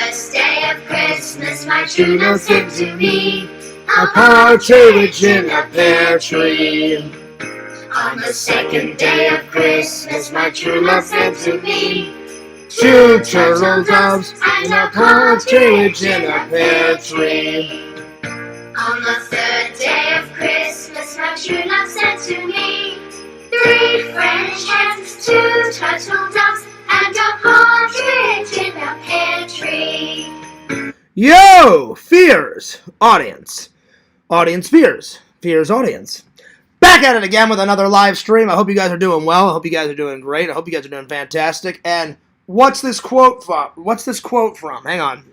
first day of Christmas, my true love sent to me a partridge in a pear tree. On the second day of Christmas, my true love sent to me two turtle doves and a partridge in a pear tree. On the third day of Christmas, my true love sent to me three French hens, two turtle doves, and a partridge in a pear tree. Yo, fears, audience. Audience fears. Fears, audience. Back at it again with another live stream. I hope you guys are doing well. I hope you guys are doing great. I hope you guys are doing fantastic. And what's this quote from? Hang on.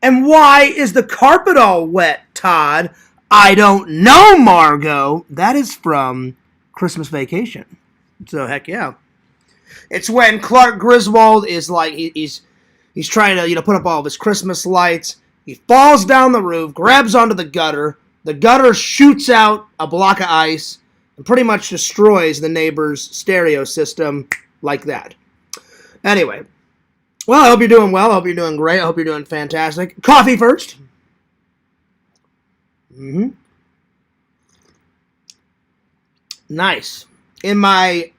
And why is the carpet all wet, Todd? I don't know, Margot. That is from Christmas Vacation. So, heck yeah. It's when Clark Griswold is like, he's trying to, put up all of his Christmas lights. He falls down the roof, grabs onto the gutter. The gutter shoots out a block of ice and pretty much destroys the neighbor's stereo system like that. Anyway. Well, I hope you're doing well. I hope you're doing great. I hope you're doing fantastic. Coffee first. Nice. In my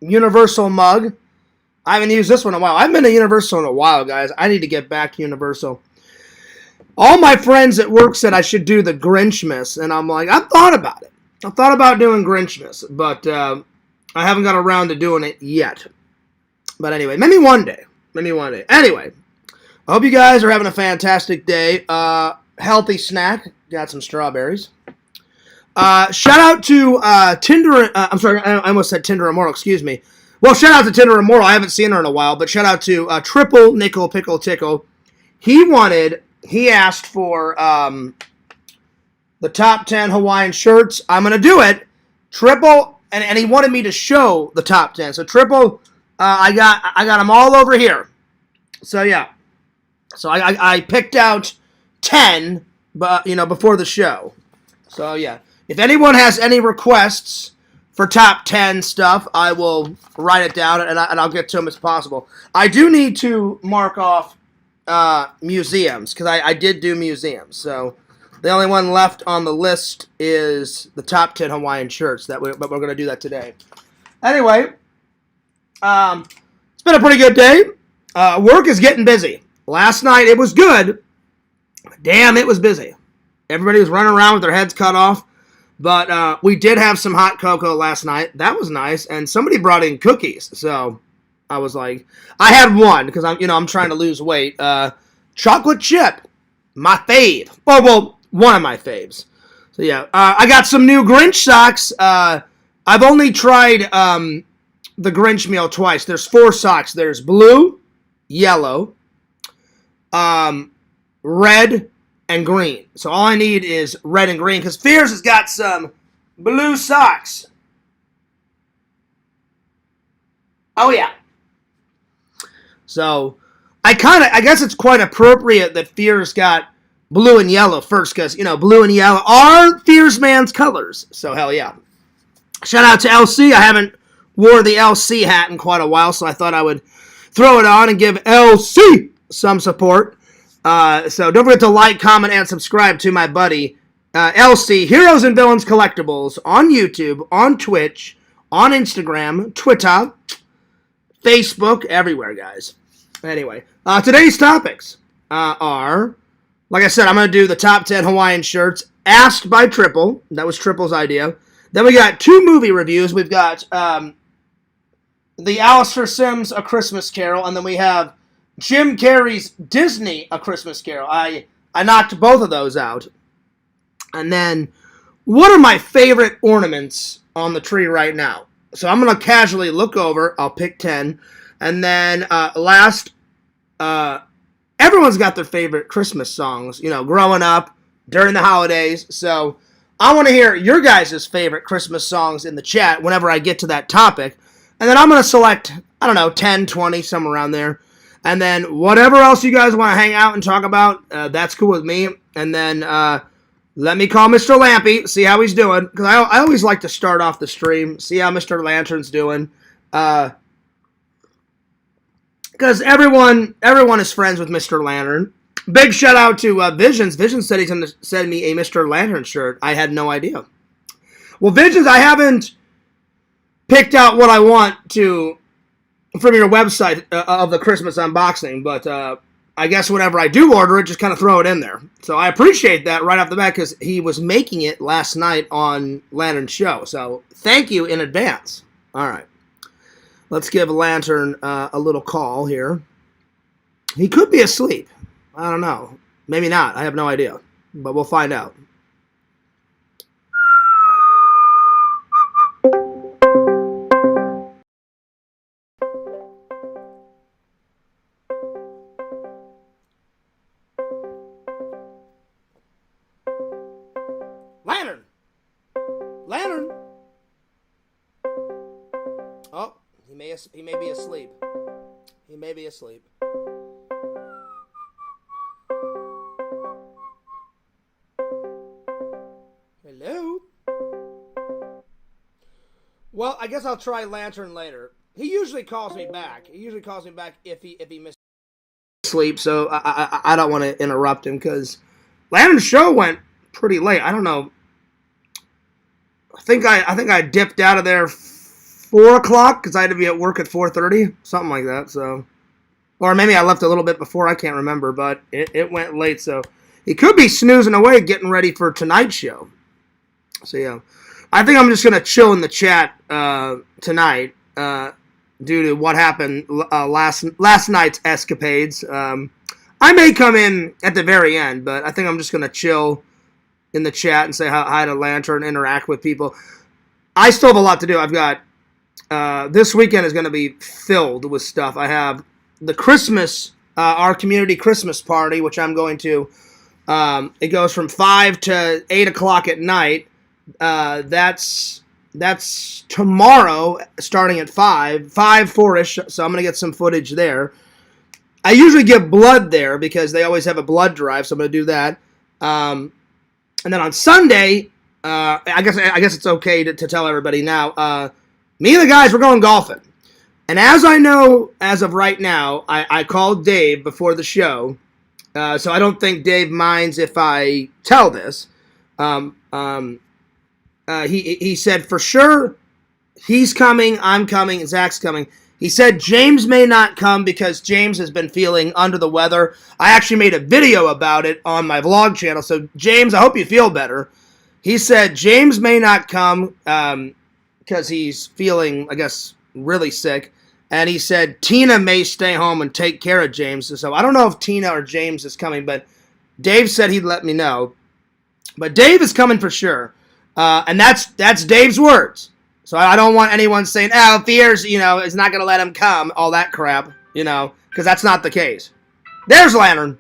Universal mug. I haven't used this one in a while. I haven't been to Universal in a while, guys. I need to get back to Universal. All my friends at work said I should do the Grinchmas, and I'm like, I've thought about it. I've thought about doing Grinchmas, but I haven't got around to doing it yet. But anyway, maybe one day. Anyway, I hope you guys are having a fantastic day. Healthy snack. Got some strawberries. Shout out to Tinder. I'm sorry, I almost said Tinder Immortal. Excuse me. Well, shout out to Tinder Immortal. I haven't seen her in a while, but shout out to Triple Nickel Pickle Tickle. He asked for the top 10 Hawaiian shirts. I'm gonna do it. Triple, and he wanted me to show the top 10. So Triple. I got them all over here. So yeah. So I picked out 10, but before the show. So yeah. If anyone has any requests for top 10 stuff, I will write it down and I'll get to them as possible. I do need to mark off museums because I did do museums. So the only one left on the list is the top 10 Hawaiian shirts. But we're going to do that today. Anyway. It's been a pretty good day. Work is getting busy. Last night it was good. Damn, it was busy. Everybody was running around with their heads cut off. But we did have some hot cocoa last night. That was nice. And somebody brought in cookies. So I was like, I had one because I'm trying to lose weight. Chocolate chip, my fave. Well, one of my faves. So yeah, I got some new Grinch socks. I've only tried the Grinch meal twice. There's 4 socks. There's blue, yellow, red, and green. So all I need is red and green because Fears has got some blue socks. Oh yeah. So I guess it's quite appropriate that Fears got blue and yellow first because blue and yellow are Fears man's colors. So hell yeah. Shout out to LC. I haven't wore the LC hat in quite a while, so I thought I would throw it on and give LC some support. So don't forget to like, comment, and subscribe to my buddy LC, Heroes and Villains Collectibles, on YouTube, on Twitch, on Instagram, Twitter, Facebook, everywhere, guys. Anyway, today's topics are, like I said, I'm going to do the top 10 Hawaiian shirts asked by Triple. That was Triple's idea. Then we got 2 movie reviews. We've got the Alistair Sims A Christmas Carol, and then we have Jim Carrey's Disney A Christmas Carol. I knocked both of those out. And then, what are my favorite ornaments on the tree right now? So I'm going to casually look over. I'll pick 10. And then last, everyone's got their favorite Christmas songs, growing up, during the holidays. So I want to hear your guys' favorite Christmas songs in the chat whenever I get to that topic. And then I'm going to select, 10, 20, somewhere around there. And then whatever else you guys want to hang out and talk about, that's cool with me. And then let me call Mr. Lampy, see how he's doing. Because I always like to start off the stream, see how Mr. Lantern's doing. Because because everyone is friends with Mr. Lantern. Big shout out to Visions. Visions said he's going to send me a Mr. Lantern shirt. I had no idea. Well, Visions, I haven't picked out what I want to from your website of the Christmas unboxing, but I guess whenever I do order it, just kind of throw it in there. So I appreciate that right off the bat because he was making it last night on Lantern's show. So thank you in advance. All right. Let's give Lantern a little call here. He could be asleep. I don't know. Maybe not. I have no idea. But we'll find out. Lantern! Lantern! Oh, he may be asleep. He may be asleep. Hello? Well, I guess I'll try Lantern later. He usually calls me back. If he misses sleep, so I don't want to interrupt him because Lantern's show went pretty late. I don't know. I think I dipped out of there 4 o'clock because I had to be at work at 4:30, something like that. So, or maybe I left a little bit before. I can't remember, but it went late. So he could be snoozing away, getting ready for tonight's show. So yeah, I think I'm just gonna chill in the chat tonight due to what happened last night's escapades. I may come in at the very end, but I think I'm just gonna chill in the chat and say hi to Lantern, interact with people. I still have a lot to do. I've got this weekend is going to be filled with stuff. I have the Christmas, our community Christmas party, which I'm going to. It goes from 5 to 8 o'clock at night. That's tomorrow, starting at 4-ish. So I'm going to get some footage there. I usually give blood there because they always have a blood drive, so I'm going to do that. And then on Sunday, I guess it's okay to tell everybody now. Me and the guys, we're going golfing. And as I know, as of right now, I called Dave before the show. So I don't think Dave minds if I tell this. He said for sure he's coming, I'm coming, and Zach's coming. He said James may not come because James has been feeling under the weather. I actually made a video about it on my vlog channel. So, James, I hope you feel better. He said James may not come because he's feeling, I guess, really sick. And he said Tina may stay home and take care of James. So, I don't know if Tina or James is coming, but Dave said he'd let me know. But Dave is coming for sure. And that's Dave's words. So I don't want anyone saying, oh, Fears, is not going to let him come, all that crap, because that's not the case. There's Lantern.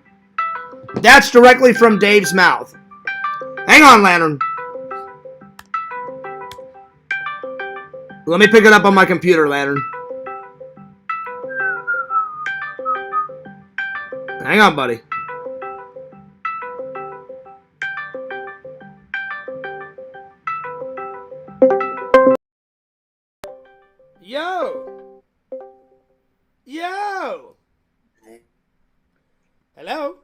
That's directly from Dave's mouth. Hang on, Lantern. Let me pick it up on my computer, Lantern. Hang on, buddy. Yo! Yo! Hello?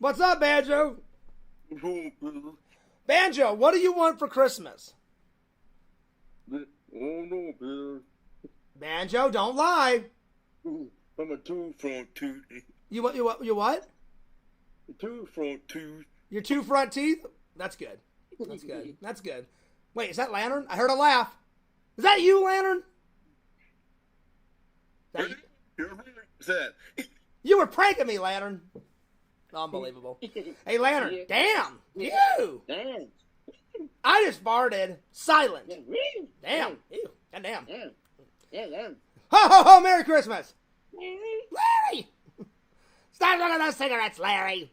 What's up, Banjo? Banjo, what do you want for Christmas? Banjo, don't lie. I'm a two-front tooth. You what? Two-front tooth. Your 2 front teeth? That's good. That's good. Wait, is that Lantern? I heard a laugh. Is that you, Lantern? What's that? You were pranking me, Lantern. Unbelievable. Hey, Lantern. Yeah. Damn. You. Damn. I just farted. Silent. Damn. Ew. Goddamn. Yeah. Ho, ho, ho. Merry Christmas. Larry. Stop looking at those cigarettes, Larry.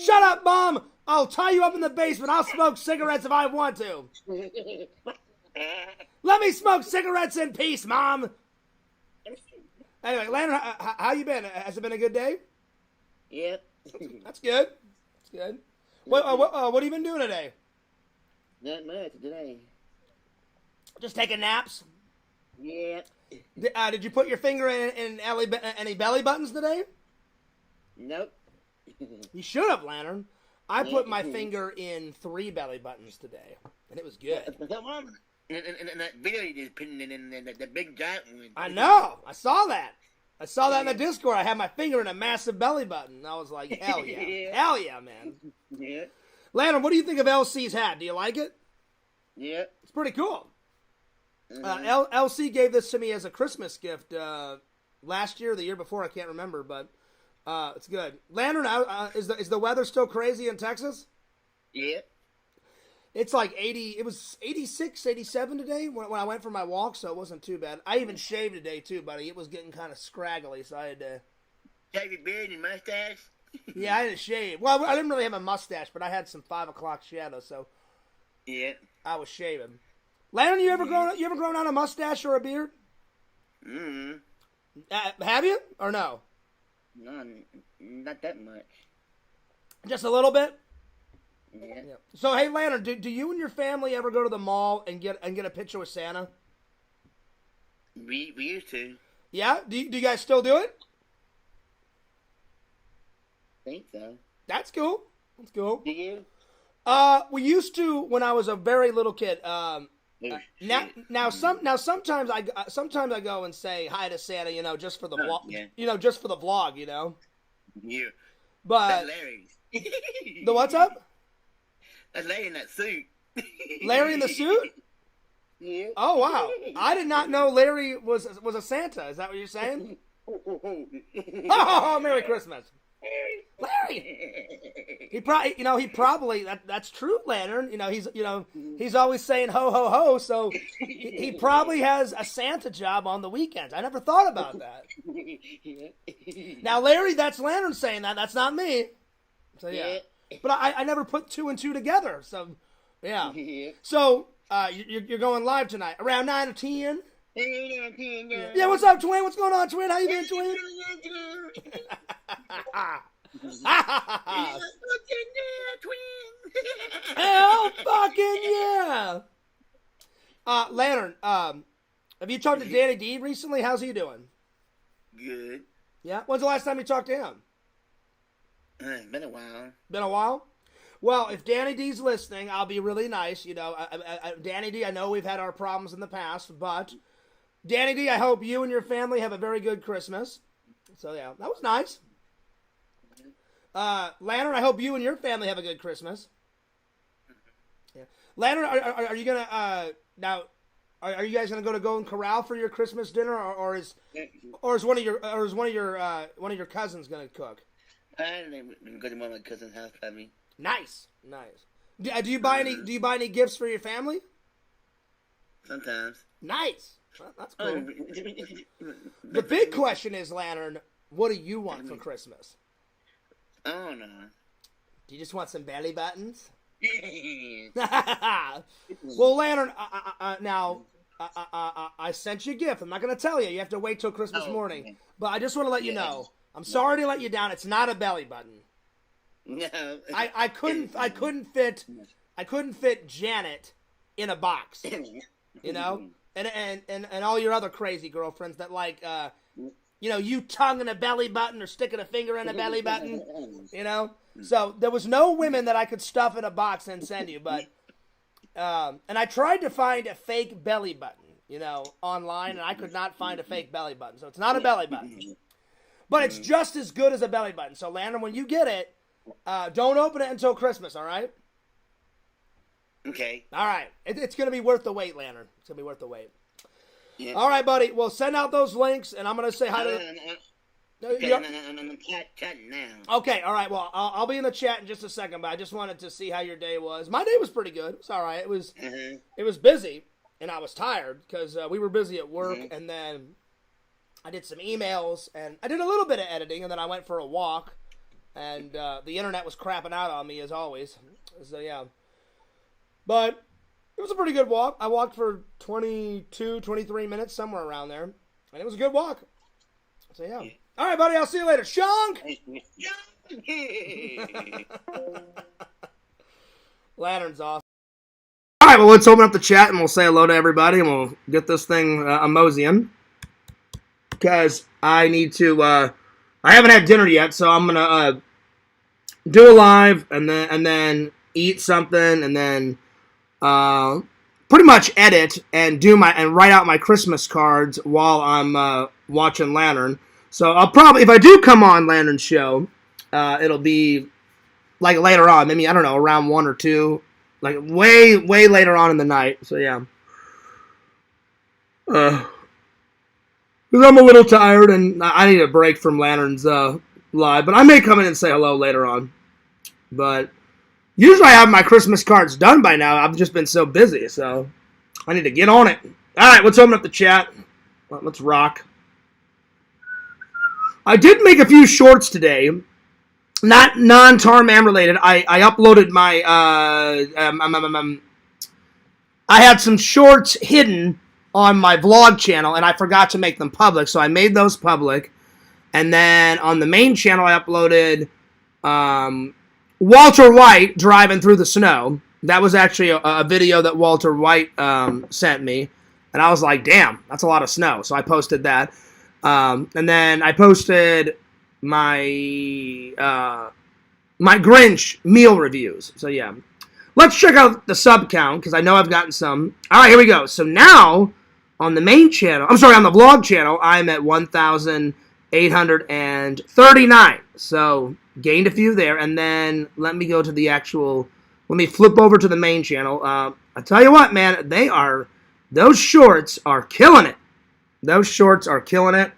Shut up, Mom. I'll tie you up in the basement. I'll smoke cigarettes if I want to. Let me smoke cigarettes in peace, Mom. Anyway, Lantern, how you been? Has it been a good day? Yep. That's good. What have you been doing today? Not much today. Just taking naps? Yeah. Did you put your finger in any belly buttons today? Nope. You should have, Lantern. I put my finger in 3 belly buttons today, and it was good. And that video you just putting it in the big giant one. I know. I saw that. I saw that in the Discord. I had my finger in a massive belly button. And I was like, hell yeah. Yeah. Hell yeah, man. Yeah. Lantern, what do you think of LC's hat? Do you like it? Yeah. It's pretty cool. LC gave this to me as a Christmas gift last year or the year before. I can't remember, but it's good. Lantern, is the weather still crazy in Texas? Yeah. It's like 80, it was 86, 87 today when I went for my walk, so it wasn't too bad. I even shaved today too, buddy. It was getting kind of scraggly, so I had to... Shave your beard and mustache? Yeah, I had to shave. Well, I didn't really have a mustache, but I had some 5 o'clock shadow, so... Yeah. I was shaving. Landon, you ever grown out a mustache or a beard? Mm-hmm. Have you? Or no? No, not that much. Just a little bit? Yeah. So, hey, Landon, do you and your family ever go to the mall and get a picture with Santa? We used to. Yeah? Do you guys still do it? Think so. That's cool. That's cool. Do you? We used to when I was a very little kid. Now sometimes I go and say hi to Santa, just for the vlog. Yeah. Just for the vlog, Yeah. But That's Larry. the what's up? That's Larry in that suit. Larry in the suit? Yeah. Oh wow! I did not know Larry was a Santa. Is that what you're saying? Oh, Merry Christmas, Larry. He probably that's true, Lantern. He's always saying ho ho ho. So he probably has a Santa job on the weekends. I never thought about that. Now, Larry, that's Lantern saying that. That's not me. So yeah. But I never put 2 and 2 together. So yeah. So you're going live tonight around 9 or 10. Yeah, what's up, Twin? What's going on, Twin? How you doing, Twin? Hell fucking yeah! Lantern, have you talked to Danny D recently? How's he doing? Good. Yeah? When's the last time you talked to him? Been a while. Been a while? Well, if Danny D's listening, I'll be really nice. Danny D, I know we've had our problems in the past, but Danny D, I hope you and your family have a very good Christmas. So, yeah, that was nice. Lantern, I hope you and your family have a good Christmas. Yeah. Lantern, are you gonna now? Are you guys gonna go to Golden Corral for your Christmas dinner, or is one of your cousins gonna cook? I'm go to one of my cousin's house, probably. Nice. Do you buy any gifts for your family? Sometimes. Nice. Well, that's cool. The big question is, Lantern, what do you want for Christmas? I don't know. Do you just want some belly buttons? Well, Lantern, now I sent you a gift. I'm not going to tell you. You have to wait till Christmas morning. Okay. But I just want to let you know. I'm sorry to let you down. It's not a belly button. No. I couldn't fit Janet in a box. And all your other crazy girlfriends that like you tongue in a belly button or sticking a finger in a belly button, So there was no women that I could stuff in a box and send you, but and I tried to find a fake belly button, online, and I could not find a fake belly button. So it's not a belly button. But it's just as good as a belly button. So Landon, when you get it, don't open it until Christmas, all right? Okay. All right. It's going to be worth the wait, Lantern. It's going to be worth the wait. Yeah. All right, buddy. Well, send out those links, and I'm going to say hi to... I'm chatting now. Okay, all right. Well, I'll be in the chat in just a second, but I just wanted to see how your day was. My day was pretty good. It was all right. It was busy, and I was tired because we were busy at work, and then I did some emails, and I did a little bit of editing, and then I went for a walk, and the internet was crapping out on me, as always. So, yeah. But it was a pretty good walk. I walked for 22, 23 minutes, somewhere around there. And it was a good walk. So, yeah. All right, buddy. I'll see you later. Shunk! Lantern's awesome. All right, well, let's open up the chat and we'll say hello to everybody and we'll get this thing a moseying. Because I need to, I haven't had dinner yet, so I'm going to do a live and then eat something and then pretty much edit and write out my Christmas cards while I'm watching Lantern. So I'll probably, if I do come on Lantern Show, it'll be like later on, maybe, I don't know, around 1 or 2, like way later on in the night. So yeah. Because I'm a little tired and I need a break from Lantern's live, but I may come in and say hello later on. But usually I have my Christmas cards done by now. I've just been so busy, so I need to get on it. All right, let's open up the chat. Let's rock. I did make a few shorts today, not non-Tarman related. I uploaded my I had some shorts hidden on my vlog channel, and I forgot to make them public, so I made those public. And then on the main channel, I uploaded Walter White driving through the snow. That was actually a video that Walter White sent me, and I was like, damn, that's a lot of snow. So I posted that. And then I posted my my Grinch meal reviews. So yeah. Let's check out the sub count, because I know I've gotten some. All right, here we go. So now, on the main channel, on the vlog channel, I'm at 1,839. So, gained a few there. And then, let me go to the actual, let me flip over to the main channel. I tell you what, man, those shorts are killing it. Those shorts are killing it.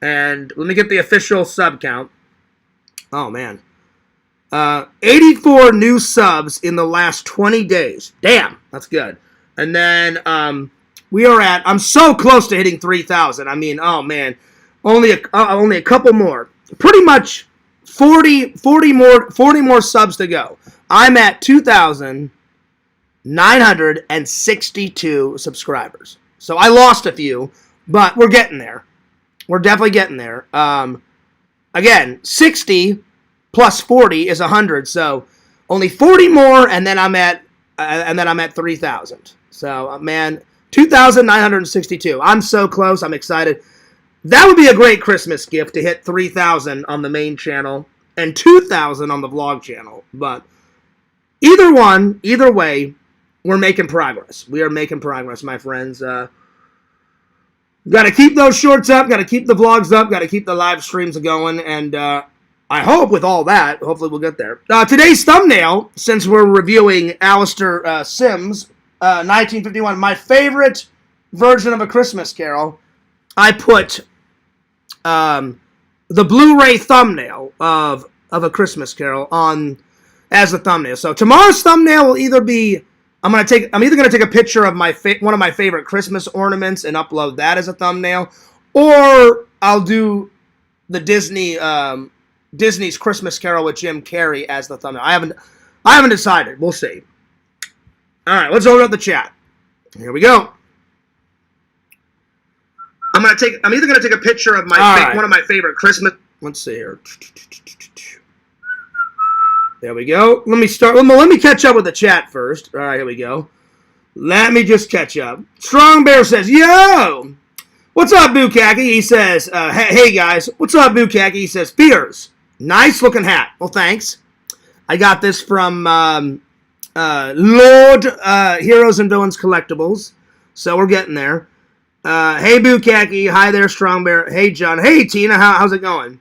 And let me get the official sub count. Oh, man. 84 new subs in the last 20 days. Damn, that's good. And then we are at, I'm so close to hitting 3,000. I mean, oh man, only a couple more. Pretty much 40 more subs to go. I'm at 2,962 subscribers. So I lost a few, but we're getting there. We're definitely getting there. Again, 60 plus 40 is 100, so only 40 more, and then I'm at 3,000. So, man, 2,962. I'm so close. I'm excited. That would be a great Christmas gift to hit 3,000 on the main channel and 2,000 on the vlog channel. But either way, we're making progress. We are making progress, my friends. Got to keep those shorts up. Got to keep the vlogs up. Got to keep the live streams going, and I hope with all that, hopefully we'll get there. Today's thumbnail, since we're reviewing Alistair Sim's 1951, my favorite version of A Christmas Carol, I put the Blu-ray thumbnail of A Christmas Carol on as the thumbnail. So tomorrow's thumbnail will either be, I'm either going to take a picture of one of my favorite Christmas ornaments and upload that as a thumbnail, or I'll do the Disney's Christmas Carol with Jim Carrey as the thumbnail. I haven't decided. We'll see. All right, let's open up the chat. Here we go. I'm either going to take a picture of one of my favorite Christmas. Let's see here. There we go. Let me start. Let me catch up with the chat first. All right, here we go. Let me just catch up. Strong Bear says, "Yo, what's up, Bukaki?" He says, "Hey guys, what's up, Bukaki?" He says, "Piers, nice looking hat." Well, thanks. I got this from Lord Heroes and Villains Collectibles, so we're getting there. Hey, Bukaki. Hi there, Strong Bear. Hey, John. Hey, Tina. How's it going?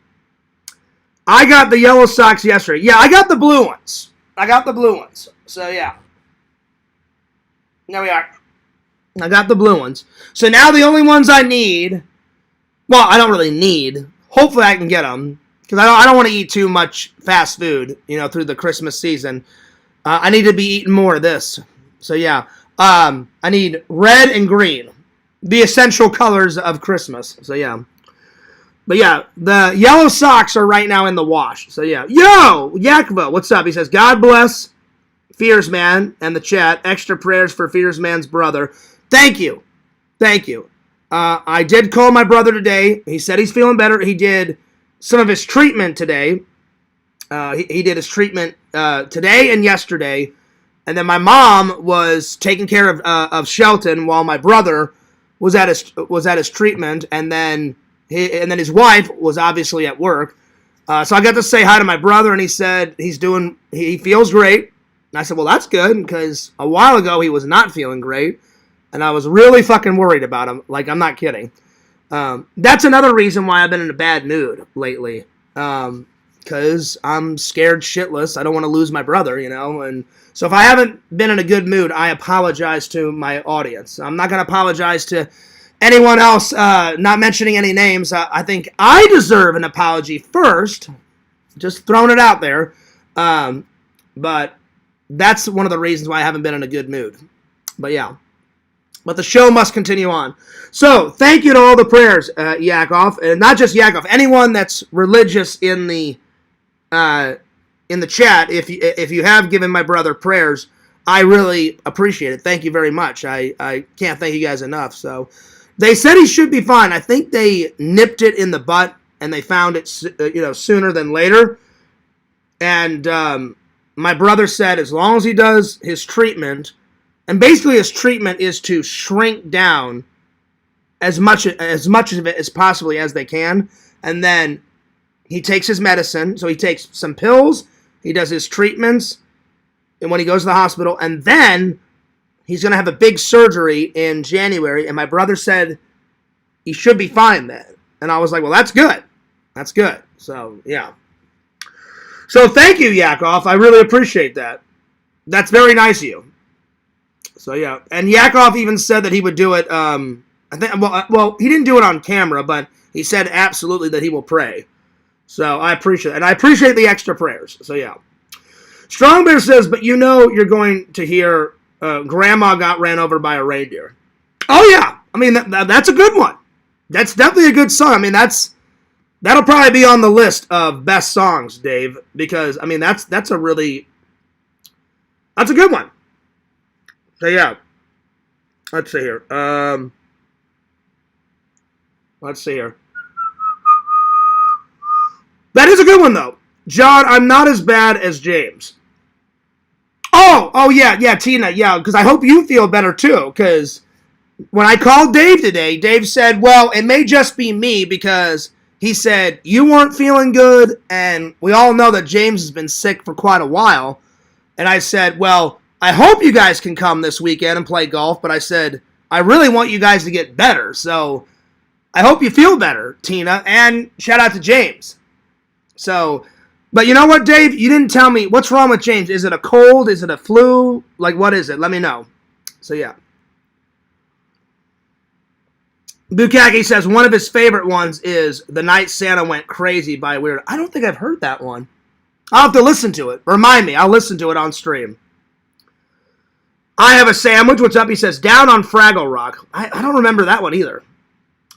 I got the yellow socks yesterday. Yeah, I got the blue ones. So, yeah. There we are. I got the blue ones. So now the only ones I need, well, I don't really need. Hopefully I can get them, because I don't want to eat too much fast food, through the Christmas season. I need to be eating more of this. So, yeah. I need red and green, the essential colors of Christmas. So, yeah. But yeah, the yellow socks are right now in the wash. So yeah. Yo, Yakva, what's up? He says, God bless Fears Man and the chat. Extra prayers for Fears Man's brother. Thank you. I did call my brother today. He said he's feeling better. He did some of his treatment today. He did his treatment today and yesterday. And then my mom was taking care of Shelton while my brother was at his treatment, and then his wife was obviously at work. So I got to say hi to my brother, and he said he feels great. And I said, well, that's good, because a while ago he was not feeling great, and I was really fucking worried about him. Like, I'm not kidding. That's another reason why I've been in a bad mood lately. Because I'm scared shitless. I don't want to lose my brother, and so if I haven't been in a good mood, I apologize to my audience. I'm not going to apologize to anyone else, not mentioning any names. I think I deserve an apology first. Just throwing it out there. But that's one of the reasons why I haven't been in a good mood. But yeah. But the show must continue on. So, thank you to all the prayers, Yakov. And not just Yakov. Anyone that's religious in the chat, if you have given my brother prayers, I really appreciate it. Thank you very much. I can't thank you guys enough. So, they said he should be fine. I think they nipped it in the butt, and they found it sooner than later. And my brother said as long as he does his treatment, and basically his treatment is to shrink down as much of it as possibly as they can, and then he takes his medicine. So he takes some pills, he does his treatments, and when he goes to the hospital, and then he's going to have a big surgery in January, and my brother said he should be fine then. And I was like, well, that's good. That's good. So, yeah. So thank you, Yakov. I really appreciate that. That's very nice of you. So, yeah. And Yakov even said that he would do it, I think, well, he didn't do it on camera, but he said absolutely that he will pray. So, I appreciate it. And I appreciate the extra prayers. So, yeah. Strong Bear says, but you're going to hear Grandma got ran over by a reindeer. Oh, yeah. I mean, that's a good one. That's definitely a good song. I mean, that'll probably be on the list of best songs, Dave, because, I mean, that's a good one. So, yeah. Let's see here. Let's see here. That is a good one, though. John, I'm not as bad as James. Oh, yeah, Tina, yeah, because I hope you feel better, too, because when I called Dave today, Dave said, well, it may just be me, because he said, you weren't feeling good, and we all know that James has been sick for quite a while, and I said, well, I hope you guys can come this weekend and play golf, but I said, I really want you guys to get better, so I hope you feel better, Tina, and shout out to James. So, but you know what, Dave? You didn't tell me, what's wrong with James? Is it a cold? Is it a flu? Like, what is it? Let me know. So, yeah. Bukaki says one of his favorite ones is The Night Santa Went Crazy by Weird. I don't think I've heard that one. I'll have to listen to it. Remind me. I'll listen to it on stream. I Have a Sandwich. What's up? He says, Down on Fraggle Rock. I don't remember that one either.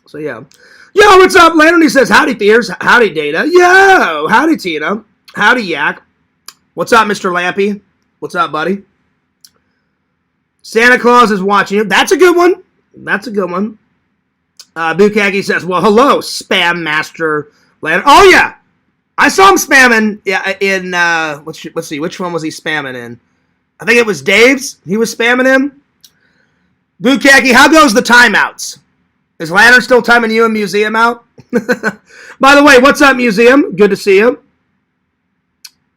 So, yeah. Yo, what's up, Landon? He says, howdy, Fears. Howdy, Data. Yo, howdy, Tina. Howdy, Yak. What's up, Mr. Lampy? What's up, buddy? Santa Claus is watching you. That's a good one. That's a good one. Bukaki says, well, hello, Spam Master Landon. Oh, yeah. I saw him spamming in, let's see, which one was he spamming in? I think it was Dave's. He was spamming him. Bukaki, how goes the timeouts? Is Lantern still timing you and Museum out? By the way, what's up, Museum? Good to see you.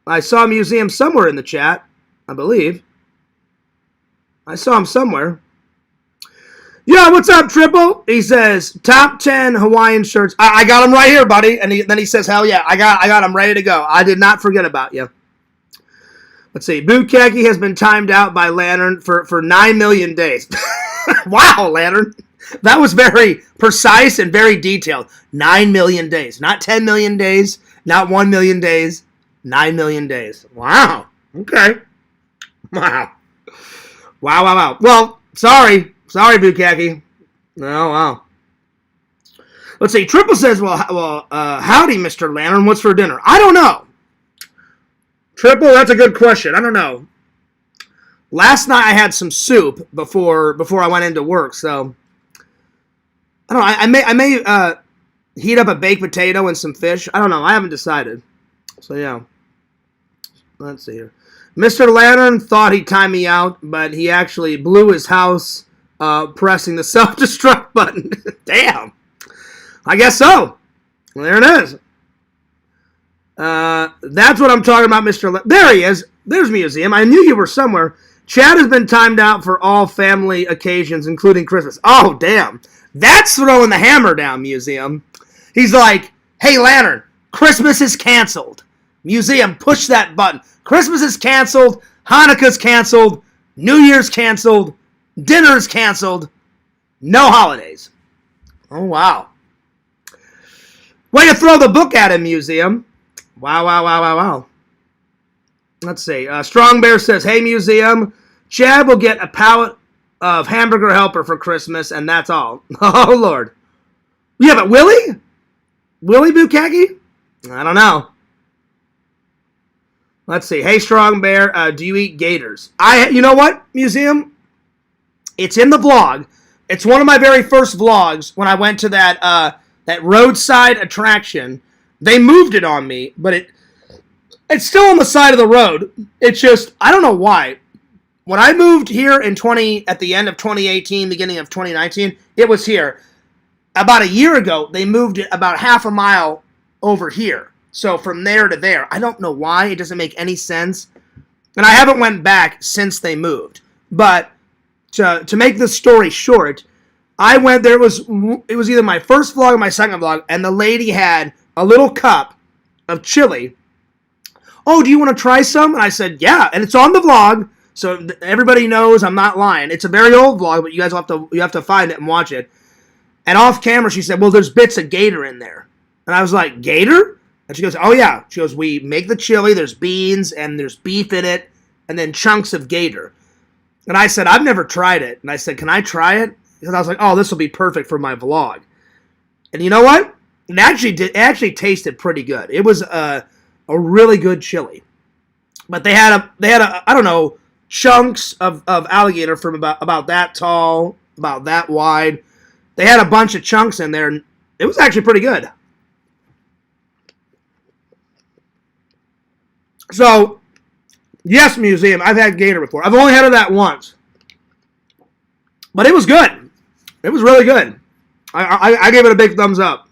I saw Museum somewhere in the chat, I believe. I saw him somewhere. Yo, what's up, Triple? He says, top 10 Hawaiian shirts. I got them right here, buddy. And then he says, hell yeah, I got them ready to go. I did not forget about you. Let's see. Bukaki has been timed out by Lantern for 9 million days. Wow, Lantern. That was very precise and very detailed. 9 million days. Not 10 million days. Not 1 million days. 9 million days. Wow. Okay. Wow. Wow. Well, sorry. Sorry, Bukaki. Oh, wow. Let's see. Triple says, well, howdy, Mr. Lantern. What's for dinner? I don't know. Triple, that's a good question. I don't know. Last night I had some soup before I went into work, so I don't know. I may heat up a baked potato and some fish. I don't know. I haven't decided. So yeah. Let's see here. Mr. Lantern thought he timed me out, but he actually blew his house pressing the self-destruct button. Damn. I guess so. Well, there it is. That's what I'm talking about, Mr. There he is. There's Museum. I knew you were somewhere. Chad has been timed out for all family occasions, including Christmas. Oh, damn. That's throwing the hammer down, Museum. He's like, hey, Lantern, Christmas is canceled. Museum, push that button. Christmas is canceled. Hanukkah's canceled. New Year's canceled. Dinner's canceled. No holidays. Oh, wow. Way to throw the book at him, Museum. Wow. Let's see. Strong Bear says, hey, Museum, Chad will get a pallet of hamburger helper for Christmas, and that's all. Oh, Lord. Yeah, but Willie? Willie Bukaki? I don't know. Let's see. Hey, Strong Bear, do you eat gators? You know what, Museum? It's in the vlog. It's one of my very first vlogs when I went to that roadside attraction. They moved it on me, but it's still on the side of the road. It's just, I don't know why. When I moved here at the end of 2018, beginning of 2019, it was here. About a year ago, they moved it about half a mile over here. So from there to there. I don't know why. It doesn't make any sense. And I haven't went back since they moved. But to make this story short, I went there. It was either my first vlog or my second vlog, and the lady had a little cup of chili. Oh, do you want to try some? And I said, yeah. And it's on the vlog, so everybody knows I'm not lying. It's a very old vlog, but you guys have to find it and watch it. And off camera, she said, well, there's bits of gator in there. And I was like, gator? And she goes, oh, yeah. She goes, we make the chili. There's beans, and there's beef in it, and then chunks of gator. And I said, I've never tried it. And I said, can I try it? Because I was like, oh, this will be perfect for my vlog. And you know what? It actually tasted pretty good. It was a really good chili. But they had I don't know, chunks of alligator from about that tall, about that wide. They had a bunch of chunks in there, and it was actually pretty good. So, yes, Museum, I've had gator before. I've only had that once. But it was good. It was really good. I gave it a big thumbs up.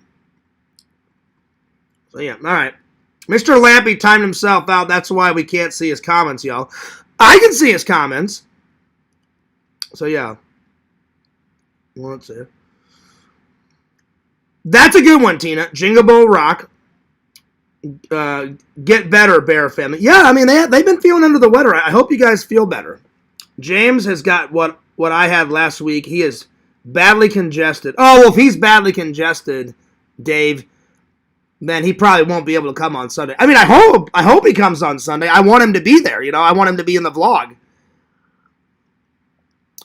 So, yeah, all right. Mr. Lampy timed himself out. That's why we can't see his comments, y'all. I can see his comments. So, yeah. Let's see. That's a good one, Tina. Jingle Bell Rock. Get better, Bear family. Yeah, I mean, they've been feeling under the weather. I hope you guys feel better. James has got what I had last week. He is badly congested. Oh, well, if he's badly congested, Dave, then he probably won't be able to come on Sunday. I mean, I hope he comes on Sunday. I want him to be there, I want him to be in the vlog.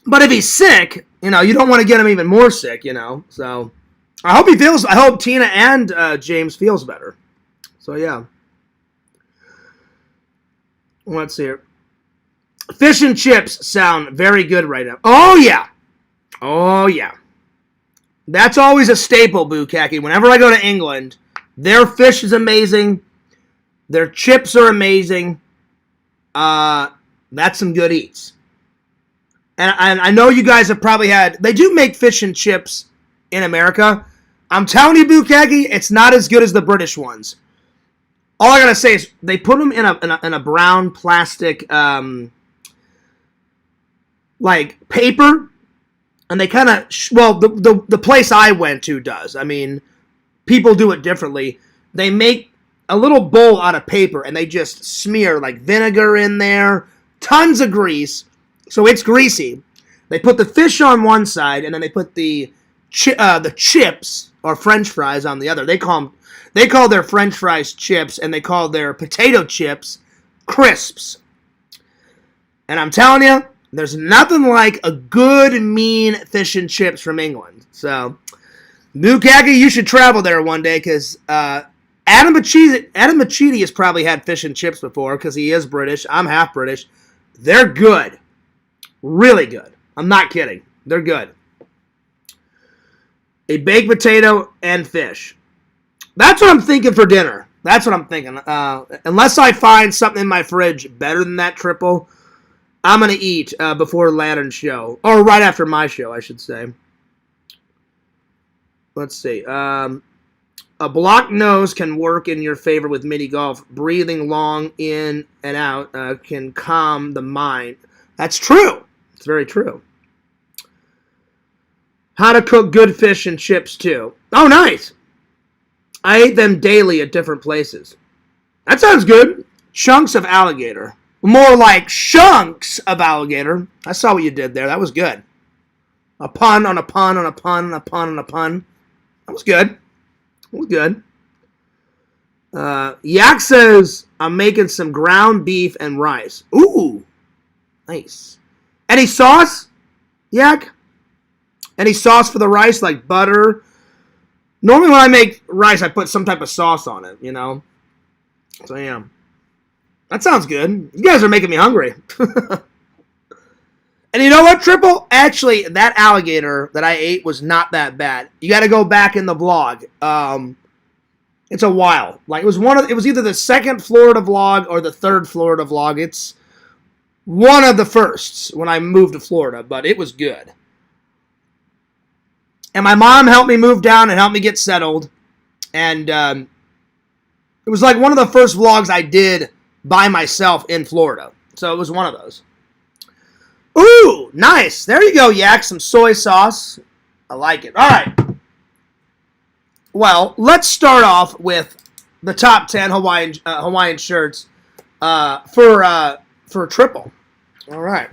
But if he's sick, you don't want to get him even more sick, So I hope Tina and James feels better. So, yeah. Let's see here. Fish and chips sound very good right now. Oh, yeah. Oh, yeah. That's always a staple, Bukaki. Whenever I go to England, their fish is amazing. Their chips are amazing. That's some good eats. And I know you guys have probably had... They do make fish and chips in America. I'm telling you, Bukaki, it's not as good as the British ones. All I gotta say is they put them in a brown plastic like paper, and they kind of the place I went to does. I mean, people do it differently. They make a little bowl out of paper, and they just smear like vinegar in there, tons of grease, so it's greasy. They put the fish on one side, and then they put the chips or French fries on the other. They call their French fries chips, and they call their potato chips crisps. And I'm telling you, there's nothing like a good, mean fish and chips from England. So, Bukaki, you should travel there one day, because Adam Machidi has probably had fish and chips before, because he is British. I'm half British. They're good. Really good. I'm not kidding. They're good. A baked potato and fish. That's what I'm thinking for dinner. That's what I'm thinking. Unless I find something in my fridge better than that triple, I'm going to eat before Lantern's show. Or right after my show, I should say. Let's see. A blocked nose can work in your favor with mini golf. Breathing long in and out can calm the mind. That's true. It's very true. How to cook good fish and chips, too. Oh, nice. I ate them daily at different places. That sounds good. Chunks of alligator. More like chunks of alligator. I saw what you did there. That was good. A pun on a pun on a pun on a pun on a pun. That was good. That was good. Yak says, I'm making some ground beef and rice. Ooh. Nice. Any sauce, Yak? Any sauce for the rice, like butter? Normally when I make rice, I put some type of sauce on it, you know? So, yeah. That sounds good. You guys are making me hungry. And you know what, Triple? Actually, that alligator that I ate was not that bad. You got to go back in the vlog. It's a while. Like, it was either the second Florida vlog or the third Florida vlog. It's one of the firsts when I moved to Florida, but it was good. And my mom helped me move down and helped me get settled. And it was like one of the first vlogs I did by myself in Florida. So it was one of those. Ooh, nice. There you go, Yak. Some soy sauce. I like it. All right. Well, let's start off with the top 10 Hawaiian shirts for Triple. All right.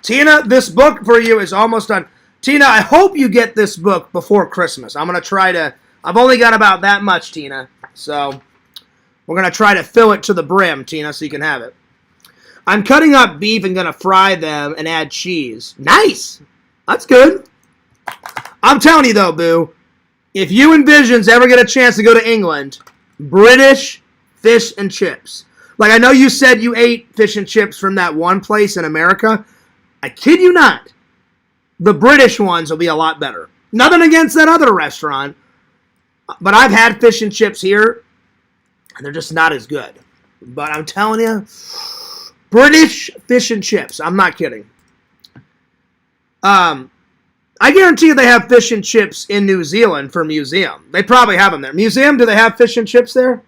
Tina, this book for you is almost done. Tina, I hope you get this book before Christmas. I'm going to try to... I've only got about that much, Tina. So, we're going to try to fill it to the brim, Tina, so you can have it. I'm cutting up beef and going to fry them and add cheese. Nice! That's good. I'm telling you, though, Boo, if you and Visions ever get a chance to go to England, British fish and chips. Like, I know you said you ate fish and chips from that one place in America. I kid you not. The British ones will be a lot better. Nothing against that other restaurant, but I've had fish and chips here, and they're just not as good. But I'm telling you, British fish and chips. I'm not kidding. I guarantee you they have fish and chips in New Zealand for museum. They probably have them there. Museum, do they have fish and chips there?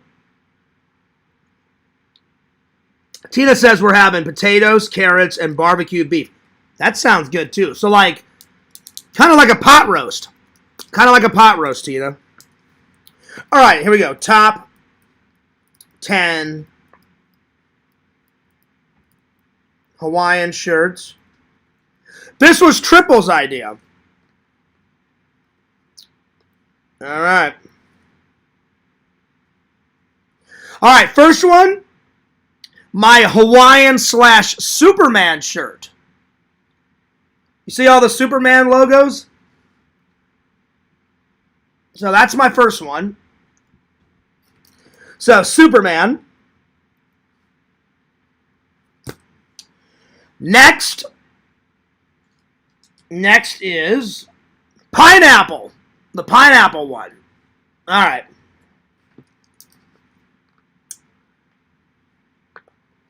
Tina says we're having potatoes, carrots, and barbecue beef. That sounds good, too. So, like, kind of like a pot roast. Kind of like a pot roast, Tina. All right, here we go. Top 10 Hawaiian shirts. This was Triple's idea. All right. All right, first one. My Hawaiian / Superman shirt. You see all the Superman logos? So that's my first one. So, Superman. Next is pineapple. The pineapple one. All right.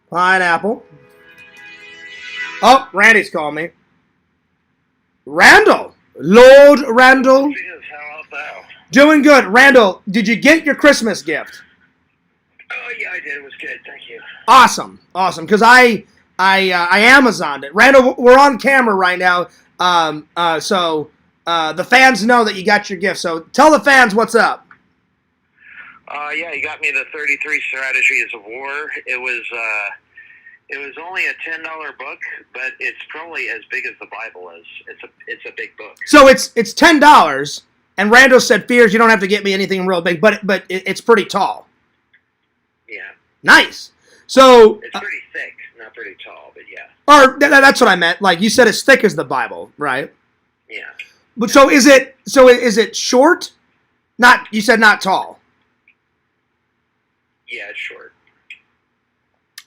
Pineapple. Oh, Randy's calling me. Randall. Lord Randall. Doing good. Randall, did you get your Christmas gift? Oh, yeah, I did. It was good. Thank you. Awesome. Awesome. Because I Amazoned it. Randall, we're on camera right now. So the fans know that you got your gift. So tell the fans what's up. Yeah, you got me the 33 Strategies of War. It was only a $10 book, but it's probably as big as the Bible is. It's a big book. So it's $10, and Randall said, "Fears, you don't have to get me anything real big, but it's pretty tall." Yeah. Nice. So it's pretty thick, not pretty tall, but yeah. Or that's what I meant. Like you said, as thick as the Bible, right? Yeah. But so is it short? Not you said not tall. Yeah, it's short.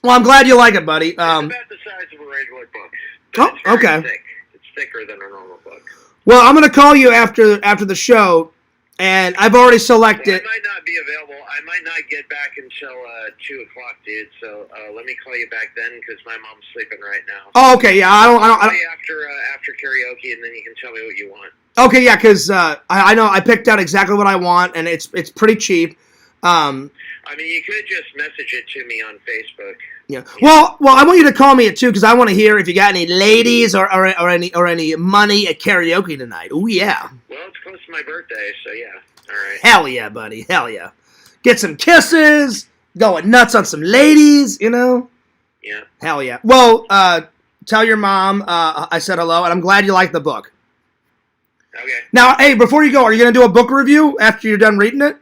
Well, I'm glad you like it, buddy. It's about the size of a regular book. Oh, okay. Thick. It's thicker than a normal book. Well, I'm going to call you after the show, And I've already Well, selected. I might not be available. I might not get back until 2 o'clock, dude. So let me call you back then because my mom's sleeping right now. Oh, okay, yeah, I I'll don't. call you after karaoke, and then you can tell me what you want. Okay, yeah, because I know I picked out exactly what I want, and it's pretty cheap. I mean, you could just message it to me on Facebook. Yeah. Well, I want you to call me at 2 because I want to hear if you got any ladies or any money at karaoke tonight. Oh yeah. Well, it's close to my birthday, so yeah. All right. Hell yeah, buddy. Hell yeah. Get some kisses. Going nuts on some ladies. You know. Yeah. Hell yeah. Well, tell your mom I said hello, and I'm glad you liked the book. Okay. Now, hey, before you go, are you gonna do a book review after you're done reading it?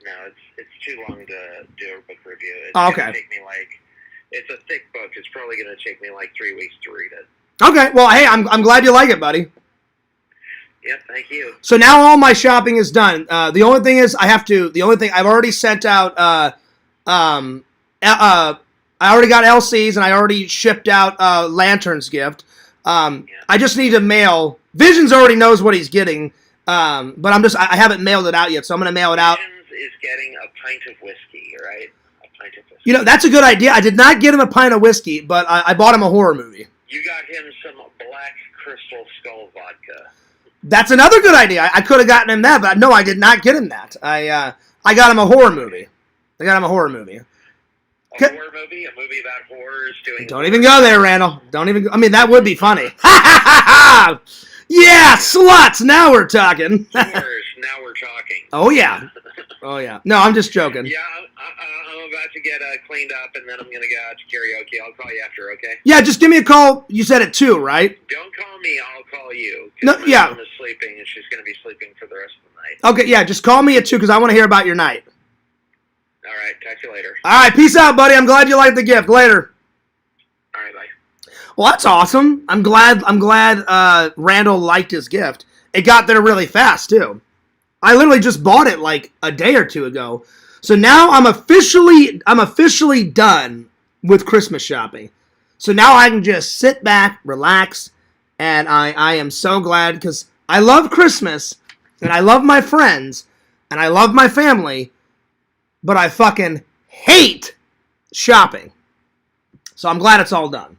No, it's too long to do a book review. It's Oh, gonna okay. take me it's a thick book. It's probably gonna take me 3 weeks to read it. Okay. Well, hey, I'm glad you like it, buddy. Yep, thank you. So now all my shopping is done. The only thing is the only thing I've already sent out. I already got LCs and I already shipped out Lantern's gift. I just need to mail. Visions already knows what he's getting, but I haven't mailed it out yet, so I'm gonna mail it out. Visions is getting a pint of whiskey, right? A pint of whiskey. You know, that's a good idea. I did not get him a pint of whiskey, but I bought him a horror movie. You got him some Black Crystal Skull vodka. That's another good idea. I could have gotten him that, but no, I did not get him that. I got him a horror movie. A horror movie? A movie about horrors doing... Don't even go there, Randall. Don't even go. I mean, that would be funny. Yeah, sluts! Now we're talking. Horrors, now we're talking. Oh, yeah. Oh, yeah. No, I'm just joking. Yeah, I'm about to get cleaned up, and then I'm going to go out to karaoke. I'll call you after, okay? Yeah, just give me a call. You said at 2, right? Don't call me. I'll call you. No, my yeah. mom is sleeping, and she's going to be sleeping for the rest of the night. Okay, yeah, just call me at 2 because I want to hear about your night. All right, talk to you later. All right, peace out, buddy. I'm glad you liked the gift. Later. All right, bye. Well, that's awesome. I'm glad Randall liked his gift. It got there really fast, too. I literally just bought it like a day or two ago. So now I'm officially done with Christmas shopping. So now I can just sit back, relax, and I am so glad because I love Christmas, and I love my friends, and I love my family, but I fucking hate shopping. So I'm glad it's all done.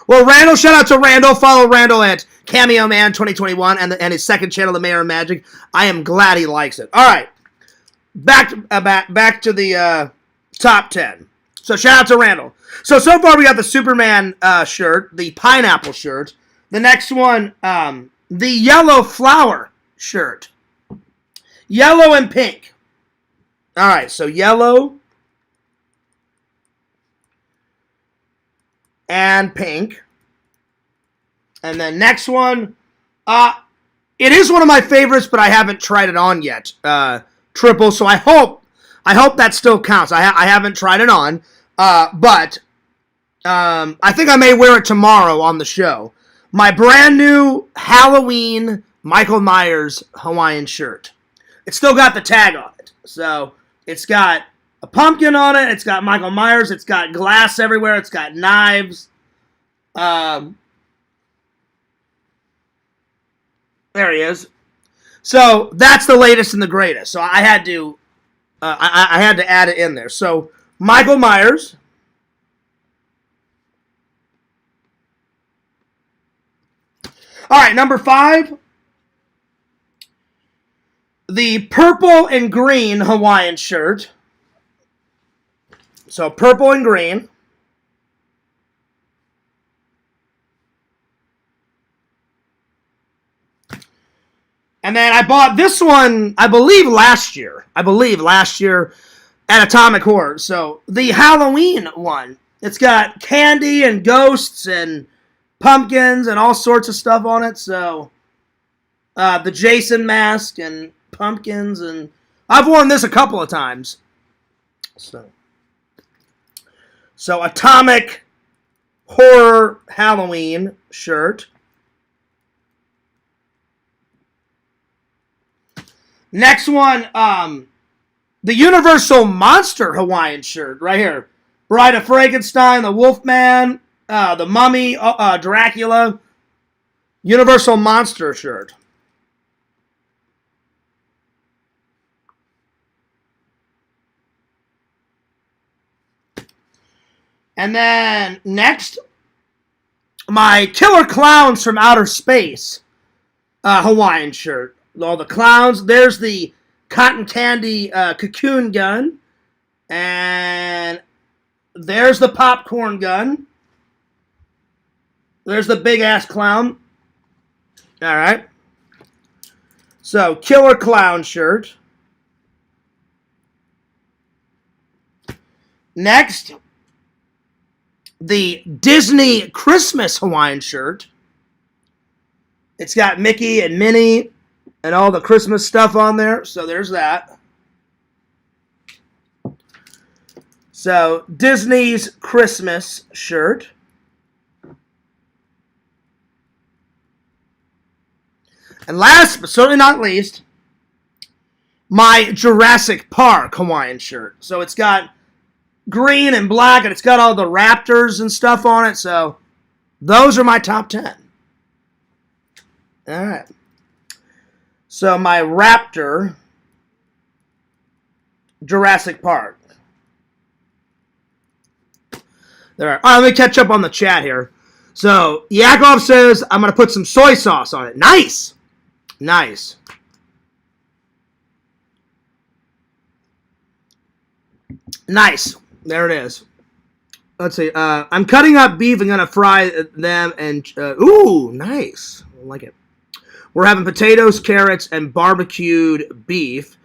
Well, Randall, shout out to Randall. Follow Randall at Cameo Man 2021 and his second channel, The Mayor of Magic. I am glad he likes it. All right, back to the top 10. So shout out to Randall. So far we got the Superman shirt, the pineapple shirt. The next one, the yellow flower shirt, yellow and pink. All right, so yellow and pink. And then next one, it is one of my favorites, but I haven't tried it on yet. Triple, so I hope that still counts. I haven't tried it on, but I think I may wear it tomorrow on the show. My brand new Halloween Michael Myers Hawaiian shirt. It's still got the tag on it, so it's got a pumpkin on it. It's got Michael Myers. It's got glass everywhere. It's got knives. There he is. So that's the latest and the greatest. So I had to, I had to add it in there. So Michael Myers. All right, number 5. The purple and green Hawaiian shirt. So purple and green. And then I bought this one, I believe last year at Atomic Horror. So the Halloween one. It's got candy and ghosts and pumpkins and all sorts of stuff on it. So the Jason mask and pumpkins, and I've worn this a couple of times. So Atomic Horror Halloween shirt. Next one, the Universal Monster Hawaiian shirt right here. Bride of Frankenstein, the Wolfman, the Mummy, Dracula. Universal Monster shirt. And then next, my Killer Clowns from Outer Space Hawaiian shirt. All the clowns. There's the cotton candy cocoon gun. And there's the popcorn gun. There's the big-ass clown. All right. So, Killer Clown shirt. Next, the Disney Christmas Hawaiian shirt. It's got Mickey and Minnie and all the Christmas stuff on there. So, there's that. So, Disney's Christmas shirt. And last, but certainly not least, my Jurassic Park Hawaiian shirt. So it's got green and black, and it's got all the raptors and stuff on it. So those are my top 10. All right. So my Raptor Jurassic Park. There. All right, let me catch up on the chat here. So Yakov says, I'm going to put some soy sauce on it. Nice. Nice. Nice. There it is. Let's see. I'm cutting up beef and going to fry them. And ooh, nice. I like it. We're having potatoes, carrots, and barbecued beef.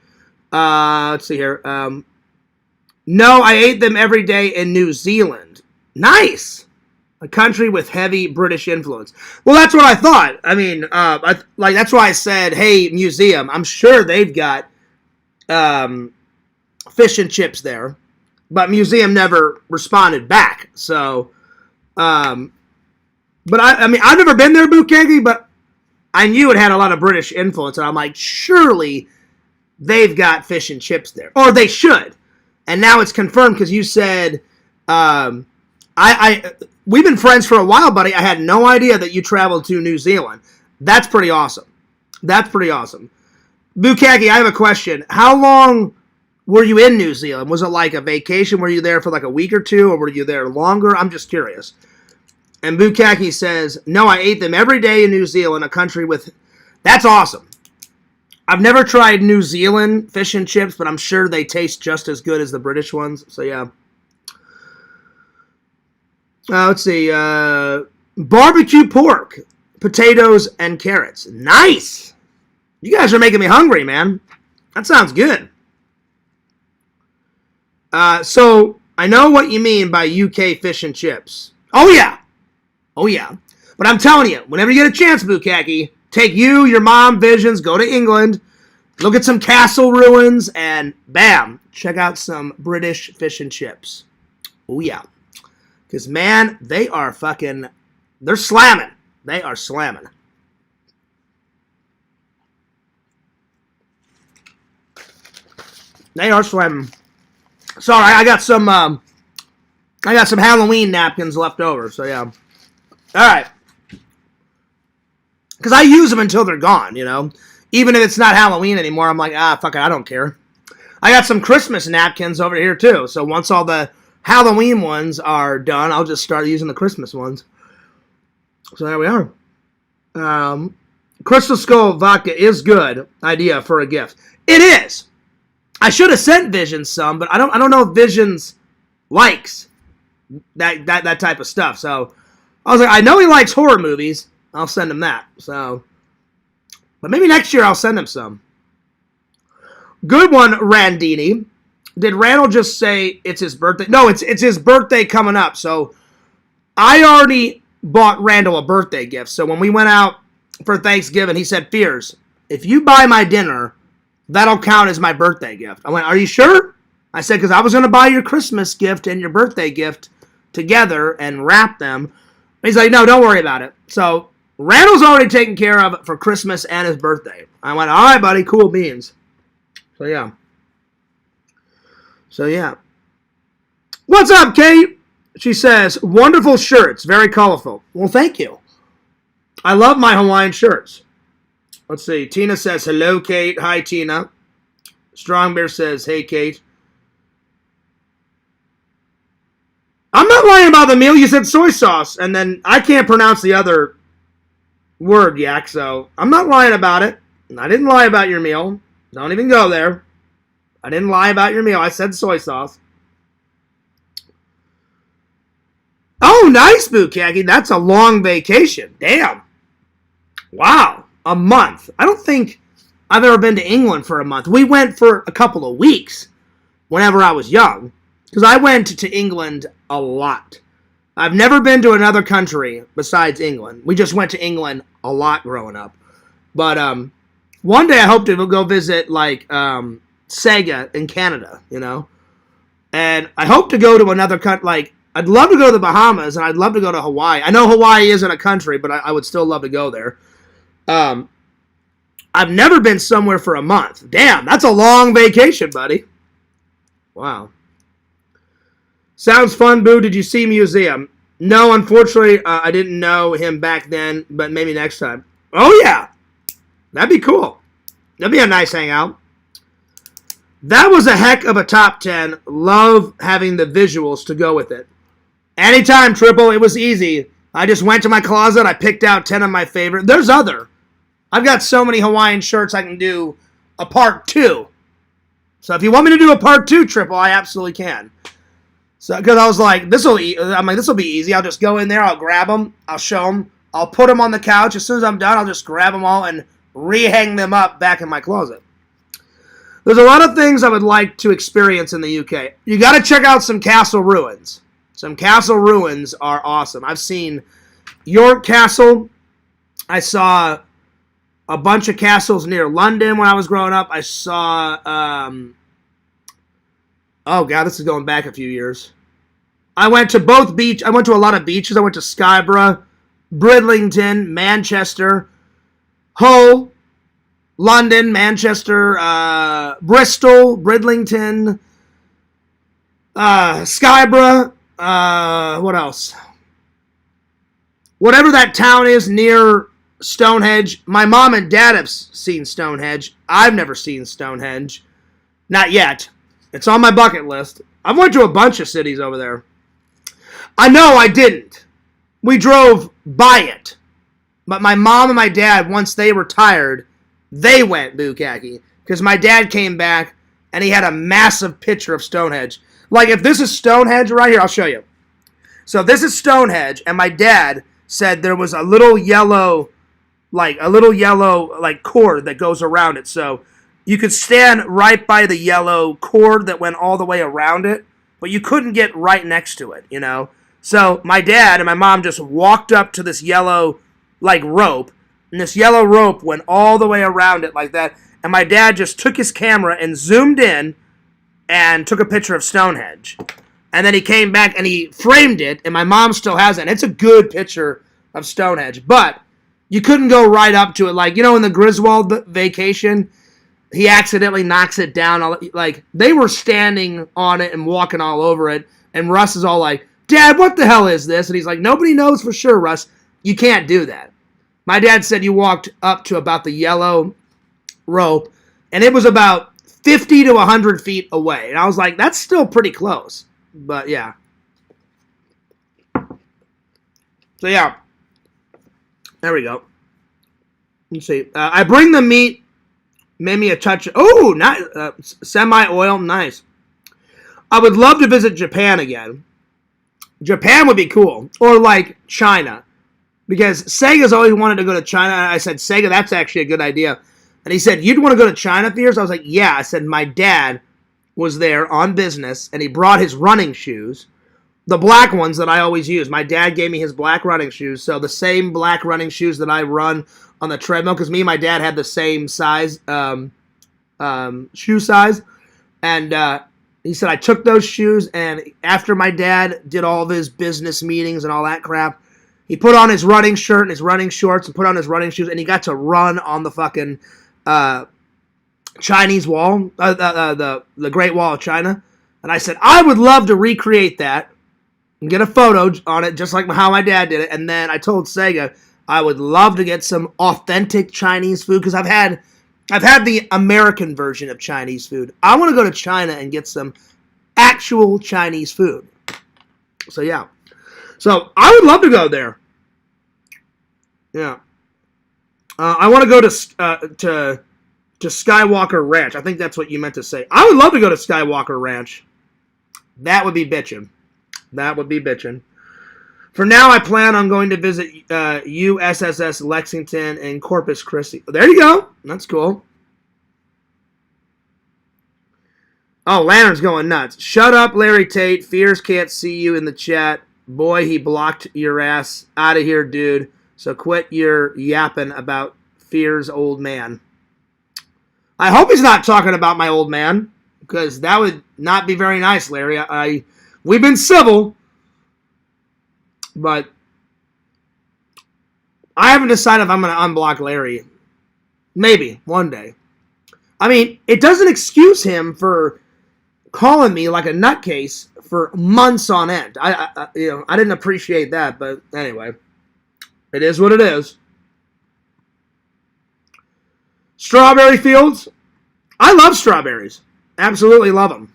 Let's see here. No, I ate them every day in New Zealand. Nice. A country with heavy British influence. Well, that's what I thought. I mean, that's why I said, hey, museum. I'm sure they've got fish and chips there. But museum never responded back. So, but I mean, I've never been there, Bukegi, but I knew it had a lot of British influence. And I'm like, surely they've got fish and chips there. Or they should. And now it's confirmed because you said, we've been friends for a while, buddy. I had no idea that you traveled to New Zealand. That's pretty awesome. That's pretty awesome. Bukaki, I have a question. How long were you in New Zealand? Was it like a vacation? Were you there for like a week or two, or were you there longer? I'm just curious. And Bukaki says, no, I ate them every day in New Zealand, a country with... That's awesome. I've never tried New Zealand fish and chips, but I'm sure they taste just as good as the British ones. So, yeah. Let's see. Barbecue pork, potatoes, and carrots. Nice. You guys are making me hungry, man. That sounds good. So, I know what you mean by UK fish and chips. Oh, yeah. Oh, yeah. But I'm telling you, whenever you get a chance, Bukaki, take you, your mom, Visions, go to England, look at some castle ruins, and bam, check out some British fish and chips. Oh, yeah. Because, man, they are fucking... They're slamming. They are slamming. They are slamming. Sorry, I got some Halloween napkins left over, so yeah. Alright. Because I use them until they're gone, you know. Even if it's not Halloween anymore, I'm like, fuck it, I don't care. I got some Christmas napkins over here, too. So once all the Halloween ones are done, I'll just start using the Christmas ones. So there we are. Crystal Skull vodka is good idea for a gift. It is. I should have sent Visions some, but I don't know if Visions likes that type of stuff. So I was like, I know he likes horror movies. I'll send him that. So, but maybe next year I'll send him some. Good one, Randini. Did Randall just say it's his birthday? No, it's his birthday coming up. So I already bought Randall a birthday gift. So when we went out for Thanksgiving, he said, Fears, if you buy my dinner, that'll count as my birthday gift. I went, are you sure? I said, because I was going to buy your Christmas gift and your birthday gift together and wrap them. He's like, no, don't worry about it. So Randall's already taken care of it for Christmas and his birthday. I went, all right, buddy, cool beans. So, yeah. What's up, Kate? She says, wonderful shirts, very colorful. Well, thank you. I love my Hawaiian shirts. Let's see. Tina says, hello, Kate. Hi, Tina. Strong Bear says, hey, Kate. I'm not lying about the meal. You said soy sauce, and then I can't pronounce the other word, Yak, so I'm not lying about it. I didn't lie about your meal. Don't even go there. I didn't lie about your meal. I said soy sauce. Oh, nice, Bukaki. That's a long vacation. Damn. Wow. A month. I don't think I've ever been to England for a month. We went for a couple of weeks whenever I was young, because I went to England a lot. I've never been to another country besides England. We just went to England a lot growing up. But one day I hope to go visit, like, Sega in Canada, you know? And I hope to go to another country, like, I'd love to go to the Bahamas, and I'd love to go to Hawaii. I know Hawaii isn't a country, but I would still love to go there. I've never been somewhere for a month. Damn, that's a long vacation, buddy. Wow. Sounds fun, Boo. Did you see Museum? No, unfortunately, I didn't know him back then, but maybe next time. Oh, yeah. That'd be cool. That'd be a nice hangout. That was a heck of a top 10. Love having the visuals to go with it. Anytime, Triple. It was easy. I just went to my closet. I picked out 10 of my favorite. There's other. I've got so many Hawaiian shirts I can do a part 2. So if you want me to do a part 2, Triple, I absolutely can. So because I was like, this will be easy. I'll just go in there. I'll grab them. I'll show them. I'll put them on the couch. As soon as I'm done, I'll just grab them all and rehang them up back in my closet. There's a lot of things I would like to experience in the UK. You got to check out some castle ruins. Some castle ruins are awesome. I've seen York Castle. I saw a bunch of castles near London when I was growing up. I saw, oh God, this is going back a few years. I went to a lot of beaches. I went to Skyborough, Bridlington, Manchester, Hull, London, Manchester, Bristol, Bridlington, Skyborough, what else? Whatever that town is near Stonehenge. My mom and dad have seen Stonehenge. I've never seen Stonehenge. Not yet. It's on my bucket list. I've went to a bunch of cities over there. I know I didn't. We drove by it. But my mom and my dad, once they retired, they went Bukaki. Because my dad came back and he had a massive picture of Stonehenge. Like, if this is Stonehenge right here, I'll show you. So this is Stonehenge, and my dad said there was a little yellow cord that goes around it. So you could stand right by the yellow cord that went all the way around it, but you couldn't get right next to it, you know? So my dad and my mom just walked up to this yellow, rope, and this yellow rope went all the way around it like that, and my dad just took his camera and zoomed in and took a picture of Stonehenge. And then he came back and he framed it, and my mom still has it. And it's a good picture of Stonehenge, but you couldn't go right up to it. Like, you know, in the Griswold vacation, he accidentally knocks it down. Like, they were standing on it and walking all over it, and Russ is all like, Dad, what the hell is this? And he's like, nobody knows for sure, Russ. You can't do that. My dad said you walked up to about the yellow rope, and it was about 50 to 100 feet away. And I was like, that's still pretty close. But, yeah. So, yeah. There we go. Let's see. I bring the meat. Made me a touch. Oh, nice. Semi-oil. Nice. I would love to visit Japan again. Japan would be cool. Or, like, China. Because Sega's always wanted to go to China. And I said, Sega, that's actually a good idea. And he said, you'd want to go to China, Piers? I was like, yeah. I said, my dad was there on business, and he brought his running shoes. The black ones that I always use. My dad gave me his black running shoes. So the same black running shoes that I run on the treadmill, because me and my dad had the same size, shoe size. And he said, I took those shoes, and after my dad did all of his business meetings and all that crap, he put on his running shirt and his running shorts and put on his running shoes, and he got to run on the fucking Chinese wall, the Great Wall of China. And I said, I would love to recreate that and get a photo on it, just like how my dad did it. And then I told Sega I would love to get some authentic Chinese food, because I've had the American version of Chinese food. I want to go to China and get some actual Chinese food. So, yeah. So, I would love to go there. Yeah. I want to go to Skywalker Ranch. I think that's what you meant to say. I would love to go to Skywalker Ranch. That would be bitchin'. That would be bitchin'. For now, I plan on going to visit USSS Lexington and Corpus Christi. There you go. That's cool. Oh, Lantern's going nuts. Shut up, Larry Tate. Fears can't see you in the chat. Boy, he blocked your ass. Out of here, dude. So quit your yapping about Fears' old man. I hope he's not talking about my old man, because that would not be very nice, Larry. We've been civil, but I haven't decided if I'm going to unblock Larry. Maybe one day. I mean, it doesn't excuse him for calling me like a nutcase for months on end. I didn't appreciate that, but anyway, it is what it is. Strawberry fields. I love strawberries. Absolutely love them.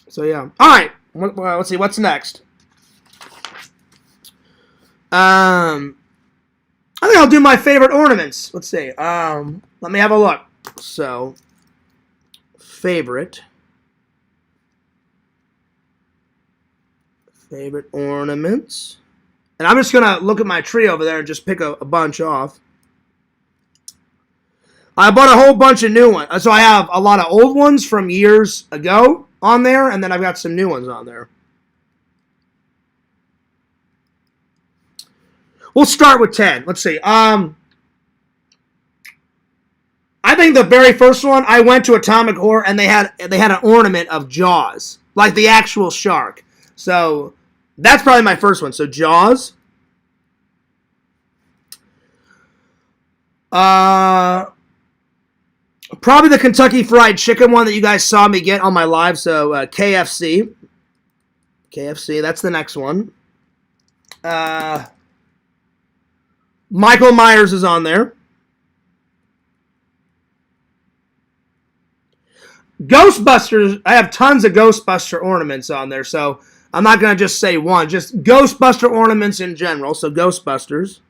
So yeah. All right. Let's see what's next. I think I'll do my favorite ornaments. Let's see. Let me have a look. So, favorite ornaments. And I'm just going to look at my tree over there and just pick a bunch off. I bought a whole bunch of new ones. So I have a lot of old ones from years ago on there, and then I've got some new ones on there. We'll start with 10. Let's see. I think the very first one, I went to Atomic Horror, and they had an ornament of Jaws, like the actual shark. So that's probably my first one. So Jaws. Probably the Kentucky Fried Chicken one that you guys saw me get on my live. So KFC. KFC, that's the next one. Michael Myers is on there. Ghostbusters, I have tons of Ghostbuster ornaments on there, so I'm not going to just say one. Just Ghostbuster ornaments in general, so Ghostbusters.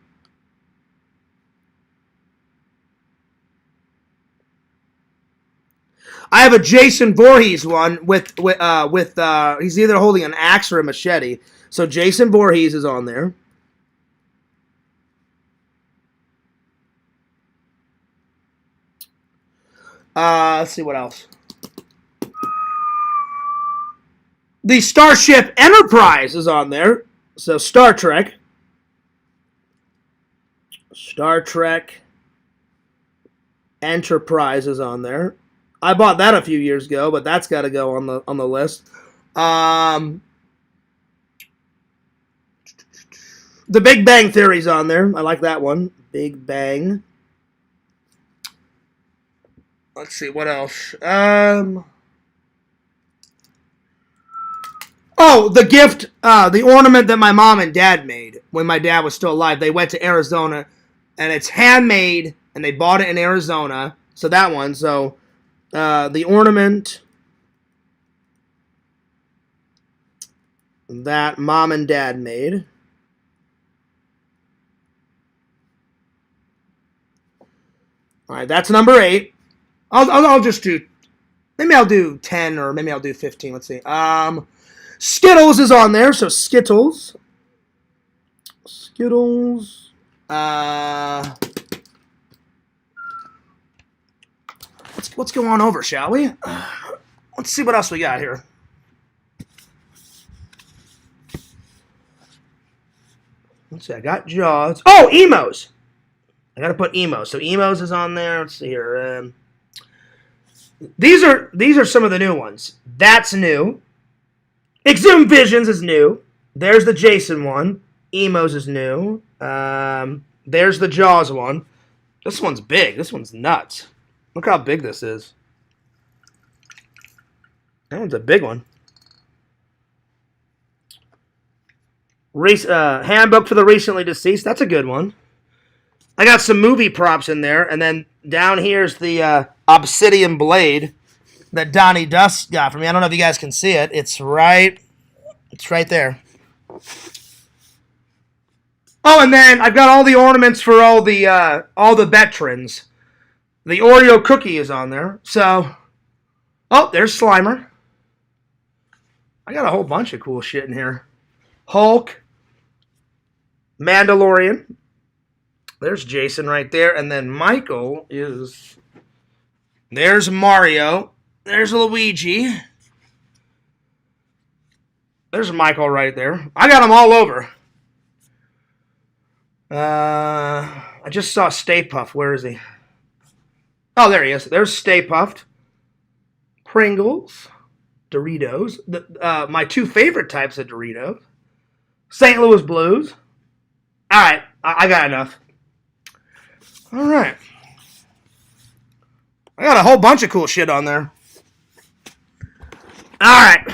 I have a Jason Voorhees one with he's either holding an axe or a machete. So Jason Voorhees is on there. Let's see what else. The Starship Enterprise is on there. So Star Trek. Star Trek Enterprise is on there. I bought that a few years ago, but that's got to go on the list. The Big Bang Theory's on there. I like that one. Big Bang. Let's see, what else? Oh, the gift, the ornament that my mom and dad made when my dad was still alive. They went to Arizona, and it's handmade, and they bought it in Arizona. So that one. So the ornament that mom and dad made. All right, that's number 8. I'll just do, maybe I'll do 10 or maybe I'll do 15. Let's see. Skittles is on there, so Skittles. Skittles. Let's go on over, shall we? Let's see what else we got here. Let's see, I got Jaws. Oh, Emos. I gotta put Emos. So Emos is on there. Let's see here. These are some of the new ones. That's new. Exhumed Visions is new. There's the Jason one. Emos is new. There's the Jaws one. This one's big. This one's nuts. Look how big this is. That one's a big one. Handbook for the Recently Deceased. That's a good one. I got some movie props in there. And then down here's the Obsidian Blade that Donnie Dust got for me. I don't know if you guys can see it. It's right there. Oh, and then I've got all the ornaments for all the veterans. The Oreo cookie is on there. So, oh, there's Slimer. I got a whole bunch of cool shit in here. Hulk. Mandalorian. There's Jason right there. And then Michael is... There's Mario. There's Luigi. There's Michael right there. I got them all over. I just saw Stay Puft. Where is he? Oh, there he is. There's Stay Puft. Pringles. Doritos. My two favorite types of Doritos. St. Louis Blues. All right. I got enough. All right. I got a whole bunch of cool shit on there. All right.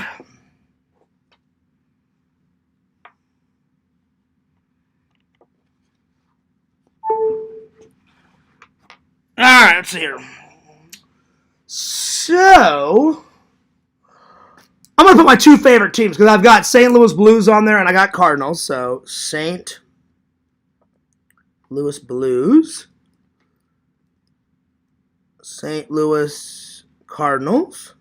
All right, let's see here. So, I'm going to put my two favorite teams because I've got St. Louis Blues on there and I got Cardinals. So, St. Louis Blues. St. Louis Cardinals.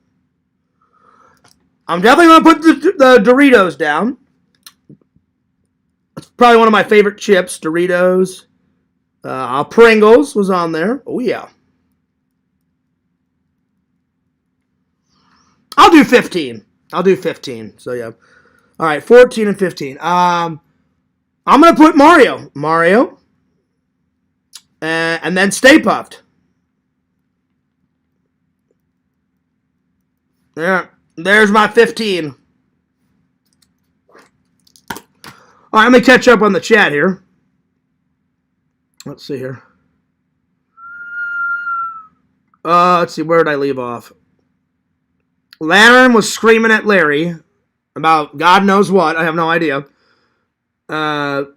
I'm definitely going to put the Doritos down. It's probably one of my favorite chips, Doritos. Pringles was on there. Oh, yeah. I'll do 15. So, yeah. All right, 14 and 15. I'm going to put Mario. And then Stay Puft. There. There's my 15. All right, let me catch up on the chat here. Let's see here. Let's see, where did I leave off? Lantern was screaming at Larry about God knows what. I have no idea. Ever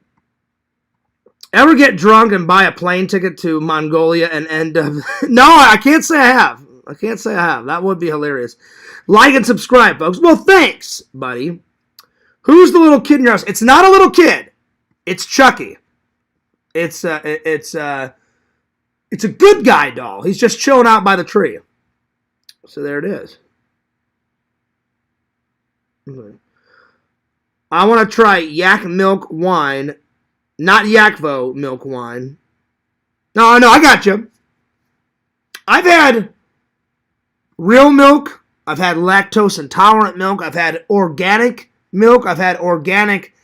get drunk and buy a plane ticket to Mongolia and end up... No, I can't say I have. That would be hilarious. Like and subscribe, folks. Well, thanks, buddy. Who's the little kid in your house? It's not a little kid. It's Chucky. It's a good guy doll. He's just chilling out by the tree. So there it is. I want to try yak milk wine, not Yakvo milk wine. No, I got you. I've had real milk. I've had lactose intolerant milk. I've had organic milk. I've had organic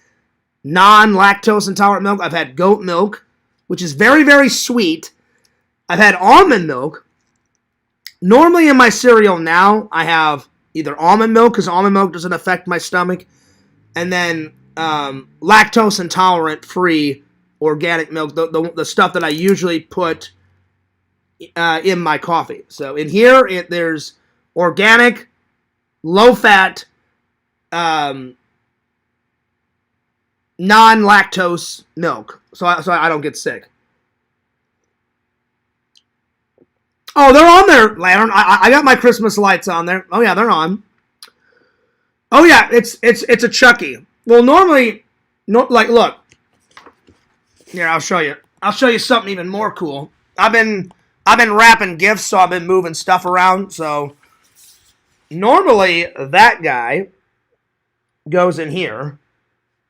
non-lactose intolerant milk. I've had goat milk, which is very, very sweet. I've had almond milk. Normally in my cereal now, I have either almond milk, because almond milk doesn't affect my stomach, and then lactose intolerant free organic milk, the stuff that I usually put in my coffee. So in here, there's organic, low-fat, non-lactose milk, so I don't get sick. Oh, they're on there, Lantern. I got my Christmas lights on there. Oh yeah, they're on. Oh yeah, it's a Chucky. Well, normally, look. Here, I'll show you. I'll show you something even more cool. I've been wrapping gifts, so I've been moving stuff around. So normally that guy goes in here.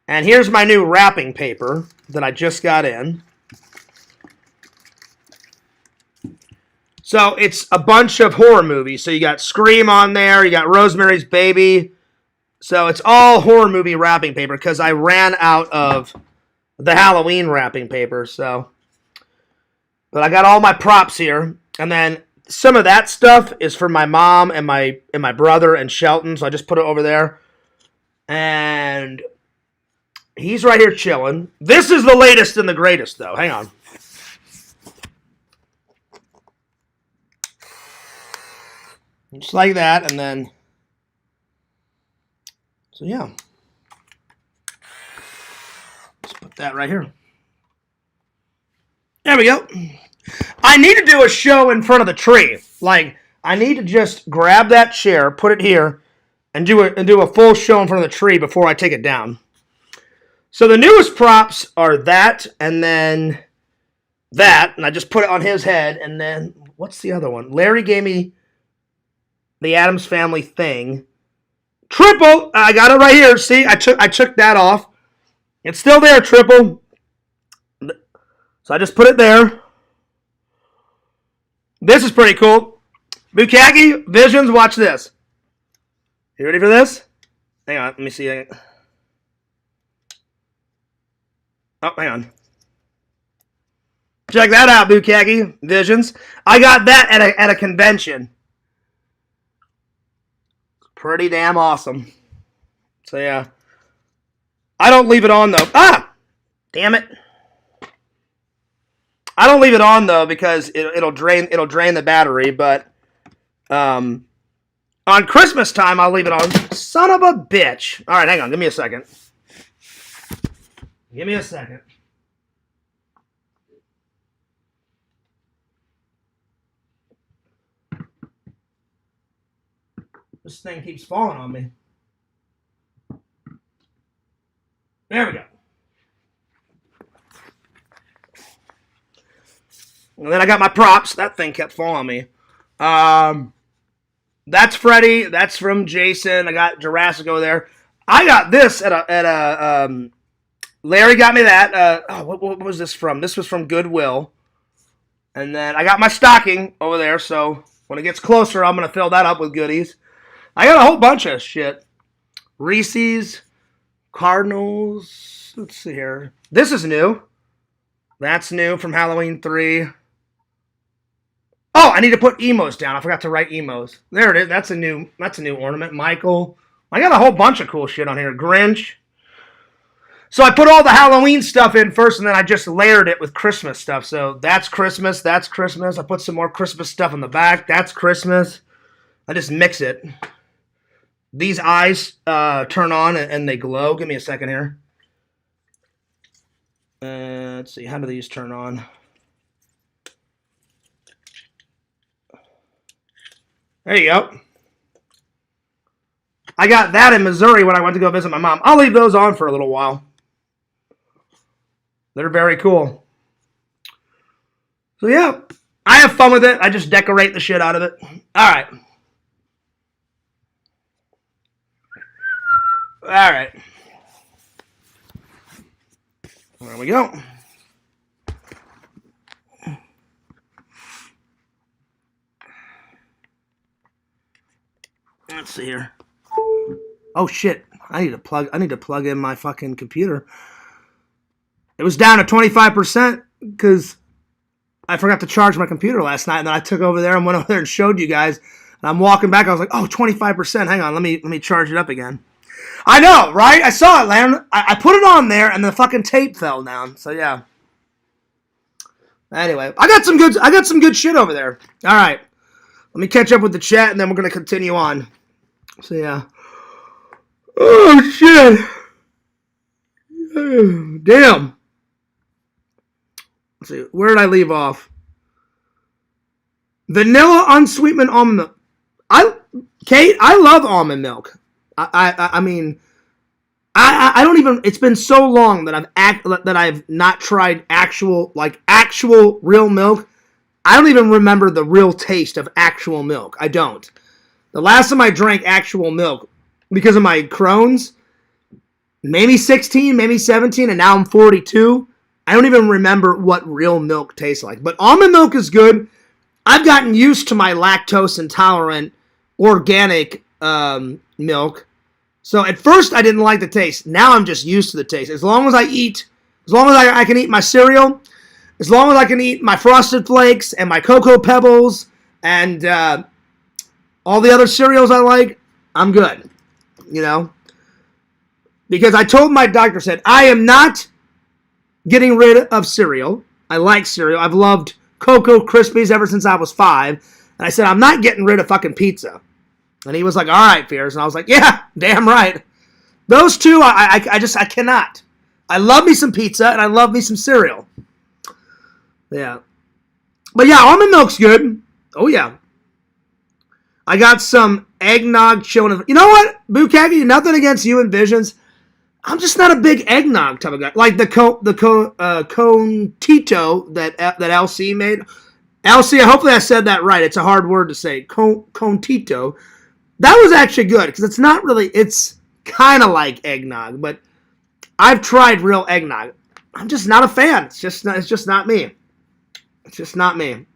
And here's my new wrapping paper that I just got in. So it's a bunch of horror movies. So you got Scream on there. You got Rosemary's Baby. So it's all horror movie wrapping paper because I ran out of the Halloween wrapping paper. So, but I got all my props here. And then some of that stuff is for my mom and my brother and Shelton. So I just put it over there. And he's right here chilling. This is the latest and the greatest, though. Hang on. Just like that, and then... So, yeah. Let's put that right here. There we go. I need to do a show in front of the tree. Like, I need to just grab that chair, put it here, and do a full show in front of the tree before I take it down. So the newest props are that, and then that, and I just put it on his head, and then, what's the other one? Larry gave me the Addams Family thing. Triple! I got it right here. See, I took that off. It's still there, Triple. So I just put it there. This is pretty cool. Bukaki, Visions, watch this. You ready for this? Hang on, let me see. Oh, hang on. Check that out, Bukaki, Visions. I got that at a convention. Pretty damn awesome. So yeah. I don't leave it on though. Ah! Damn it. I don't leave it on though because it'll drain the battery, but on Christmas time I'll leave it on. Son of a bitch. Alright, hang on, give me a second. Give me a second. This thing keeps falling on me. There we go. And then I got my props. That thing kept falling on me. That's Freddy. That's from Jason. I got Jurassic over there. I got this at a Larry got me that. What was this from? This was from Goodwill. And then I got my stocking over there. So when it gets closer, I'm going to fill that up with goodies. I got a whole bunch of shit. Reese's, Cardinals. Let's see here. This is new. That's new from Halloween 3. Oh, I need to put emos down. I forgot to write emos. There it is. That's a new ornament. Michael. I got a whole bunch of cool shit on here. Grinch. So I put all the Halloween stuff in first, and then I just layered it with Christmas stuff. So that's Christmas. That's Christmas. I put some more Christmas stuff in the back. That's Christmas. I just mix it. These eyes turn on and they glow. Give me a second here. Let's see. How do these turn on? There you go. I got that in Missouri when I went to go visit my mom. I'll leave those on for a little while. They're very cool. So yeah, I have fun with it. I just decorate the shit out of it. All right. All right. There we go. Let's see here. Oh shit! I need to plug in my fucking computer. It was down to 25% because I forgot to charge my computer last night, and then I took over there and went over there and showed you guys. And I'm walking back. I was like, oh, 25%. Hang on, let me charge it up again. I know, right? I saw it land. I put it on there, and the fucking tape fell down. So yeah. Anyway, I got some good shit over there. All right, let me catch up with the chat, and then we're gonna continue on. So yeah. Oh shit! Damn. Let's see, where did I leave off? Vanilla unsweetened almond milk. Kate, I love almond milk. I mean, I don't even. It's been so long that I've not tried actual real milk. I don't even remember the real taste of actual milk. I don't. The last time I drank actual milk, because of my Crohn's, maybe 16, maybe 17, and now I'm 42. I don't even remember what real milk tastes like. But almond milk is good. I've gotten used to my lactose intolerant organic milk. So at first I didn't like the taste. Now I'm just used to the taste. As long as I can eat my cereal, as long as I can eat my Frosted Flakes and my Cocoa Pebbles and all the other cereals I like, I'm good. You know? Because I told my doctor, said, I am not getting rid of cereal. I like cereal. I've loved Cocoa Krispies ever since I was 5. And I said, I'm not getting rid of fucking pizza. And he was like, all right, Fears. And I was like, yeah, damn right. Those two, I cannot. I love me some pizza and I love me some cereal. Yeah. But yeah, almond milk's good. Oh, yeah. I got some eggnog chilling. You know what, Bukaki? Nothing against you and Visions. I'm just not a big eggnog type of guy. Like the cone Tito that LC made. LC, hopefully I said that right. It's a hard word to say. Cone Tito. That was actually good because it's not really. It's kind of like eggnog, but I've tried real eggnog. I'm just not a fan. It's just not me. It's just not me.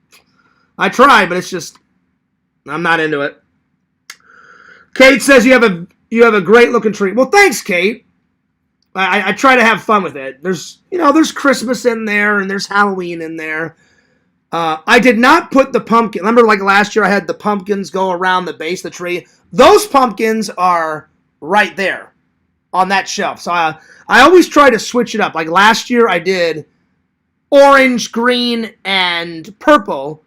I tried, but I'm not into it. Kate says you have a great looking tree. Well, thanks, Kate. I try to have fun with it. There's Christmas in there and there's Halloween in there. I did not put the pumpkin. Remember, like last year, I had the pumpkins go around the base of the tree. Those pumpkins are right there on that shelf. So I always try to switch it up. Like last year, I did orange, green, and purple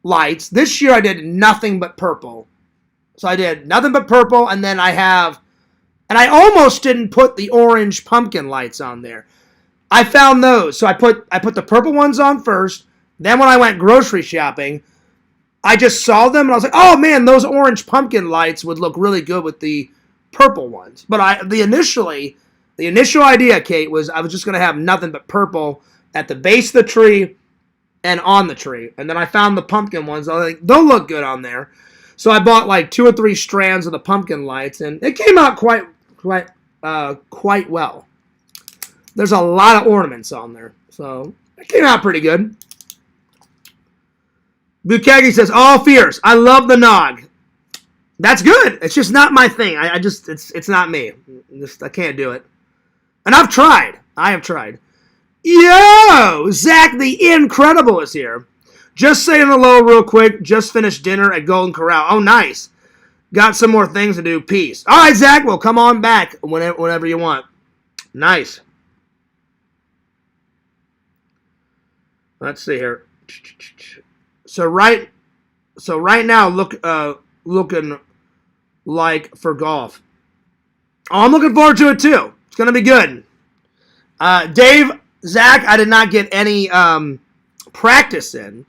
lights. This year, I did nothing but purple. So I did nothing but purple, and then I almost didn't put the orange pumpkin lights on there. I found those. So I put the purple ones on first. Then when I went grocery shopping, I just saw them and I was like, oh man, those orange pumpkin lights would look really good with the purple ones. But the initial idea, Kate, was I was just going to have nothing but purple at the base of the tree and on the tree. And then I found the pumpkin ones. I was like, they'll look good on there. So I bought like 2 or 3 strands of the pumpkin lights, and it came out quite well. There's a lot of ornaments on there, so it came out pretty good. Bukagi says, "All fierce. I love the nog." That's good. It's just not my thing. It's not me. I can't do it. And I've tried. I have tried. Yo, Zach the Incredible is here. Just saying hello real quick. Just finished dinner at Golden Corral. Oh, nice. Got some more things to do. Peace. All right, Zach. Well, come on back whenever you want. Nice. Let's see here. So right now, looking like for golf. Oh, I'm looking forward to it too. It's gonna be good. Dave, Zach, I did not get any practice in,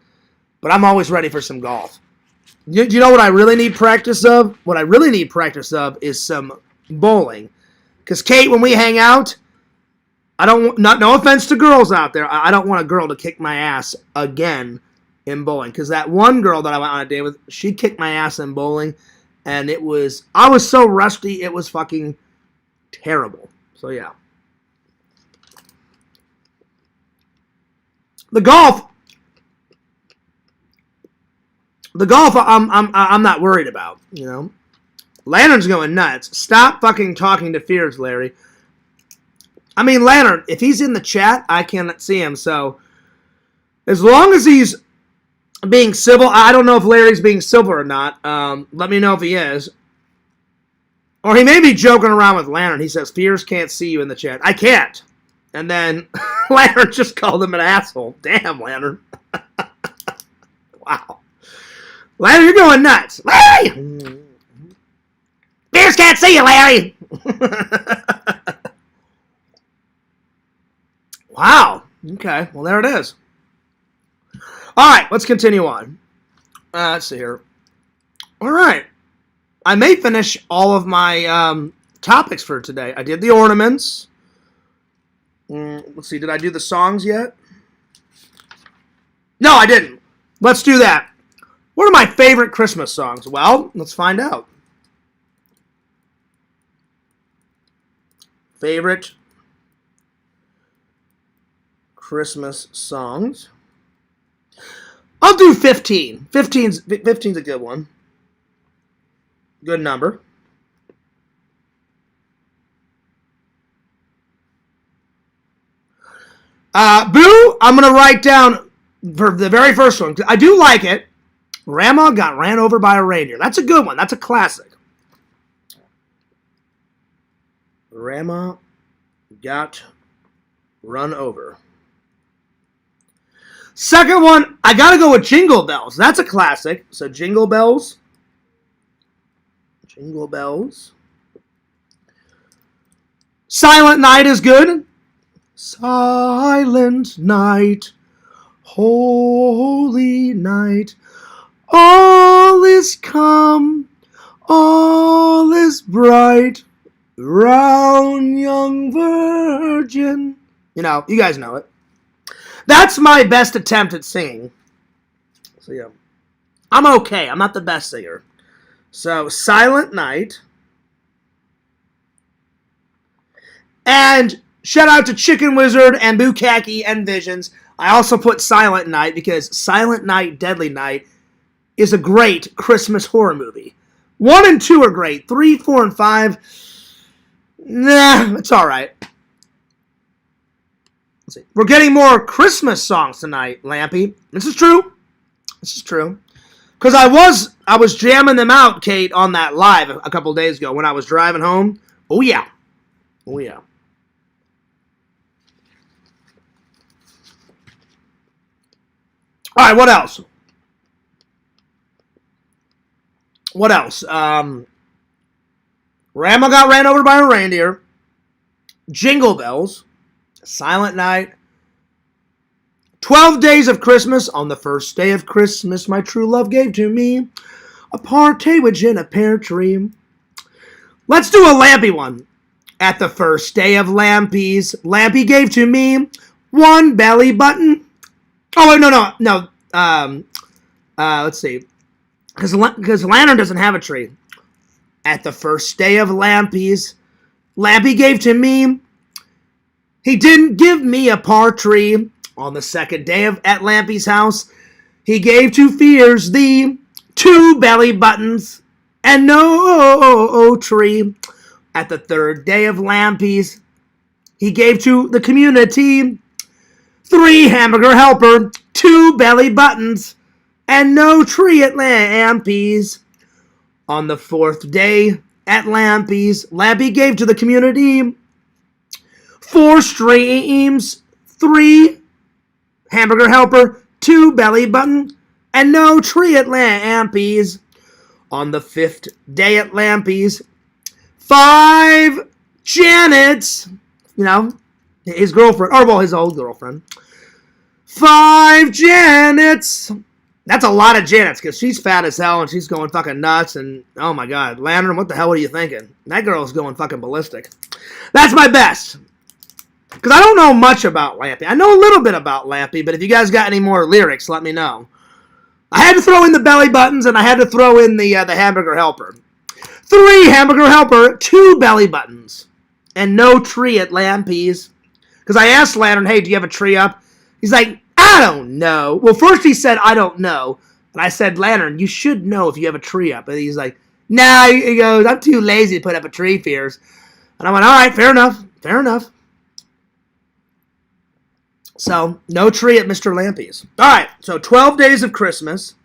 but I'm always ready for some golf. You know what I really need practice of? What I really need practice of is some bowling. Because Kate, when we hang out, no offense to girls out there, I don't want a girl to kick my ass again in bowling. Because that one girl that I went on a date with, she kicked my ass in bowling, and I was so rusty, it was fucking terrible. So yeah. The golf, I'm not worried about, you know. Lantern's going nuts. Stop fucking talking to Fears, Larry. I mean, Lantern, if he's in the chat, I cannot see him. So, as long as he's being civil, I don't know if Larry's being civil or not. Let me know if he is. Or he may be joking around with Lantern. He says, Fears can't see you in the chat. I can't. And then Lantern just called him an asshole. Damn, Lantern. Wow. Larry, you're going nuts. Larry! Fears can't see you, Larry! Wow. Okay. Well, there it is. All right. Let's continue on. Let's see here. All right. I may finish all of my topics for today. I did the ornaments. Let's see. Did I do the songs yet? No, I didn't. Let's do that. What are my favorite Christmas songs? Well, let's find out. Favorite Christmas songs. I'll do 15. 15's a good one. Good number. Boo, I'm going to write down for the very first one. I do like it. Grandma got ran over by a reindeer. That's a good one. That's a classic. Grandma got run over. Second one, I got to go with Jingle Bells. That's a classic. So Jingle Bells. Jingle Bells. Silent Night is good. Silent night, holy night, all is calm, all is bright. round young virgin. You know, you guys know it. That's my best attempt at singing. So, yeah. I'm okay. I'm not the best singer. So, Silent Night. And shout out to Chicken Wizard and Bukkake and Visions. I also put Silent Night because Silent Night, Deadly Night is a great Christmas horror movie. 1 and 2 are great. 3, 4, and 5, nah, it's alright. Let's see. We're getting more Christmas songs tonight, Lampy. This is true. This is true. Because I was jamming them out, Kate, on that live a couple days ago when I was driving home. Oh, yeah. Oh, yeah. All right, what else? What else? Rama got ran over by a reindeer. Jingle Bells. Silent Night. 12 Days of Christmas. On the first day of Christmas, my true love gave to me a partridge in a pear tree. Let's do a Lampy one. At the first day of Lampy's, Lampy gave to me one belly button. Oh, wait, no. Let's see. Because Lantern doesn't have a tree. At the first day of Lampy's, Lampy gave to me. He didn't give me a partridge. On the second day at Lampy's house, he gave to Fears the 2 belly buttons and no tree. At the third day of Lampy's, he gave to the community 3 hamburger helper, 2 belly buttons, and no tree at Lampy's. On the fourth day at Lampy's, Lampy gave to the community 4 streams, 3 hamburger helper, 2 belly button, and no tree at Lampy's. On the 5th day at Lampy's, 5 Janets, you know, his girlfriend, or well, his old girlfriend. 5 Janets. That's a lot of Janets, because she's fat as hell, and she's going fucking nuts, and oh my god, Lantern, what the hell are you thinking? That girl's going fucking ballistic. That's my best. Because I don't know much about Lampy. I know a little bit about Lampy, but if you guys got any more lyrics, let me know. I had to throw in the belly buttons, and I had to throw in the hamburger helper. 3 hamburger helper, 2 belly buttons, and no tree at Lampy's. Because I asked Lantern, hey, do you have a tree up? He's like, I don't know. Well, first he said, I don't know. And I said, Lantern, you should know if you have a tree up. And he's like, nah, he goes, I'm too lazy to put up a tree, Fears. And I went, all right, fair enough. Fair enough. So, no tree at Mr. Lampy's. All right, so 12 Days of Christmas.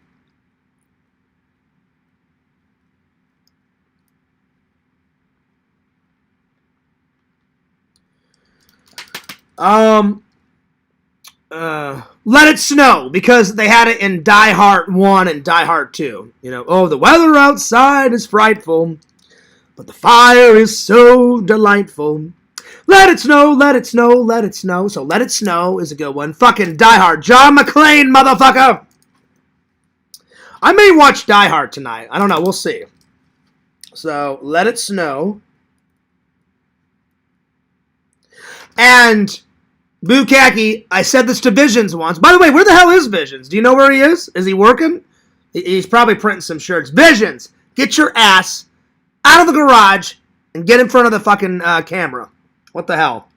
Let It Snow, because they had it in Die Hard 1 and Die Hard 2. You know, oh, the weather outside is frightful, but the fire is so delightful. Let it snow, let it snow, let it snow. So Let It Snow is a good one. Fucking Die Hard. John McClane, motherfucker! I may watch Die Hard tonight. I don't know. We'll see. So, Let It Snow. And Bukkake, I said this to Visions once. By the way, where the hell is Visions? Do you know where he is? Is he working? He's probably printing some shirts. Visions, get your ass out of the garage and get in front of the fucking camera. What the hell?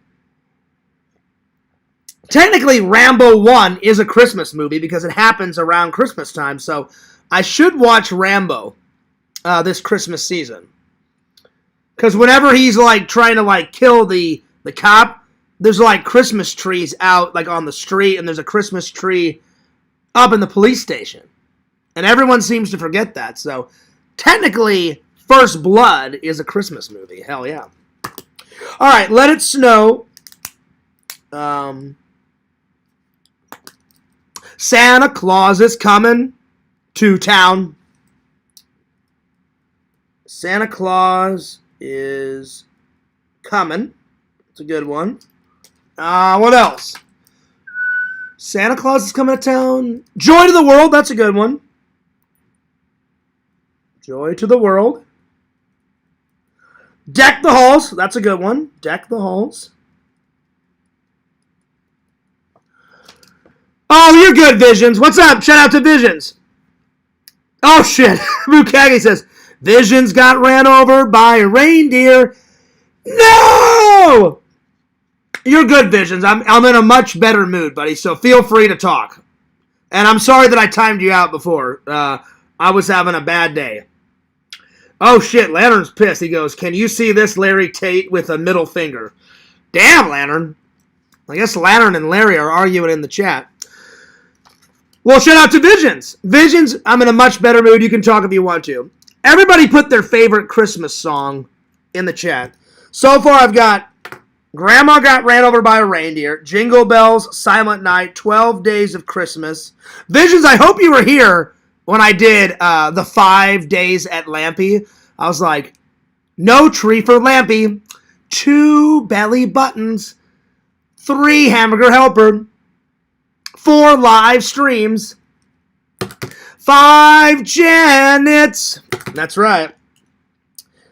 Technically, Rambo 1 is a Christmas movie because it happens around Christmas time, so I should watch Rambo this Christmas season. Because whenever he's, like, trying to, like, kill the cop, there's, like, Christmas trees out, like, on the street, and there's a Christmas tree up in the police station. And everyone seems to forget that, so technically, First Blood is a Christmas movie. Hell yeah. All right, Let It Snow. Santa Claus is coming to town. Santa Claus is coming. It's a good one. What else? Santa Claus is coming to town. Joy to the World. That's a good one. Joy to the World. Deck the Halls. That's a good one. Deck the Halls. Oh, you're good, Visions. What's up? Shout out to Visions. Oh, shit. Bukagi says, Visions got ran over by a reindeer. No! You're good, Visions. I'm in a much better mood, buddy, so feel free to talk. And I'm sorry that I timed you out before. I was having a bad day. Oh, shit. Lantern's pissed. He goes, can you see this Larry Tate with a middle finger? Damn, Lantern. I guess Lantern and Larry are arguing in the chat. Well, shout out to Visions. Visions, I'm in a much better mood. You can talk if you want to. Everybody put their favorite Christmas song in the chat. So far, I've got Grandma Got Ran Over by a Reindeer, Jingle Bells, Silent Night, 12 Days of Christmas. Visions, I hope you were here when I did the 5 days at Lampy. I was like, no tree for Lampy, 2 belly buttons, 3 hamburger helper, 4 live streams, 5 Janets. That's right.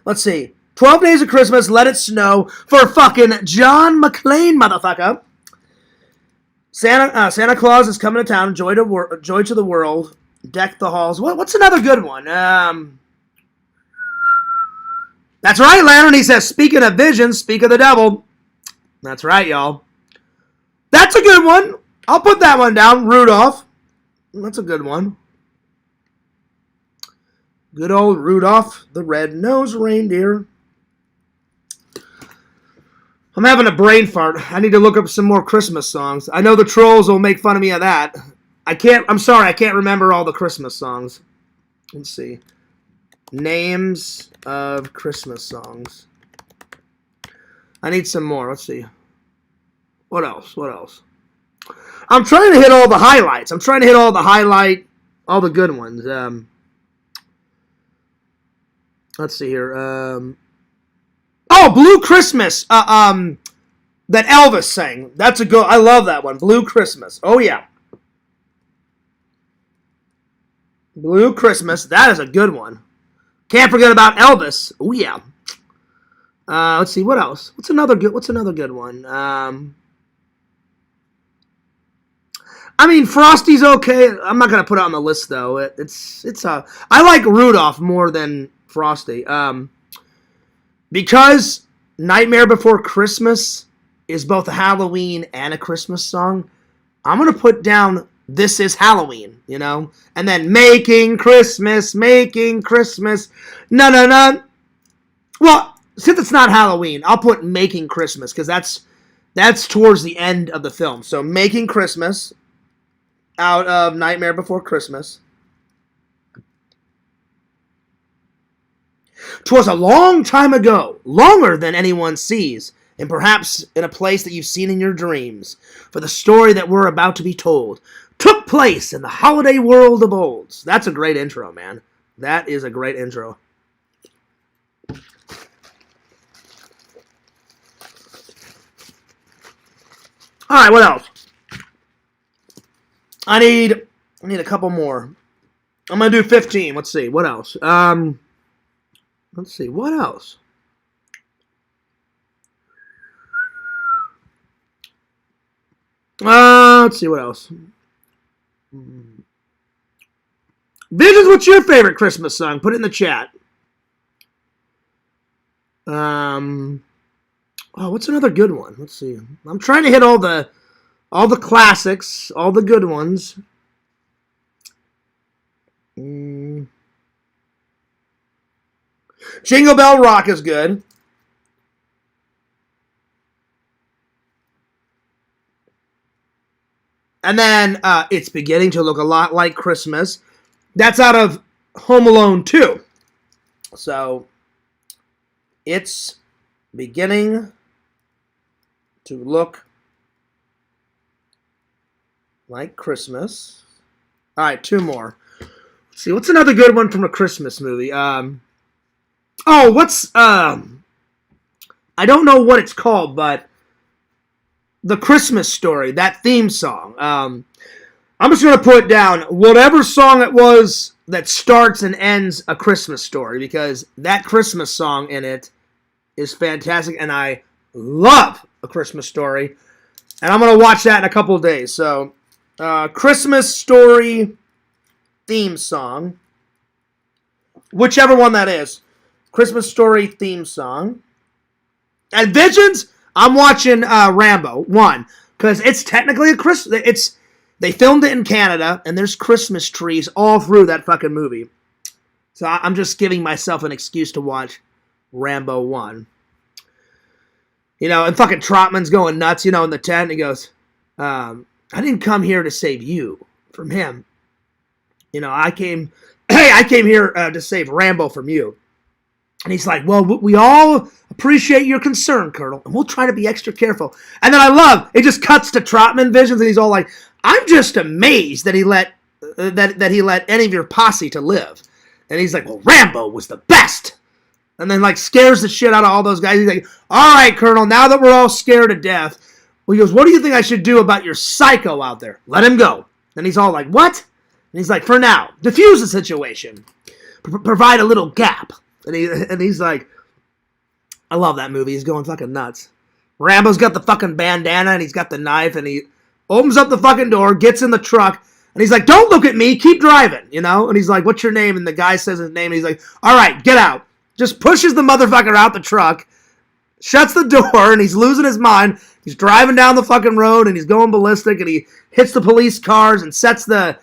Let's see. 12 Days of Christmas, Let It Snow for fucking John McClane, motherfucker. Santa Claus is coming to town. Joy to the world. Deck the halls. What's another good one? That's right, Lantern. He says, speaking of visions, speak of the devil. That's right, y'all. That's a good one. I'll put that one down. Rudolph. That's a good one. Good old Rudolph, the red-nosed reindeer. I'm having a brain fart. I need to look up some more Christmas songs. I know the trolls will make fun of me of that. I'm sorry, I can't remember all the Christmas songs. Let's see. Names of Christmas songs. I need some more. Let's see. What else? I'm trying to hit all the highlights. All the good ones. Let's see here. Blue Christmas. That Elvis sang. That's a good. I love that one. Blue Christmas. Oh yeah. Blue Christmas. That is a good one. Can't forget about Elvis. Oh yeah. Let's see what else. What's another good one? I mean, Frosty's okay. I'm not gonna put it on the list though. I like Rudolph more than Frosty. Because Nightmare Before Christmas is both a Halloween and a Christmas song, I'm gonna put down This Is Halloween, and then Making Christmas. No. Well, since it's not Halloween, I'll put Making Christmas because that's towards the end of the film. So Making Christmas out of Nightmare Before Christmas. 'Twas a long time ago, longer than anyone sees, and perhaps in a place that you've seen in your dreams, for the story that we're about to be told took place in the holiday world of old. That's a great intro, man. That is a great intro. All right, what else? I need a couple more. I'm gonna do 15. Let's see what else. Let's see what else. Let's see what else. Visions, what's your favorite Christmas song? Put it in the chat. What's another good one? Let's see. I'm trying to hit all the classics, all the good ones. Jingle Bell Rock is good. And then It's Beginning to Look a Lot Like Christmas. That's out of Home Alone 2. So, It's Beginning to Look Like Christmas. All right, 2 more. Let's see, what's another good one from a Christmas movie? I don't know what it's called, but The Christmas Story, that theme song. I'm just going to put down whatever song it was that starts and ends A Christmas Story, because that Christmas song in it is fantastic, and I love A Christmas Story. And I'm going to watch that in a couple of days. So, Christmas Story theme song. Whichever one that is. Christmas Story theme song. And Visions, I'm watching Rambo 1. Because it's technically a Christmas... They filmed it in Canada, and there's Christmas trees all through that fucking movie. So I'm just giving myself an excuse to watch Rambo 1. You know, and fucking Trotman's going nuts, you know, in the tent. And he goes, I didn't come here to save you from him. You know, I came here to save Rambo from you. And he's like, well, we all appreciate your concern, Colonel, and we'll try to be extra careful. And then I love, it just cuts to Trotman Visions, and he's all like, I'm just amazed that he let any of your posse to live. And he's like, well, Rambo was the best. And then, like, scares the shit out of all those guys. He's like, all right, Colonel, now that we're all scared to death, well, he goes, what do you think I should do about your psycho out there? Let him go. And he's all like, what? And he's like, for now, diffuse the situation. Provide a little gap. And he's like, I love that movie. He's going fucking nuts. Rambo's got the fucking bandana, and he's got the knife, and he opens up the fucking door, gets in the truck, and he's like, don't look at me, keep driving, you know? And he's like, what's your name? And the guy says his name, and he's like, all right, get out. Just pushes the motherfucker out the truck, shuts the door, and he's losing his mind. He's driving down the fucking road, and he's going ballistic, and he hits the police cars and sets the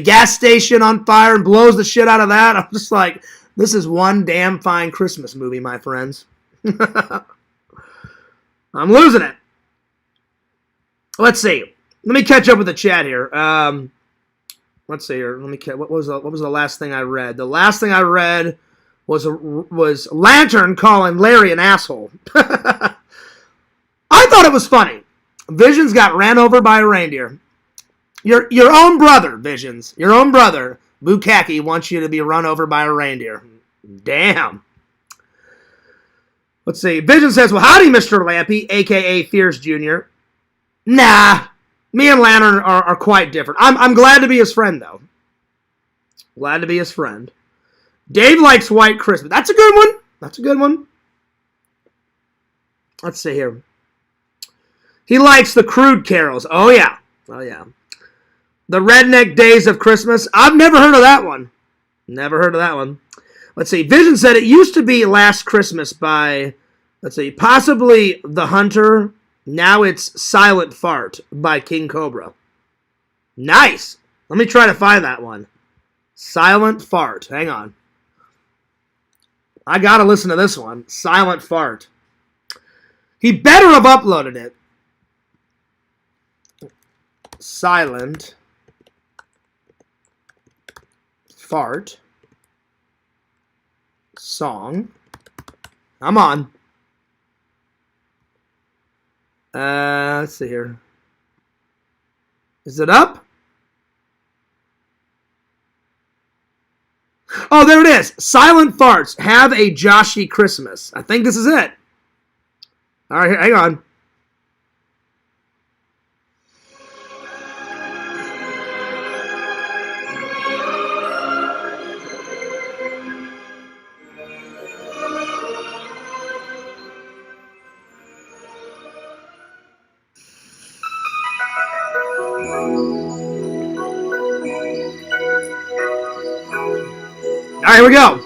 gas station on fire and blows the shit out of that. I'm just like, this is one damn fine Christmas movie, my friends. I'm losing it. Let's see. Let me catch up with the chat here. Let's see here. What was the last thing I read? The last thing I read was Lantern calling Larry an asshole. I thought it was funny. Visions got ran over by a reindeer. Your own brother, Visions. Your own brother, Bukaki, wants you to be run over by a reindeer. Damn. Let's see. Vision says, well, howdy, Mr. Lampy, a.k.a. Fierce Jr. Nah. Me and Lantern are quite different. I'm glad to be his friend, though. Glad to be his friend. Dave likes White Christmas. That's a good one. That's a good one. Let's see here. He likes the crude carols. Oh, yeah. Oh, yeah. The Redneck Days of Christmas. I've never heard of that one. Never heard of that one. Let's see. Vision said it used to be Last Christmas by, let's see, possibly The Hunter. Now it's Silent Fart by King Cobra. Nice. Let me try to find that one. Silent Fart. Hang on. I gotta listen to this one. Silent Fart. He better have uploaded it. Silent Fart song. I'm on. Let's see here. Is it up? Oh, there it is. Silent Farts. Have a Joshy Christmas. I think this is it. All right, hang on. All right, here we go.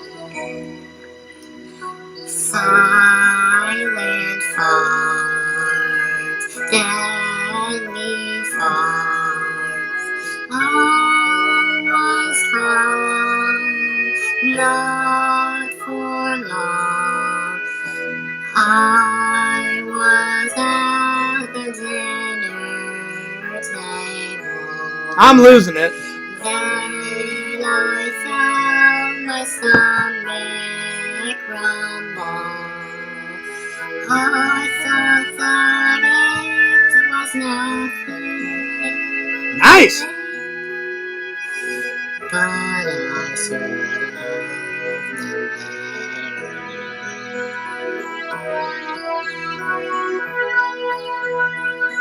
Silent farts, deadly farts, almost home, not for long. I was at the dinner table. I'm losing it. Then I found my stomach rumble. I thought that it was nothing. Nice. But I should have known better.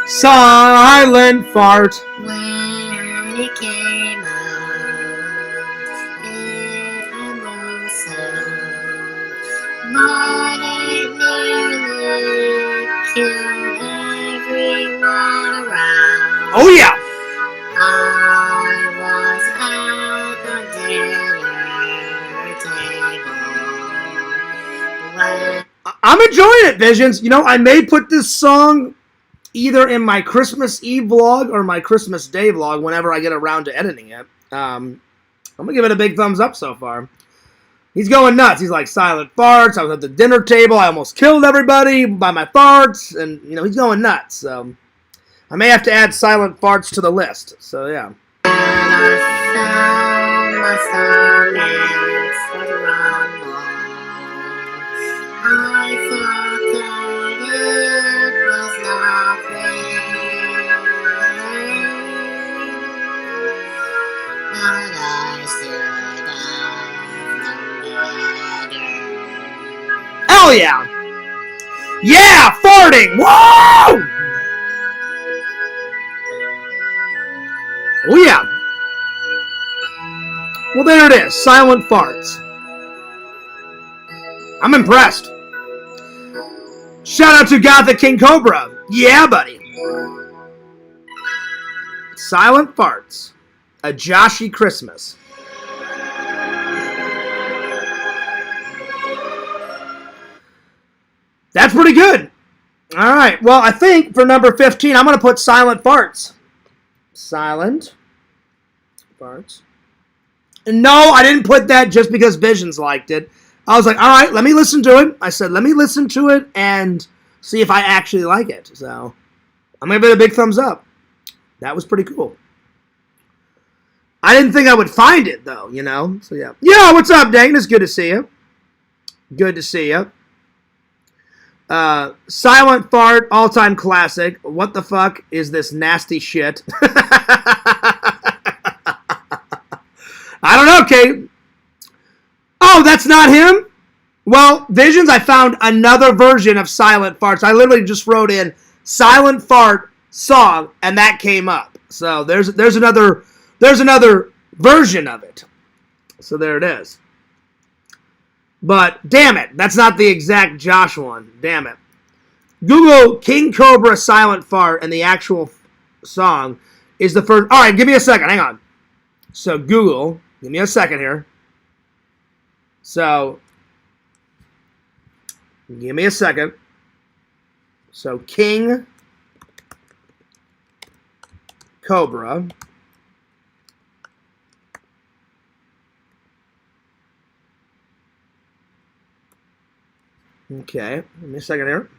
Silent Fart. When it came out, it had no sound, but it knew I'm enjoying it, Visions. You know, I may put this song either in my Christmas Eve vlog or my Christmas Day vlog whenever I get around to editing it. I'm going to give it a big thumbs up so far. He's going nuts. He's like, silent farts. I was at the dinner table. I almost killed everybody by my farts. And, you know, he's going nuts. So I may have to add silent farts to the list. So, yeah. Hell yeah! Yeah! Farting! Whoa! Oh yeah! Well, there it is. Silent farts. I'm impressed. Shout out to Gothic King Cobra. Yeah, buddy. Silent farts. A Joshy Christmas. That's pretty good. All right. Well, I think for number 15, I'm going to put silent farts. Silent farts. No, I didn't put that just because Visions liked it. I was like, all right, let me listen to it. I said, let me listen to it and see if I actually like it. So I'm going to give it a big thumbs up. That was pretty cool. I didn't think I would find it, though, you know. So, yeah. Yo, what's up, Dane? It's good to see you. Good to see you. Silent fart, all-time classic. What the fuck is this nasty shit? I don't know, Kate. Oh, that's not him? Well, Visions, I found another version of silent farts. I literally just wrote in silent fart song, and that came up. So there's another version of it. So there it is. But, damn it, that's not the exact Josh one. Damn it. Google King Cobra Silent Fart, and the actual song is the first. All right, give me a second. Hang on. So, Google. Give me a second here. So, give me a second. So, King Cobra. Okay, give me a second here.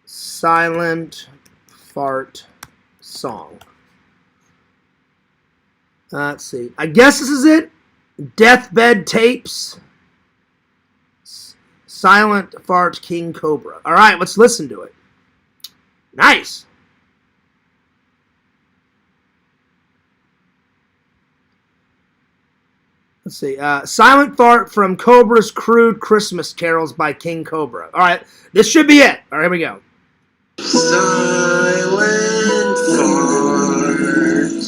Silent fart song. Let's see. I guess this is it. Deathbed tapes. Silent fart King Cobra. All right, let's listen to it. Nice. Let's see. Silent Fart from Cobra's Crude Christmas Carols by King Cobra. All right. This should be it. All right, here we go. Silent farts.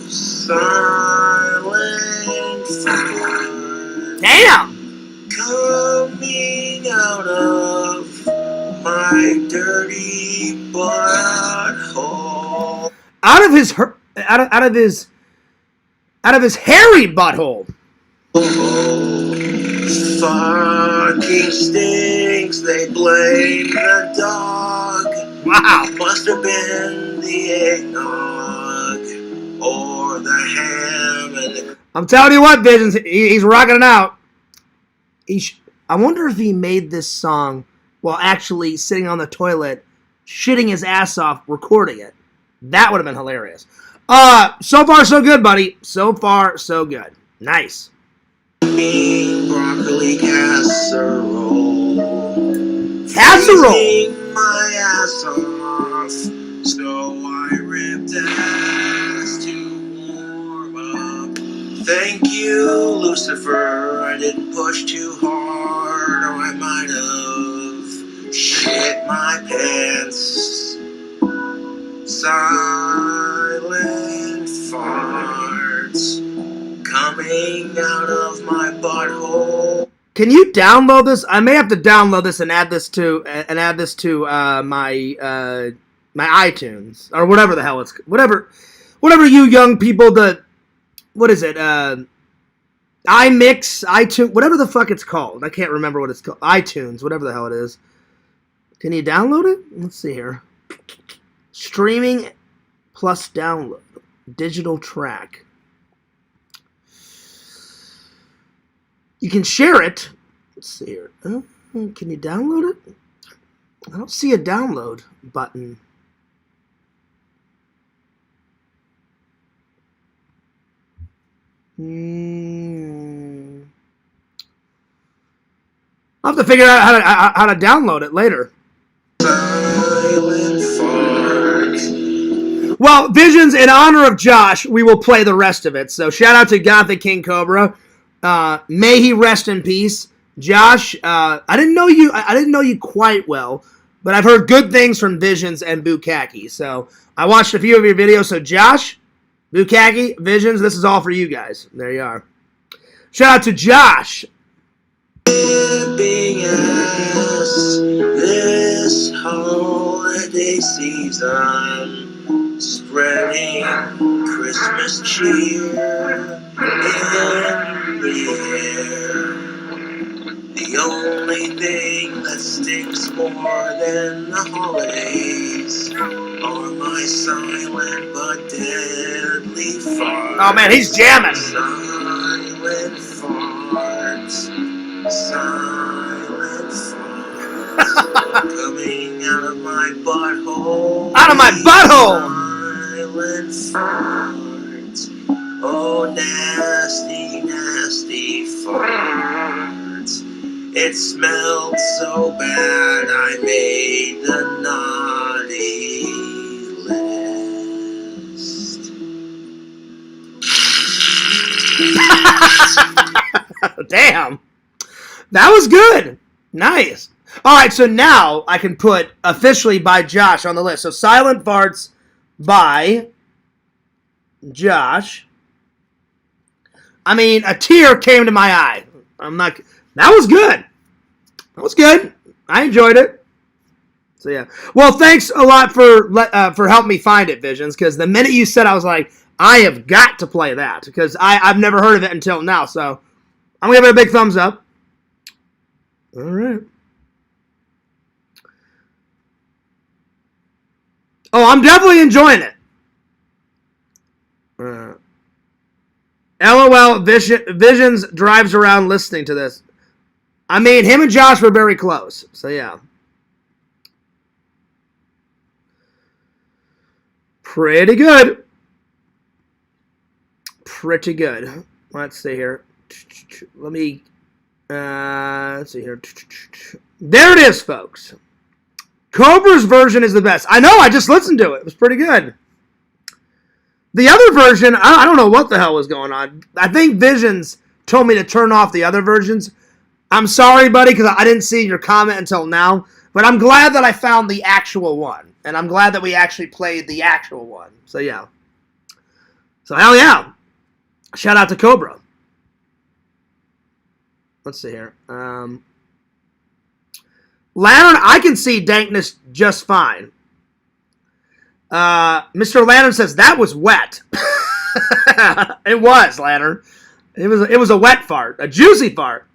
Silent farts. Damn! Coming out of my dirty butthole. Out of his hairy butthole. Fucking stinks, they blame the dog. Wow. Must have been the eggnog or the ham and the... I'm telling you what, Visions, he's rocking it out. I wonder if he made this song while actually sitting on the toilet, shitting his ass off, recording it. That would have been hilarious. So far, so good, buddy. So far, so good. Nice. Broccoli casserole. Casserole! Freezing my ass off, so I ripped ass to warm up. Thank you, Lucifer. I didn't push too hard, or I might have shit my pants. Silent farts coming out of my butthole. Can you download this? I may have to download this and add this to my iTunes or whatever the hell it's whatever you young people what is it iMix, iTunes, whatever the fuck it's called. I can't remember what it's called. iTunes, whatever the hell it is. Can you download it? Let's see here. Streaming plus download. Digital track. You can share it. Let's see here. Can you download it? I don't see a download button. I'll have to figure out how to download it later. Well, Visions, in honor of Josh, we will play the rest of it. So shout out to Gothic King Cobra. May he rest in peace. Josh, I didn't know you quite well, but I've heard good things from Visions and Bukaki. So I watched a few of your videos. So Josh, Bukaki, Visions, this is all for you guys. There you are. Shout out to Josh. This holiday season, spreading Christmas cheer in the air. The only thing that stinks more than the holidays are my silent but deadly farts. Oh man, he's jamming. Silent farts. Silent farts. Coming out of my butthole. Out of my butthole! Silent farts. Oh, nasty, nasty farts. It smelled so bad I made the naughty list. Damn. That was good. Nice. All right, so now I can put officially by Josh on the list. So Silent Farts by Josh. I mean, a tear came to my eye. That was good. That was good. I enjoyed it. So yeah. Well, thanks a lot for helping me find it, Visions. Because the minute you said, I was like, I have got to play that because I've never heard of it until now. So I'm gonna give it a big thumbs up. All right. Oh, I'm definitely enjoying it. LOL. Visions drives around listening to this. I mean, him and Josh were very close. So, yeah. Pretty good. Pretty good. Let's see here. Let's see here. There it is, folks. Cobra's version is the best. I know, I just listened to it. It was pretty good. The other version, I don't know what the hell was going on. I think Visions told me to turn off the other versions. I'm sorry, buddy, because I didn't see your comment until now. But I'm glad that I found the actual one. And I'm glad that we actually played the actual one. So, yeah. So, hell yeah. Shout out to Cobra. Let's see here. Lantern, I can see dankness just fine. Mr. Lantern says that was wet. It was, Lantern. It was a wet fart, a juicy fart.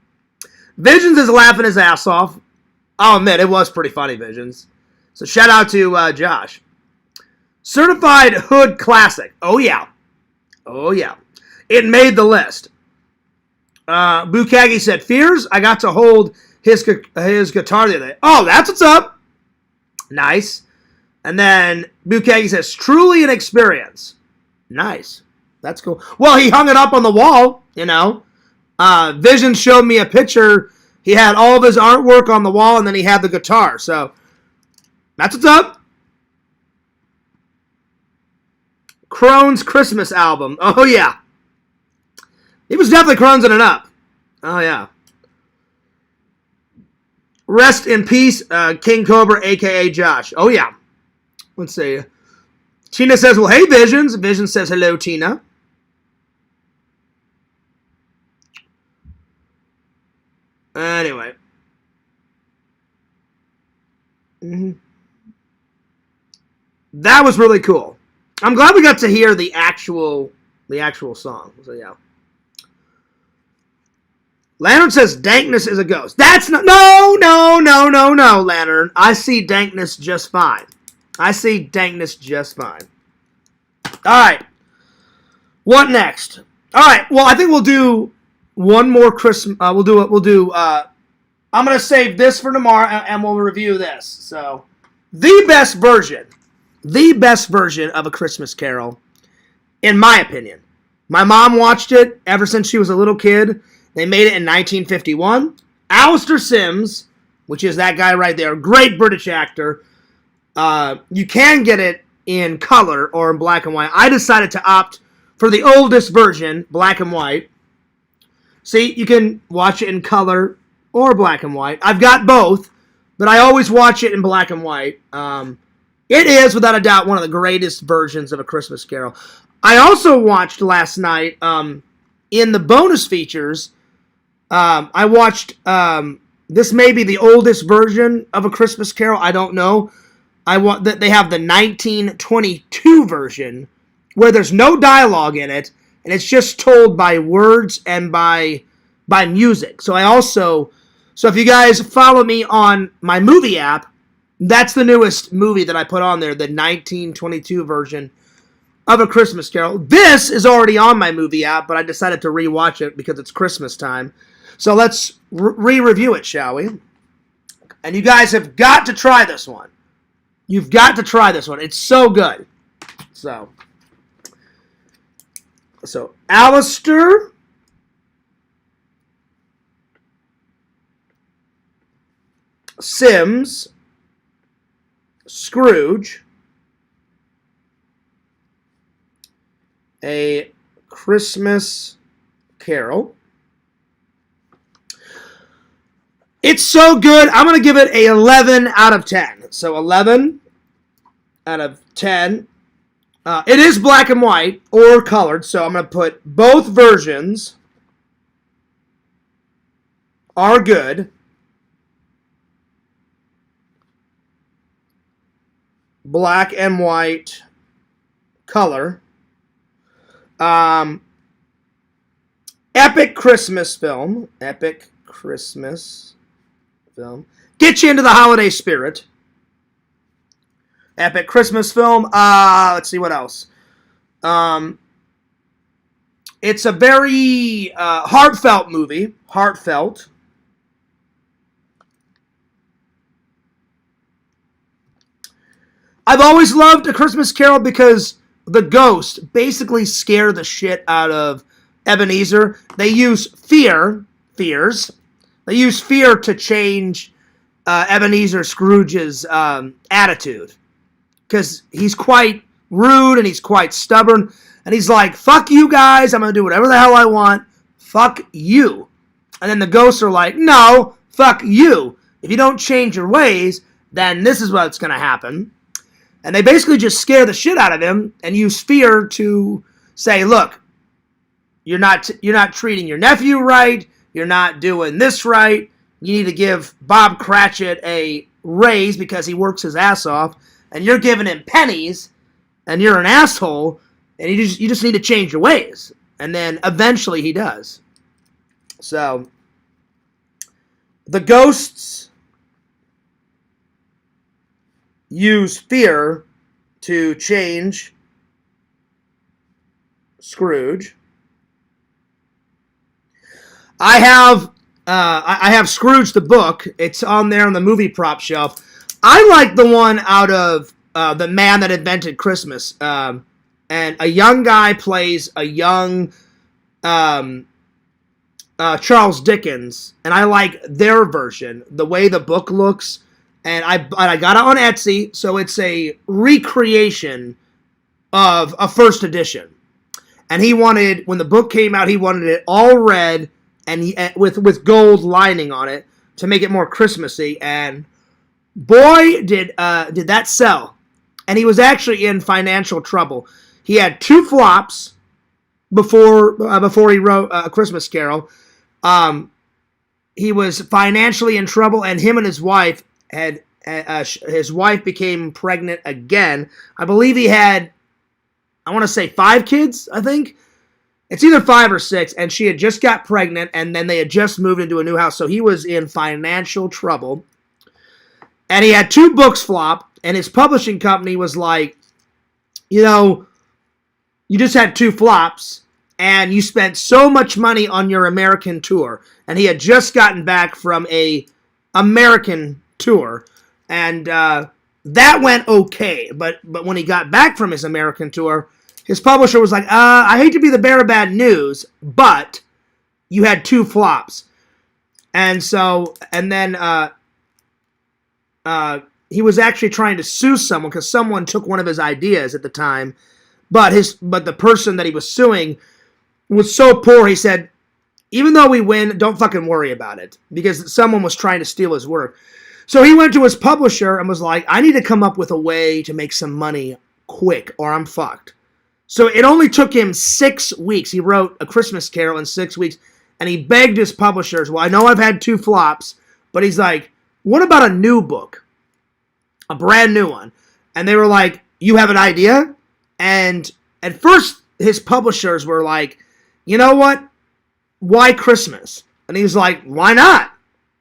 Visions is laughing his ass off. I'll admit, it was pretty funny, Visions. So shout out to Josh. Certified Hood Classic. Oh, yeah. Oh, yeah. It made the list. Bukagi said, Fears, I got to hold his guitar the other day. Oh, that's what's up. Nice. And then Bukagi says, truly an experience. Nice. That's cool. Well, he hung it up on the wall, you know. Vision showed me a picture. He had all of his artwork on the wall, and then he had the guitar. So, that's what's up. Crone's Christmas album. Oh, yeah. He was definitely croning it up. Oh, yeah. Rest in peace, King Cobra, a.k.a. Josh. Oh, yeah. Let's see. Tina says, well, hey, Visions. Vision says, hello, Tina. Anyway. That was really cool. I'm glad we got to hear the actual song. So, yeah. Lantern says Dankness is a ghost. That's not... No, Lantern. I see Dankness just fine. All right. What next? All right. Well, I think we'll do one more Christmas. I'm going to save this for tomorrow, and we'll review this. So, the best version of A Christmas Carol, in my opinion. My mom watched it ever since she was a little kid. They made it in 1951. Alistair Sims, which is that guy right there, great British actor. You can get it in color or in black and white. I decided to opt for the oldest version, black and white. See, you can watch it in color or black and white. I've got both, but I always watch it in black and white. It is, without a doubt, one of the greatest versions of A Christmas Carol. I also watched last night, in the bonus features, I watched, this may be the oldest version of A Christmas Carol, I don't know. They have the 1922 version, where there's no dialogue in it, and it's just told by words and by music. So if you guys follow me on my movie app, that's the newest movie that I put on there, the 1922 version of A Christmas Carol. This is already on my movie app, but I decided to rewatch it because it's Christmas time. So let's re-review it, shall we? And you guys have got to try this one. You've got to try this one. It's so good. So Alistair Sims, Scrooge, A Christmas Carol. It's so good. I'm going to give it a 11 out of 10. So 11 out of 10. It is black and white or colored, so I'm going to put both versions are good. Black and white color. Epic Christmas film. Get you into the holiday spirit. Epic Christmas film. Let's see what else. It's a very heartfelt movie. Heartfelt. I've always loved A Christmas Carol because the ghost basically scare the shit out of Ebenezer. They use fears. They use fear to change Ebenezer Scrooge's attitude. Because he's quite rude and he's quite stubborn. And he's like, fuck you guys, I'm going to do whatever the hell I want. Fuck you. And then the ghosts are like, no, fuck you. If you don't change your ways, then this is what's going to happen. And they basically just scare the shit out of him and use fear to say, look, you're not treating your nephew right. You're not doing this right. You need to give Bob Cratchit a raise because he works his ass off. And you're giving him pennies. And you're an asshole. And you just need to change your ways. And then eventually he does. So, the ghosts use fear to change Scrooge. I have Scrooge the book. It's on there on the movie prop shelf. I like the one out of The Man That Invented Christmas. And a young guy plays a young Charles Dickens. And I like their version. The way the book looks. And I got it on Etsy. So it's a recreation of a first edition. And he wanted, when the book came out, he wanted it all red and with gold lining on it to make it more Christmassy. And boy, did that sell. And he was actually in financial trouble. He had 2 flops before he wrote A Christmas Carol. He was financially in trouble, and him and his wife his wife became pregnant again. I believe he had, I want to say 5 kids, I think. It's either 5 or 6, and she had just got pregnant, and then they had just moved into a new house, so he was in financial trouble. And he had 2 books flop, and his publishing company was like, you just had 2 flops, and you spent so much money on your American tour. And he had just gotten back from a American tour, and that went okay. But when he got back from his American tour, his publisher was like, I hate to be the bearer of bad news, but you had 2 flops. And then he was actually trying to sue someone because someone took one of his ideas at the time. But the person that he was suing was so poor, he said, even though we win, don't fucking worry about it, because someone was trying to steal his work. So he went to his publisher and was like, I need to come up with a way to make some money quick or I'm fucked. So it only took him 6 weeks. He wrote A Christmas Carol in 6 weeks, and he begged his publishers, well, I know I've had 2 flops, but he's like, what about a new book? A brand new one. And they were like, you have an idea? And at first, his publishers were like, you know what? Why Christmas? And he's like, why not?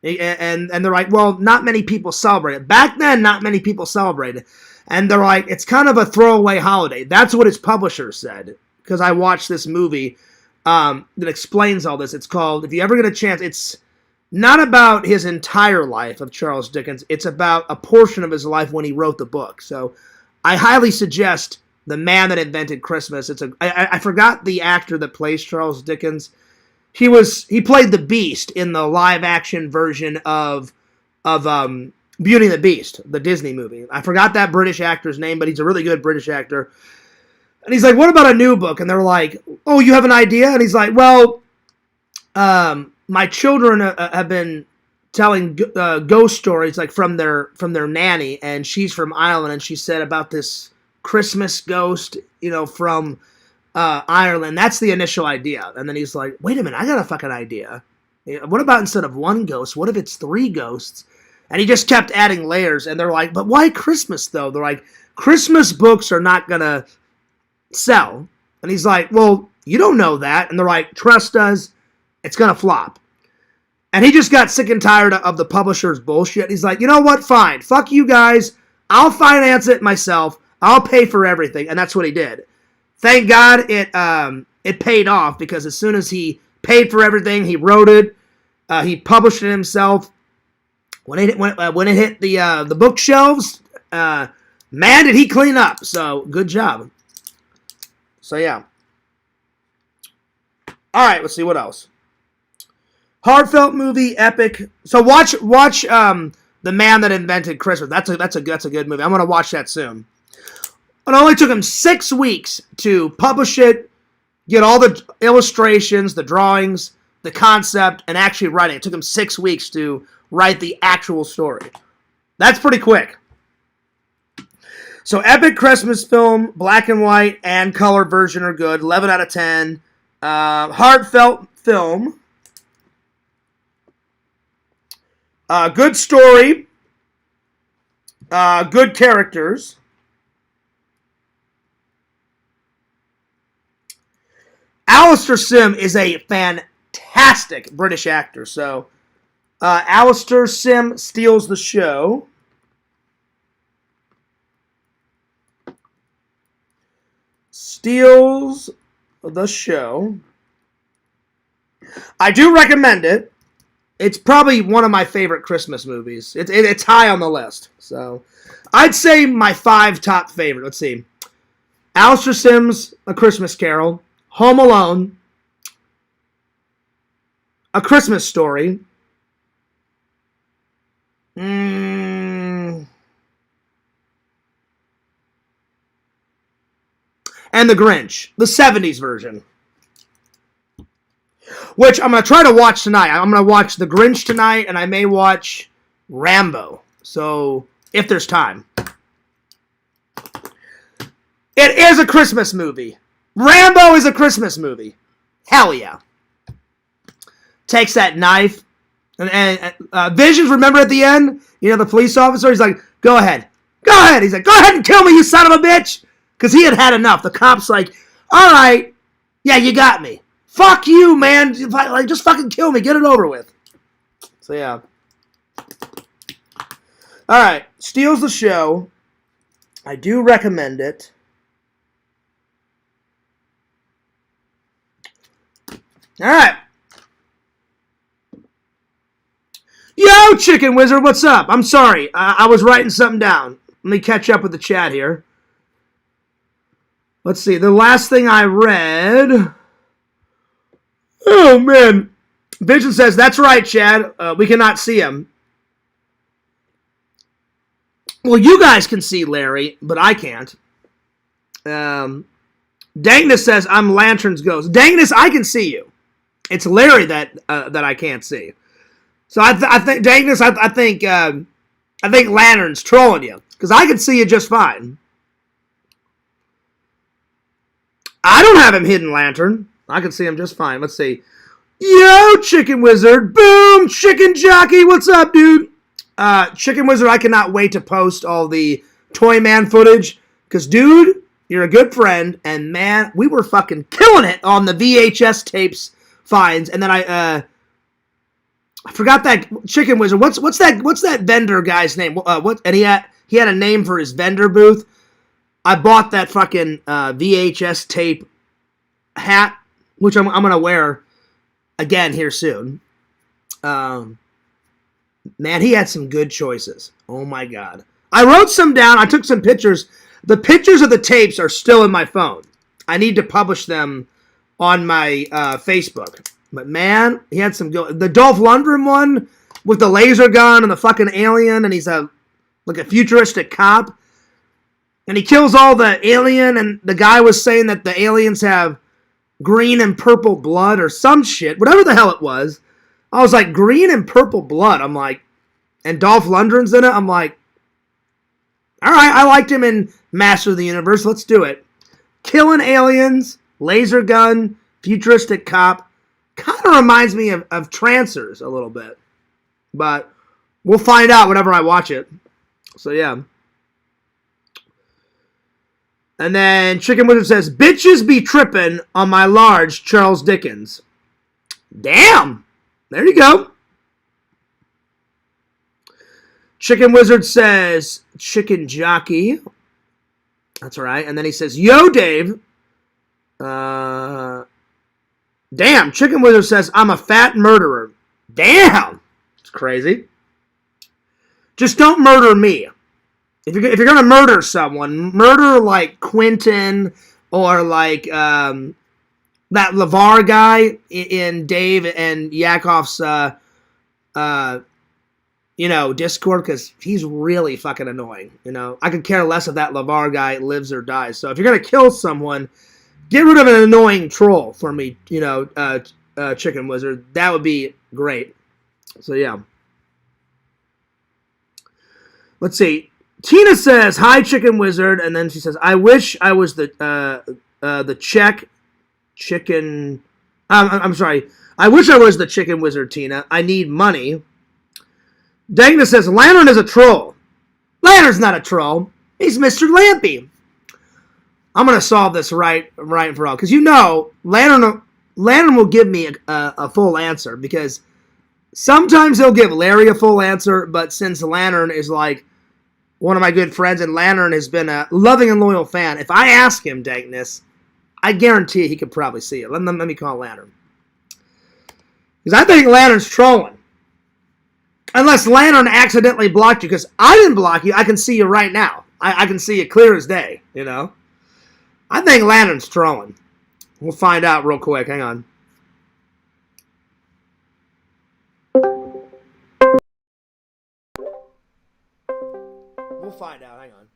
And they're like, well, not many people celebrate it. Back then, not many people celebrated it. And they're like, it's kind of a throwaway holiday. That's what his publisher said. Because I watched this movie that explains all this. It's called, if you ever get a chance, it's not about his entire life of Charles Dickens. It's about a portion of his life when he wrote the book. So I highly suggest The Man That Invented Christmas. I forgot the actor that plays Charles Dickens. He played the Beast in the live action version of Beauty and the Beast, the Disney movie. I forgot that British actor's name, but he's a really good British actor. And he's like, what about a new book? And they're like, oh, you have an idea? And he's like, well, my children have been telling ghost stories like from their nanny, and she's from Ireland, and she said about this Christmas ghost, from Ireland. That's the initial idea. And then he's like, wait a minute, I got a fucking idea. What about instead of 1 ghost, what if it's 3 ghosts? And he just kept adding layers, and they're like, but why Christmas, though? They're like, Christmas books are not going to sell. And he's like, well, you don't know that. And they're like, trust us, it's going to flop. And he just got sick and tired of the publisher's bullshit. He's like, you know what, fine, fuck you guys, I'll finance it myself, I'll pay for everything. And that's what he did. Thank God it paid off, because as soon as he paid for everything, he wrote it, he published it himself. When it hit the bookshelves, man, did he clean up. So, good job. So, yeah. All right, let's see what else. Heartfelt movie, epic. So, watch The Man That Invented Christmas. That's a good movie. I'm going to watch that soon. It only took him 6 weeks to publish it, get all the illustrations, the drawings, the concept, and actually write it. It took him 6 weeks to write the actual story. That's pretty quick. So, epic Christmas film, black and white and color version are good. 11 out of 10. Heartfelt film. Good story. Good characters. Alistair Sim is a fantastic British actor, so Alistair Sim steals the show. Steals the show. I do recommend it. It's probably one of my favorite Christmas movies. It's high on the list. So I'd say my 5 top favorite. Let's see. Alistair Sim's A Christmas Carol. Home Alone. A Christmas Story. And The Grinch, the 70s version. Which I'm going to try to watch tonight. I'm going to watch The Grinch tonight, and I may watch Rambo. So, if there's time. It is a Christmas movie. Rambo is a Christmas movie. Hell yeah. Takes that knife. And Visions, remember at the end? The police officer, he's like, go ahead. Go ahead. He's like, go ahead and kill me, you son of a bitch. Because he had had enough. The cop's like, all right, Yeah, you got me. Fuck you, man. Like, just fucking kill me. Get it over with. So, yeah. All right. Steals the Show. I do recommend it. All right. Yo, Chicken Wizard, what's up? I'm sorry. I was writing something down. Let me catch up with the chat here. Let's see. The last thing I read... Oh, man. Vision says, that's right, Chad. We cannot see him. Well, you guys can see Larry, but I can't. Dangness says, I'm Lantern's ghost. Dangness, I can see you. It's Larry that I can't see. So I think, Dangness, I think Lantern's trolling you. Because I can see you just fine. I don't have him hidden, Lantern. I can see him just fine. Let's see. Yo, Chicken Wizard. Boom, Chicken Jockey. What's up, dude? Chicken Wizard, I cannot wait to post all the Toy Man footage. Because, dude, you're a good friend. And, man, we were fucking killing it on the VHS tapes finds. And then I forgot that Chicken Wizard. What's that vendor guy's name? And he had a name for his vendor booth. I bought that fucking VHS tape hat, which I'm gonna wear again here soon. Man, he had some good choices. Oh my god. I wrote some down. I took some pictures. The pictures of the tapes are still in my phone. I need to publish them on my Facebook. But man, he had some good. The Dolph Lundgren one with the laser gun and the fucking alien, and he's a futuristic cop. And he kills all the alien, and the guy was saying that the aliens have green and purple blood or some shit. Whatever the hell it was. I was like, green and purple blood. I'm like, and Dolph Lundgren's in it. I'm like, all right, I liked him in Master of the Universe. Let's do it. Killing aliens, laser gun, futuristic cop. Kind of reminds me of Trancers a little bit. But we'll find out whenever I watch it. So, yeah. And then Chicken Wizard says, bitches be trippin' on my large Charles Dickens. Damn! There you go. Chicken Wizard says, Chicken Jockey. That's right. And then he says, yo, Dave. Damn. Chicken Wizard says, I'm a fat murderer. Damn! It's crazy. Just don't murder me. If you're gonna murder someone, murder like Quentin or like that LeVar guy in Dave and Yakov's Discord, because he's really fucking annoying. I could care less if that LeVar guy lives or dies. So if you're gonna kill someone, get rid of an annoying troll for me. Chicken Wizard. That would be great. So yeah. Let's see. Tina says, hi, Chicken Wizard, and then she says, I wish I was the chicken... I'm sorry. I wish I was the Chicken Wizard, Tina. I need money. Dagna says, Lantern is a troll. Lantern's not a troll. He's Mr. Lampy. I'm going to solve this right and for all. Because Lantern will give me a full answer. Because sometimes he'll give Larry a full answer, but since Lantern is like one of my good friends, and Lantern has been a loving and loyal fan, if I ask him, Dankness, I guarantee he could probably see it. Let me call Lantern. Because I think Lantern's trolling. Unless Lantern accidentally blocked you, because I didn't block you. I can see you right now. I can see you clear as day, I think Lantern's trolling. We'll find out real quick. Hang on. We'll find out. Hang on.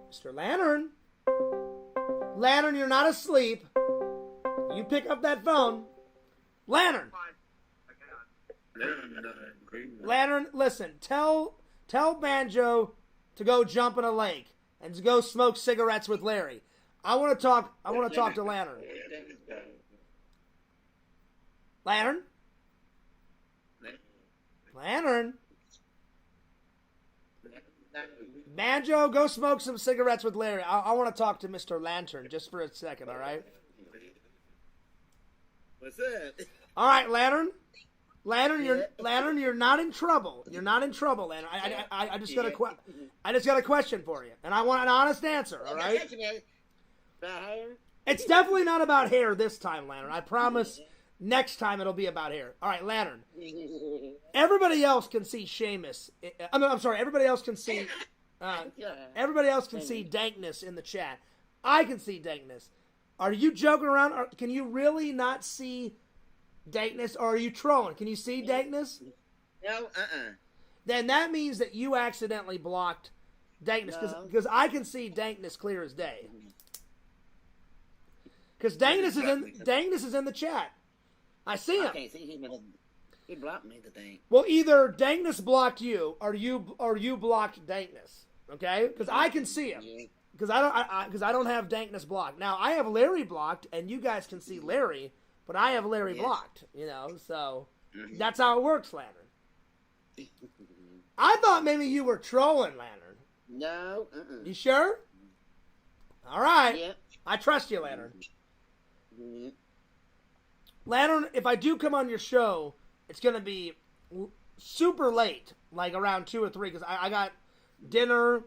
Mr. Lantern? Lantern, you're not asleep. You pick up that phone. Lantern! Lantern, listen. Tell Banjo to go jump in a lake and to go smoke cigarettes with Larry. I want to talk to Lantern. Lantern? Lantern? Banjo, go smoke some cigarettes with Larry. I want to talk to Mr. Lantern just for a second, all right? What's up? All right, Lantern. Lantern, you're not in trouble. You're not in trouble, Lantern. I just got a question for you, and I want an honest answer. All right? About hair? It's definitely not about hair this time, Lantern. I promise. Next time it'll be about hair. All right, Lantern. Everybody else can see Seamus. I'm sorry. Everybody else can see. Everybody else can see dankness in the chat. I can see dankness. Are you joking around? Or can you really not see dankness, or are you trolling? Can you see dankness? No, Then that means that you accidentally blocked dankness, because I can see dankness clear as day. Because dankness is in the chat. I see him. I can't see him. He blocked me, the thing. Well, either dankness blocked you, or you blocked dankness. Okay, because I can see him. Because I don't have dankness blocked. Now I have Larry blocked, and you guys can see Larry, but I have Larry blocked. You know, so that's how it works, Lantern. I thought maybe you were trolling, Lantern. No. You sure? All right. Yep. I trust you, Lantern. Lantern, if I do come on your show, it's going to be super late, like around 2 or 3, because I got dinner.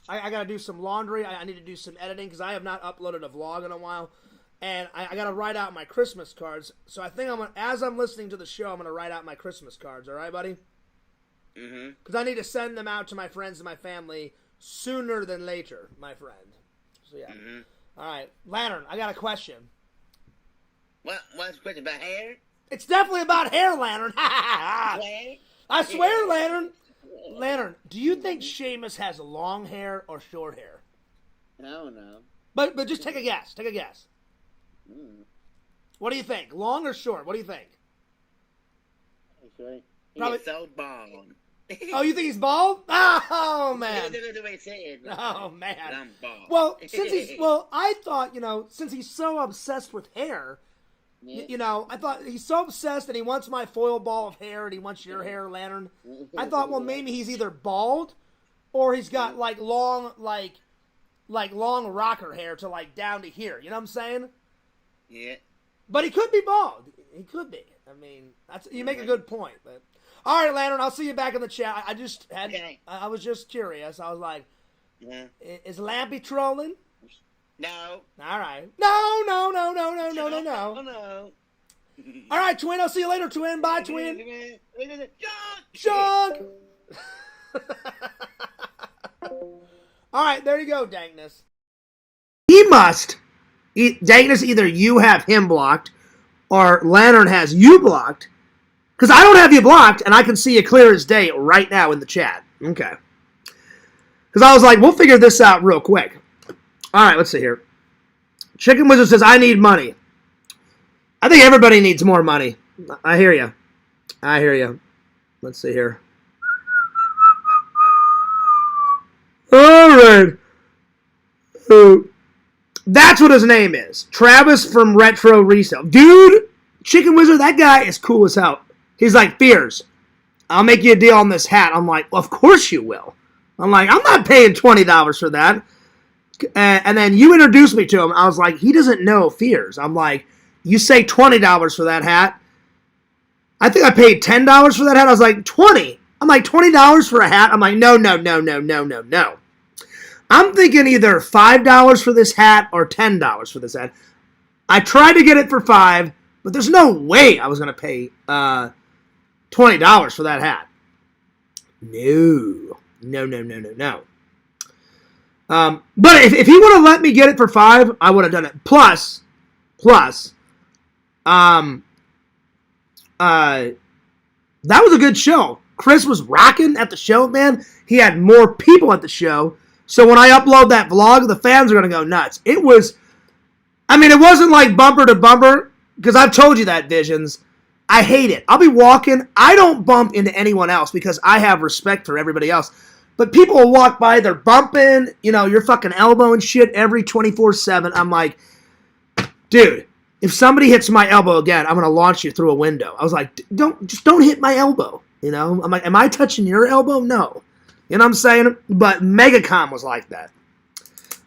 I got to do some laundry. I need to do some editing, because I have not uploaded a vlog in a while. And I got to write out my Christmas cards. So I think as I'm listening to the show, I'm going to write out my Christmas cards. All right, buddy? Because I need to send them out to my friends and my family sooner than later, my friend. So, yeah. All right. Lantern, I got a question. What's the question about hair? It's definitely about hair, Lantern. I swear, Lantern. Lantern, do you think Seamus has long hair or short hair? No. But just take a guess. Take a guess. What do you think? Long or short? What do you think? Probably. Probably- He's so bald. Oh, you think he's bald? Oh, man. That's the way he said. Oh, man. I'm bald. Well, I thought, since he's so obsessed with hair, I thought he's so obsessed and he wants my foil ball of hair and he wants your hair, Lantern. I thought, well, maybe he's either bald or he's got long rocker hair to down to here. You know what I'm saying? Yeah. But he could be bald. He could be. I mean, you make a good point. But all right, Lantern, I'll see you back in the chat. I was just curious. I was like, is Lampy trolling? No. All right. No. No. All right, Twin. I'll see you later, Twin. Bye, Twin. John! All right, there you go, Dankness. He must. Dankness, either you have him blocked or Lantern has you blocked. Because I don't have you blocked, and I can see you clear as day right now in the chat. Okay. Because I was like, we'll figure this out real quick. All right, let's see here. Chicken Wizard says, I need money. I think everybody needs more money. I hear you. Let's see here. All right. That's what his name is. Travis from Retro Resale. Dude, Chicken Wizard, that guy is cool as hell. He's like, Fears, I'll make you a deal on this hat. I'm like, well, of course you will. I'm like, I'm not paying $20 for that. And then you introduced me to him. I was like, he doesn't know Fears. I'm like, you say $20 for that hat. I think I paid $10 for that hat. I was like, 20. I'm like, $20 for a hat? I'm like, no. I'm thinking either $5 for this hat or $10 for this hat. I tried to get it for $5, but there's no way I was going to pay $20 for that hat. No. But if he would have let me get it for $5, I would have done it. Plus, that was a good show. Chris was rocking at the show, man. He had more people at the show. So when I upload that vlog, the fans are going to go nuts. It wasn't like bumper to bumper, because I've told you that, Visions. I hate it. I'll be walking. I don't bump into anyone else because I have respect for everybody else. But people will walk by, they're bumping, your fucking elbow and shit every 24/7. I'm like, dude, if somebody hits my elbow again, I'm going to launch you through a window. I was like, don't hit my elbow. I'm like, am I touching your elbow? No. You know what I'm saying? But MegaCon was like that.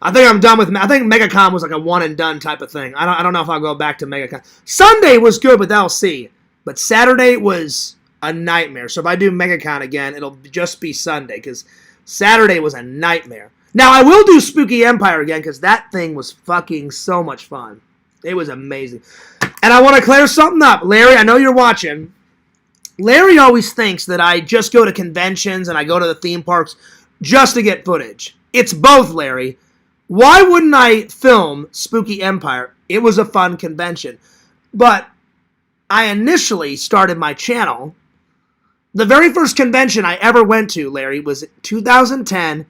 I think I'm done with. I think MegaCon was like a one and done type of thing. I don't know if I'll go back to MegaCon. Sunday was good with LC, but Saturday was a nightmare. So if I do MegaCon again, it'll just be Sunday because Saturday was a nightmare. Now I will do Spooky Empire again because that thing was fucking so much fun. It was amazing. And I want to clear something up, Larry. I know you're watching. Larry always thinks that I just go to conventions and I go to the theme parks just to get footage. It's both, Larry. Why wouldn't I film Spooky Empire? It was a fun convention. But I initially started my channel. The very first convention I ever went to, Larry, was 2010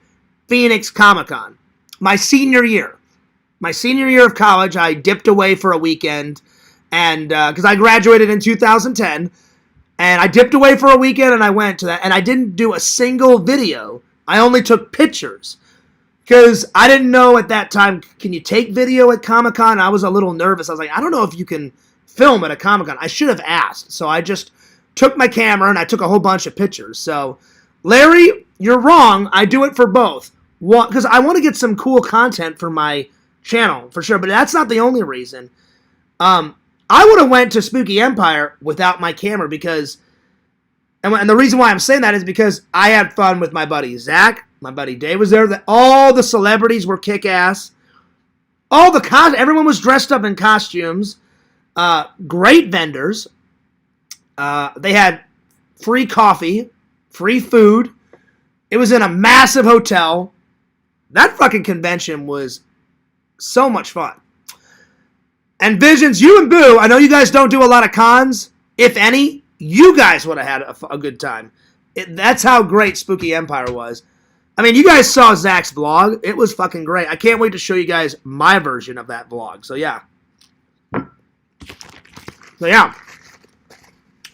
Phoenix Comic-Con. My senior year. My senior year of college, I dipped away for a weekend. And because I graduated in 2010. And I dipped away for a weekend and I went to that. And I didn't do a single video. I only took pictures. Because I didn't know at that time, can you take video at Comic-Con? I was a little nervous. I was like, I don't know if you can film at a Comic-Con. I should have asked. So I just took my camera and I took a whole bunch of pictures. So, Larry, you're wrong. I do it for both. Because I want to get some cool content for my channel, for sure. But that's not the only reason. I would have went to Spooky Empire without my camera because, and the reason why I'm saying that is because I had fun with my buddy Zach, my buddy Dave was there. All the celebrities were kick-ass. Everyone was dressed up in costumes. Great vendors. They had free coffee, free food. It was in a massive hotel. That fucking convention was so much fun. And Visions, you and Boo, I know you guys don't do a lot of cons, if any. You guys would have had a good time. That's how great Spooky Empire was. I mean, you guys saw Zach's vlog. It was fucking great. I can't wait to show you guys my version of that vlog. So, yeah.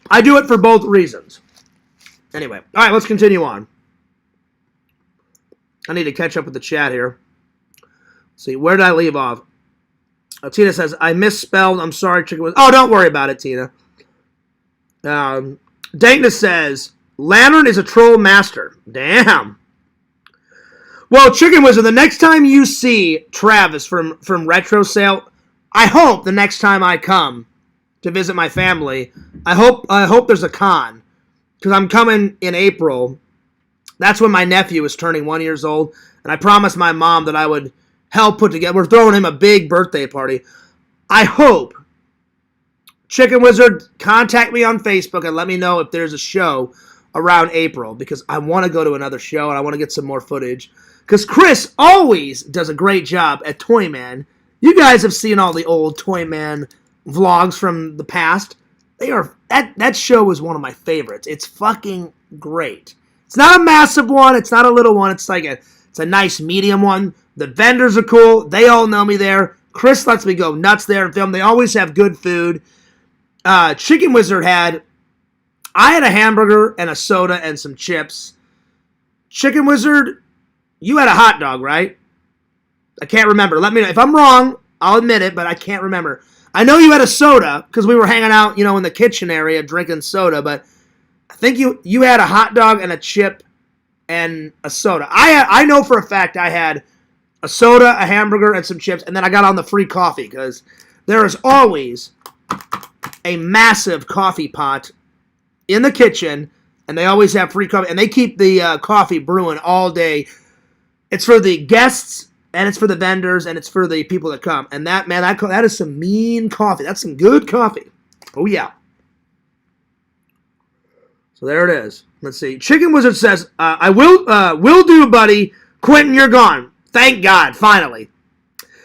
I do it for both reasons. Anyway. All right, let's continue on. I need to catch up with the chat here. Let's see, where did I leave off? Tina says, I misspelled. I'm sorry, Chicken Wizard. Oh, don't worry about it, Tina. Dankness says, Lantern is a troll master. Damn. Well, Chicken Wizard, the next time you see Travis from Retro Sale, I hope the next time I come to visit my family, I hope there's a con. Because I'm coming in April. That's when my nephew is turning 1 year old. And I promised my mom that I would help put together. We're throwing him a big birthday party. I hope Chicken Wizard contact me on Facebook and let me know if there's a show around April because I want to go to another show and I want to get some more footage. Because Chris always does a great job at Toy Man. You guys have seen all the old Toy Man vlogs from the past. That show was one of my favorites. It's fucking great. It's not a massive one. It's not a little one. It's a nice medium one. The vendors are cool. They all know me there. Chris lets me go nuts there and film. They always have good food. Chicken Wizard I had a hamburger and a soda and some chips. Chicken Wizard, you had a hot dog, right? I can't remember. Let me know. If I'm wrong, I'll admit it, but I can't remember. I know you had a soda because we were hanging out, in the kitchen area drinking soda, but I think you had a hot dog and a chip and a soda. I know for a fact I had a soda, a hamburger, and some chips, and then I got on the free coffee because there is always a massive coffee pot in the kitchen, and they always have free coffee, and they keep the coffee brewing all day. It's for the guests, and it's for the vendors, and it's for the people that come. And that is some mean coffee. That's some good coffee. Oh, yeah. So there it is. Let's see. Chicken Wizard says, I will do, buddy. Quentin, you're gone. Thank God, finally.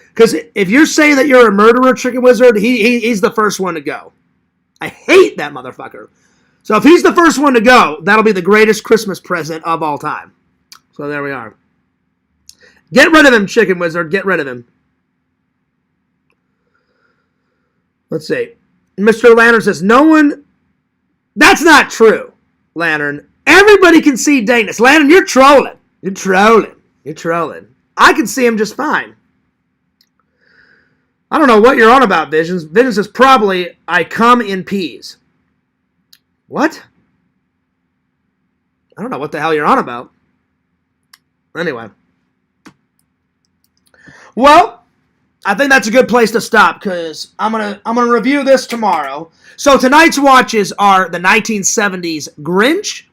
Because if you're saying that you're a murderer, Chicken Wizard, he's the first one to go. I hate that motherfucker. So if he's the first one to go, that'll be the greatest Christmas present of all time. So there we are. Get rid of him, Chicken Wizard. Get rid of him. Let's see. Mr. Lantern says, no one... That's not true, Lantern. Everybody can see Dankness. Lantern, you're trolling. You're trolling. I can see him just fine. I don't know what you're on about, Visions. Visions says, probably, I come in peas. What? I don't know what the hell you're on about. Anyway. Well, I think that's a good place to stop because I'm gonna review this tomorrow. So tonight's watches are the 1970s Grinch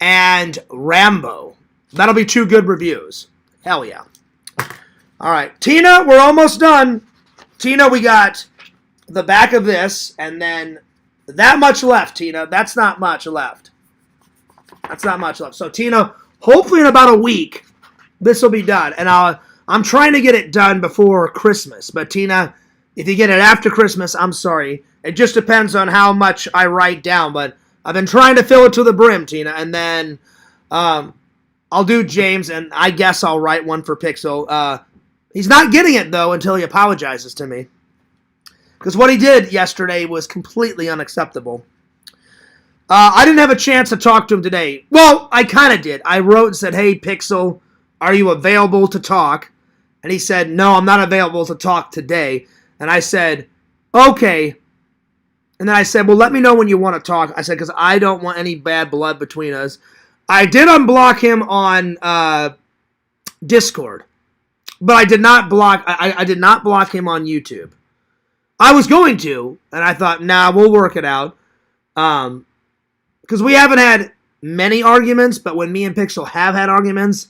and Rambo. That'll be 2 good reviews. Hell yeah. All right, Tina, we're almost done. Tina, we got the back of this, and then that much left, Tina. That's not much left. That's not much left. So, Tina, hopefully in about a week, this will be done. And I'm trying to get it done before Christmas. But, Tina, if you get it after Christmas, I'm sorry. It just depends on how much I write down. But I've been trying to fill it to the brim, Tina. And then I'll do James, and I guess I'll write one for Pixel. He's not getting it, though, until he apologizes to me. Because what he did yesterday was completely unacceptable. I didn't have a chance to talk to him today. Well, I kind of did. I wrote and said, hey, Pixel, are you available to talk? And he said, no, I'm not available to talk today. And I said, okay. And then I said, well, let me know when you want to talk. I said, because I don't want any bad blood between us. I did unblock him on Discord. But I did not block. I did not block him on YouTube. I was going to, and I thought, nah, we'll work it out. Because we haven't had many arguments, but when me and Pixel have had arguments,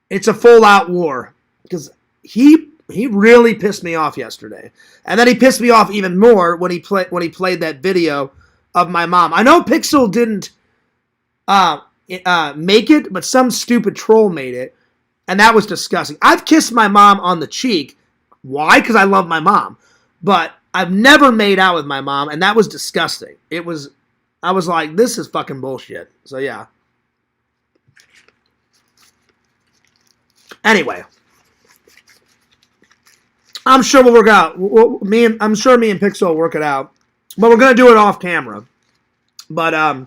it's a full-out war. Because he really pissed me off yesterday, and then he pissed me off even more when he played that video of my mom. I know Pixel didn't make it, but some stupid troll made it. And that was disgusting. I've kissed my mom on the cheek. Why? Because I love my mom. But I've never made out with my mom, and that was disgusting. I was like, this is fucking bullshit. So, yeah. Anyway. I'm sure we'll work out. I'm sure me and Pixel will work it out. But we're going to do it off camera. But,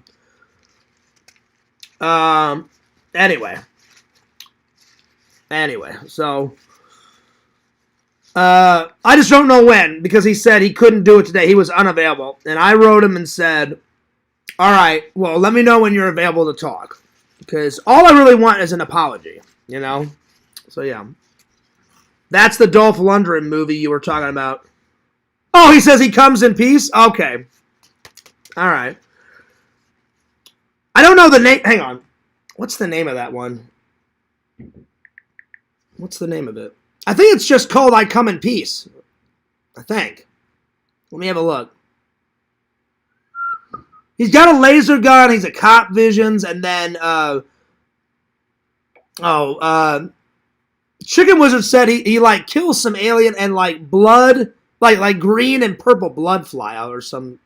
Anyway, so I just don't know when, because he said he couldn't do it today. He was unavailable. And I wrote him and said, all right, well, let me know when you're available to talk. Because all I really want is an apology, you know? So, yeah. That's the Dolph Lundgren movie you were talking about. Oh, he says he comes in peace? Okay. All right. I don't know the name. Hang on. What's the name of that one? What's the name of it? I think it's just called I Come in Peace. I think. Let me have a look. He's got a laser gun. He's a cop visions. And then, Chicken Wizard said he like kills some alien and like blood, like green and purple blood fly out or some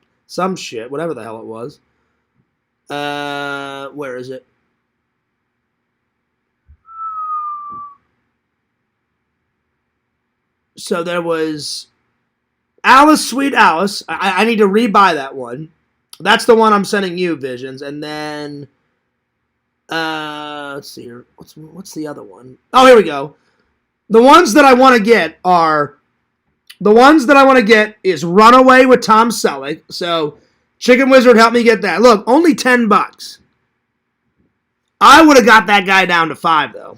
shit. Whatever the hell it was. Where is it? So there was Alice, Sweet Alice. I need to rebuy that one. That's the one I'm sending you, Visions. And then, let's see here. What's the other one? Oh, here we go. The ones that I want to get is Runaway with Tom Selleck. So Chicken Wizard helped me get that. Look, only $10. I would have got that guy down to $5 though.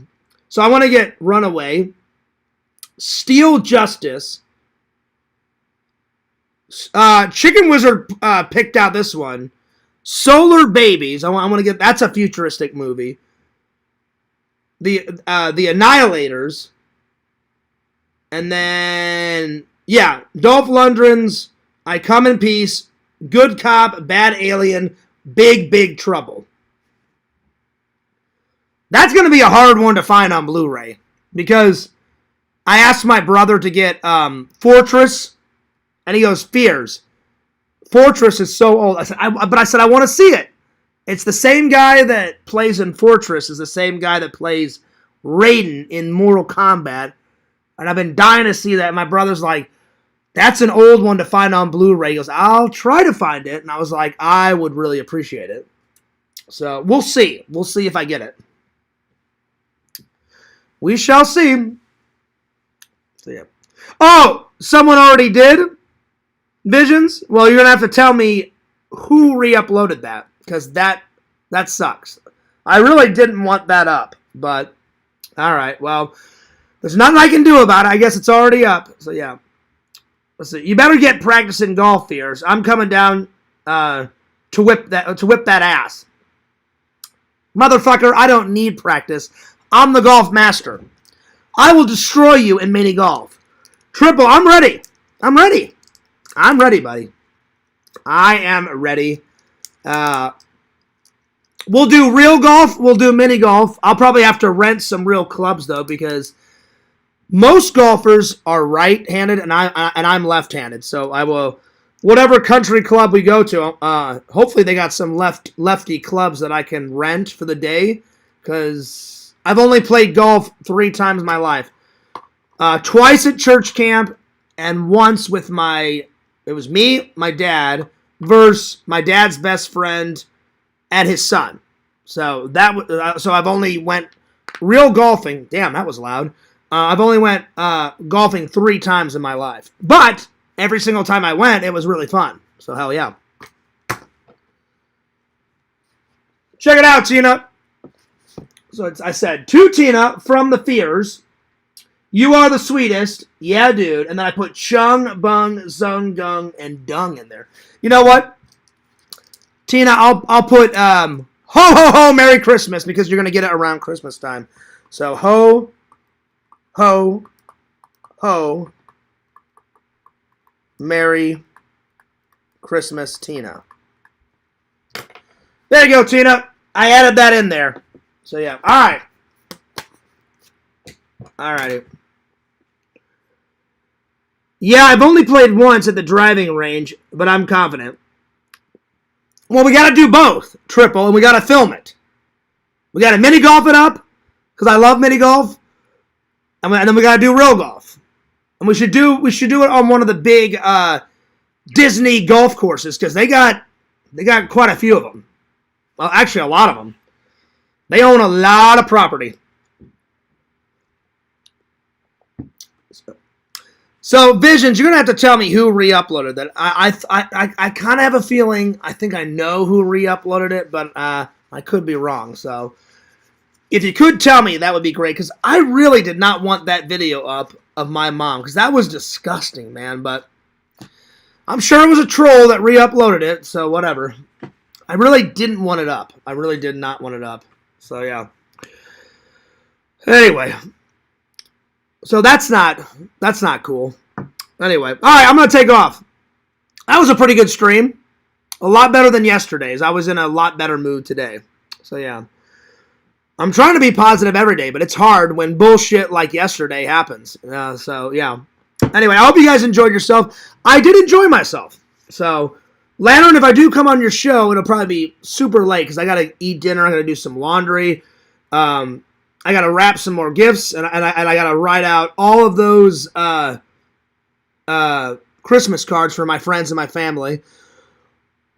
So I want to get Runaway. Steel Justice. Chicken Wizard picked out this one. Solar Babies. I want to get. That's a futuristic movie. The Annihilators. And then Dolph Lundgren's I Come in Peace. Good Cop, Bad Alien, Big Trouble. That's going to be a hard one to find on Blu-ray because I asked my brother to get Fortress, and he goes, Fears. Fortress is so old. I said, I want to see it. It's the same guy that plays in Fortress is the same guy that plays Raiden in Mortal Kombat, and I've been dying to see that. And my brother's like, that's an old one to find on Blu-ray. He goes, I'll try to find it. And I was like, I would really appreciate it. So we'll see. We'll see if I get it. We shall see. So, yeah. Oh, someone already did? Visions? Well, you're going to have to tell me who re-uploaded that. Because that sucks. I really didn't want that up. But All right. Well, there's nothing I can do about it. I guess it's already up. So yeah. Let's see. You better get practicing golf, Fears. I'm coming down to whip that ass. Motherfucker, I don't need practice. I'm the golf master. I will destroy you in mini golf. Triple, I'm ready. I'm ready, buddy. I am ready. We'll do real golf. We'll do mini golf. I'll probably have to rent some real clubs, though, because most golfers are right-handed, and I'm left-handed. So I will, whatever country club we go to, hopefully they got some lefty clubs that I can rent for the day, because I've only played golf 3 times in my life. Twice at church camp, and once with it was me, my dad, versus my dad's best friend and his son. So so I've only went real golfing. Damn, that was loud. I've only went golfing 3 times in my life. But every single time I went, it was really fun. So hell yeah. Check it out, Tina. So I said, to Tina from the Fears, you are the sweetest. Yeah, dude. And then I put Chung, Bung, Zung, Gung, and Dung in there. You know what? Tina, I'll put ho, ho, ho, Merry Christmas, because you're going to get it around Christmas time. So ho, ho, ho, Merry Christmas, Tina. There you go, Tina. I added that in there. So yeah. All right. Alrighty. Yeah, I've only played once at the driving range, but I'm confident. Well, we got to do both, Triple, and we got to film it. We got to mini golf it up, because I love mini golf, and then we got to do real golf. And we should do it on one of the big Disney golf courses, because they got quite a few of them. Well, actually, a lot of them. They own a lot of property. So, Visions, you're going to have to tell me who re-uploaded that. I kind of have a feeling, I think I know who re-uploaded it, but I could be wrong. So, if you could tell me, that would be great, because I really did not want that video up of my mom, because that was disgusting, man. But I'm sure it was a troll that re-uploaded it, so whatever. I really didn't want it up. I really did not want it up. So, yeah. Anyway. So that's not cool. Anyway, all right, I'm going to take off. That was a pretty good stream. A lot better than yesterday's. I was in a lot better mood today. So, yeah. I'm trying to be positive every day, but it's hard when bullshit like yesterday happens. So, yeah. Anyway, I hope you guys enjoyed yourself. I did enjoy myself. So, Lantern, if I do come on your show, it'll probably be super late because I got to eat dinner. I got to do some laundry. I got to wrap some more gifts, and I got to write out all of those Christmas cards for my friends and my family.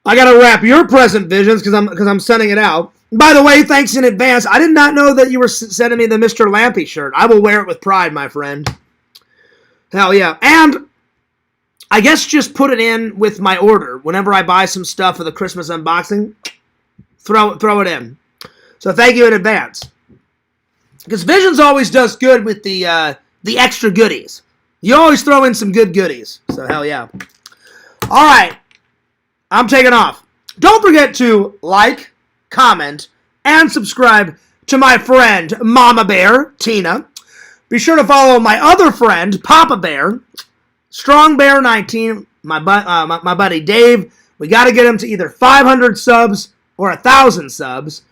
I got to wrap your present, Visions, because I'm sending it out. By the way, thanks in advance. I did not know that you were sending me the Mr. Lampy shirt. I will wear it with pride, my friend. Hell yeah. And I guess just put it in with my order. Whenever I buy some stuff for the Christmas unboxing, throw it in. So thank you in advance. Because Visions always does good with the extra goodies. You always throw in some good goodies. So hell yeah. All right. I'm taking off. Don't forget to like, comment, and subscribe to my friend Mama Bear, Tina. Be sure to follow my other friend, Papa Bear, Strong Bear 19, my buddy Dave. We got to get him to either 500 subs or 1,000 subs.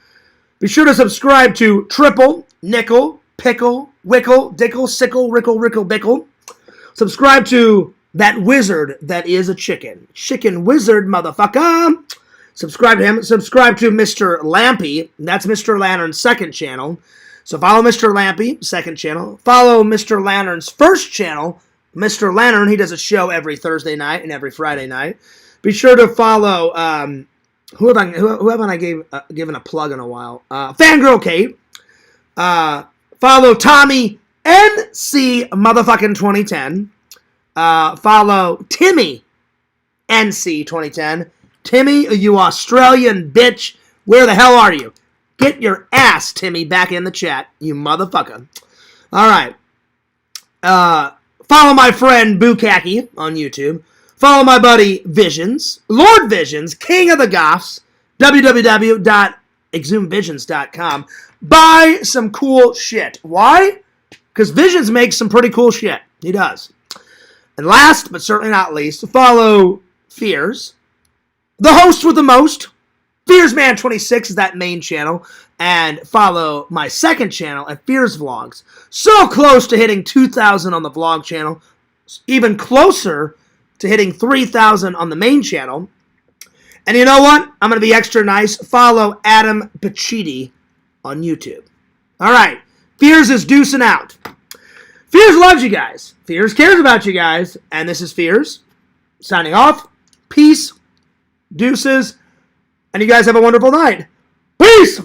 Be sure to subscribe to Triple, Nickel, Pickle, Wickle, Dickle, Sickle, Rickle, Bickle. Subscribe to that wizard that is a chicken. Chicken wizard, motherfucker. Subscribe to him. Subscribe to Mr. Lampy. That's Mr. Lantern's second channel. So follow Mr. Lampy, second channel. Follow Mr. Lantern's first channel, Mr. Lantern. He does a show every Thursday night and every Friday night. Be sure to follow, who haven't I given a plug in a while? Fangirl Kate. Follow Tommy NC motherfucking 2010. Follow Timmy NC 2010. Timmy, you Australian bitch. Where the hell are you? Get your ass, Timmy, back in the chat, you motherfucker. All right. Follow my friend Bukaki on YouTube. Follow my buddy Visions, Lord Visions, King of the Goths, www.exhumvisions.com. Buy some cool shit. Why? Because Visions makes some pretty cool shit. He does. And last, but certainly not least, follow Fears, the host with the most. FearsMan26 is that main channel. And follow my second channel at Fears Vlogs. So close to hitting 2,000 on the vlog channel. Even closer to hitting 3,000 on the main channel. And you know what? I'm going to be extra nice. Follow Adam Pacitti on YouTube. All right. Fears is deucing out. Fears loves you guys. Fears cares about you guys. And this is Fears signing off. Peace. Deuces. And you guys have a wonderful night. Peace!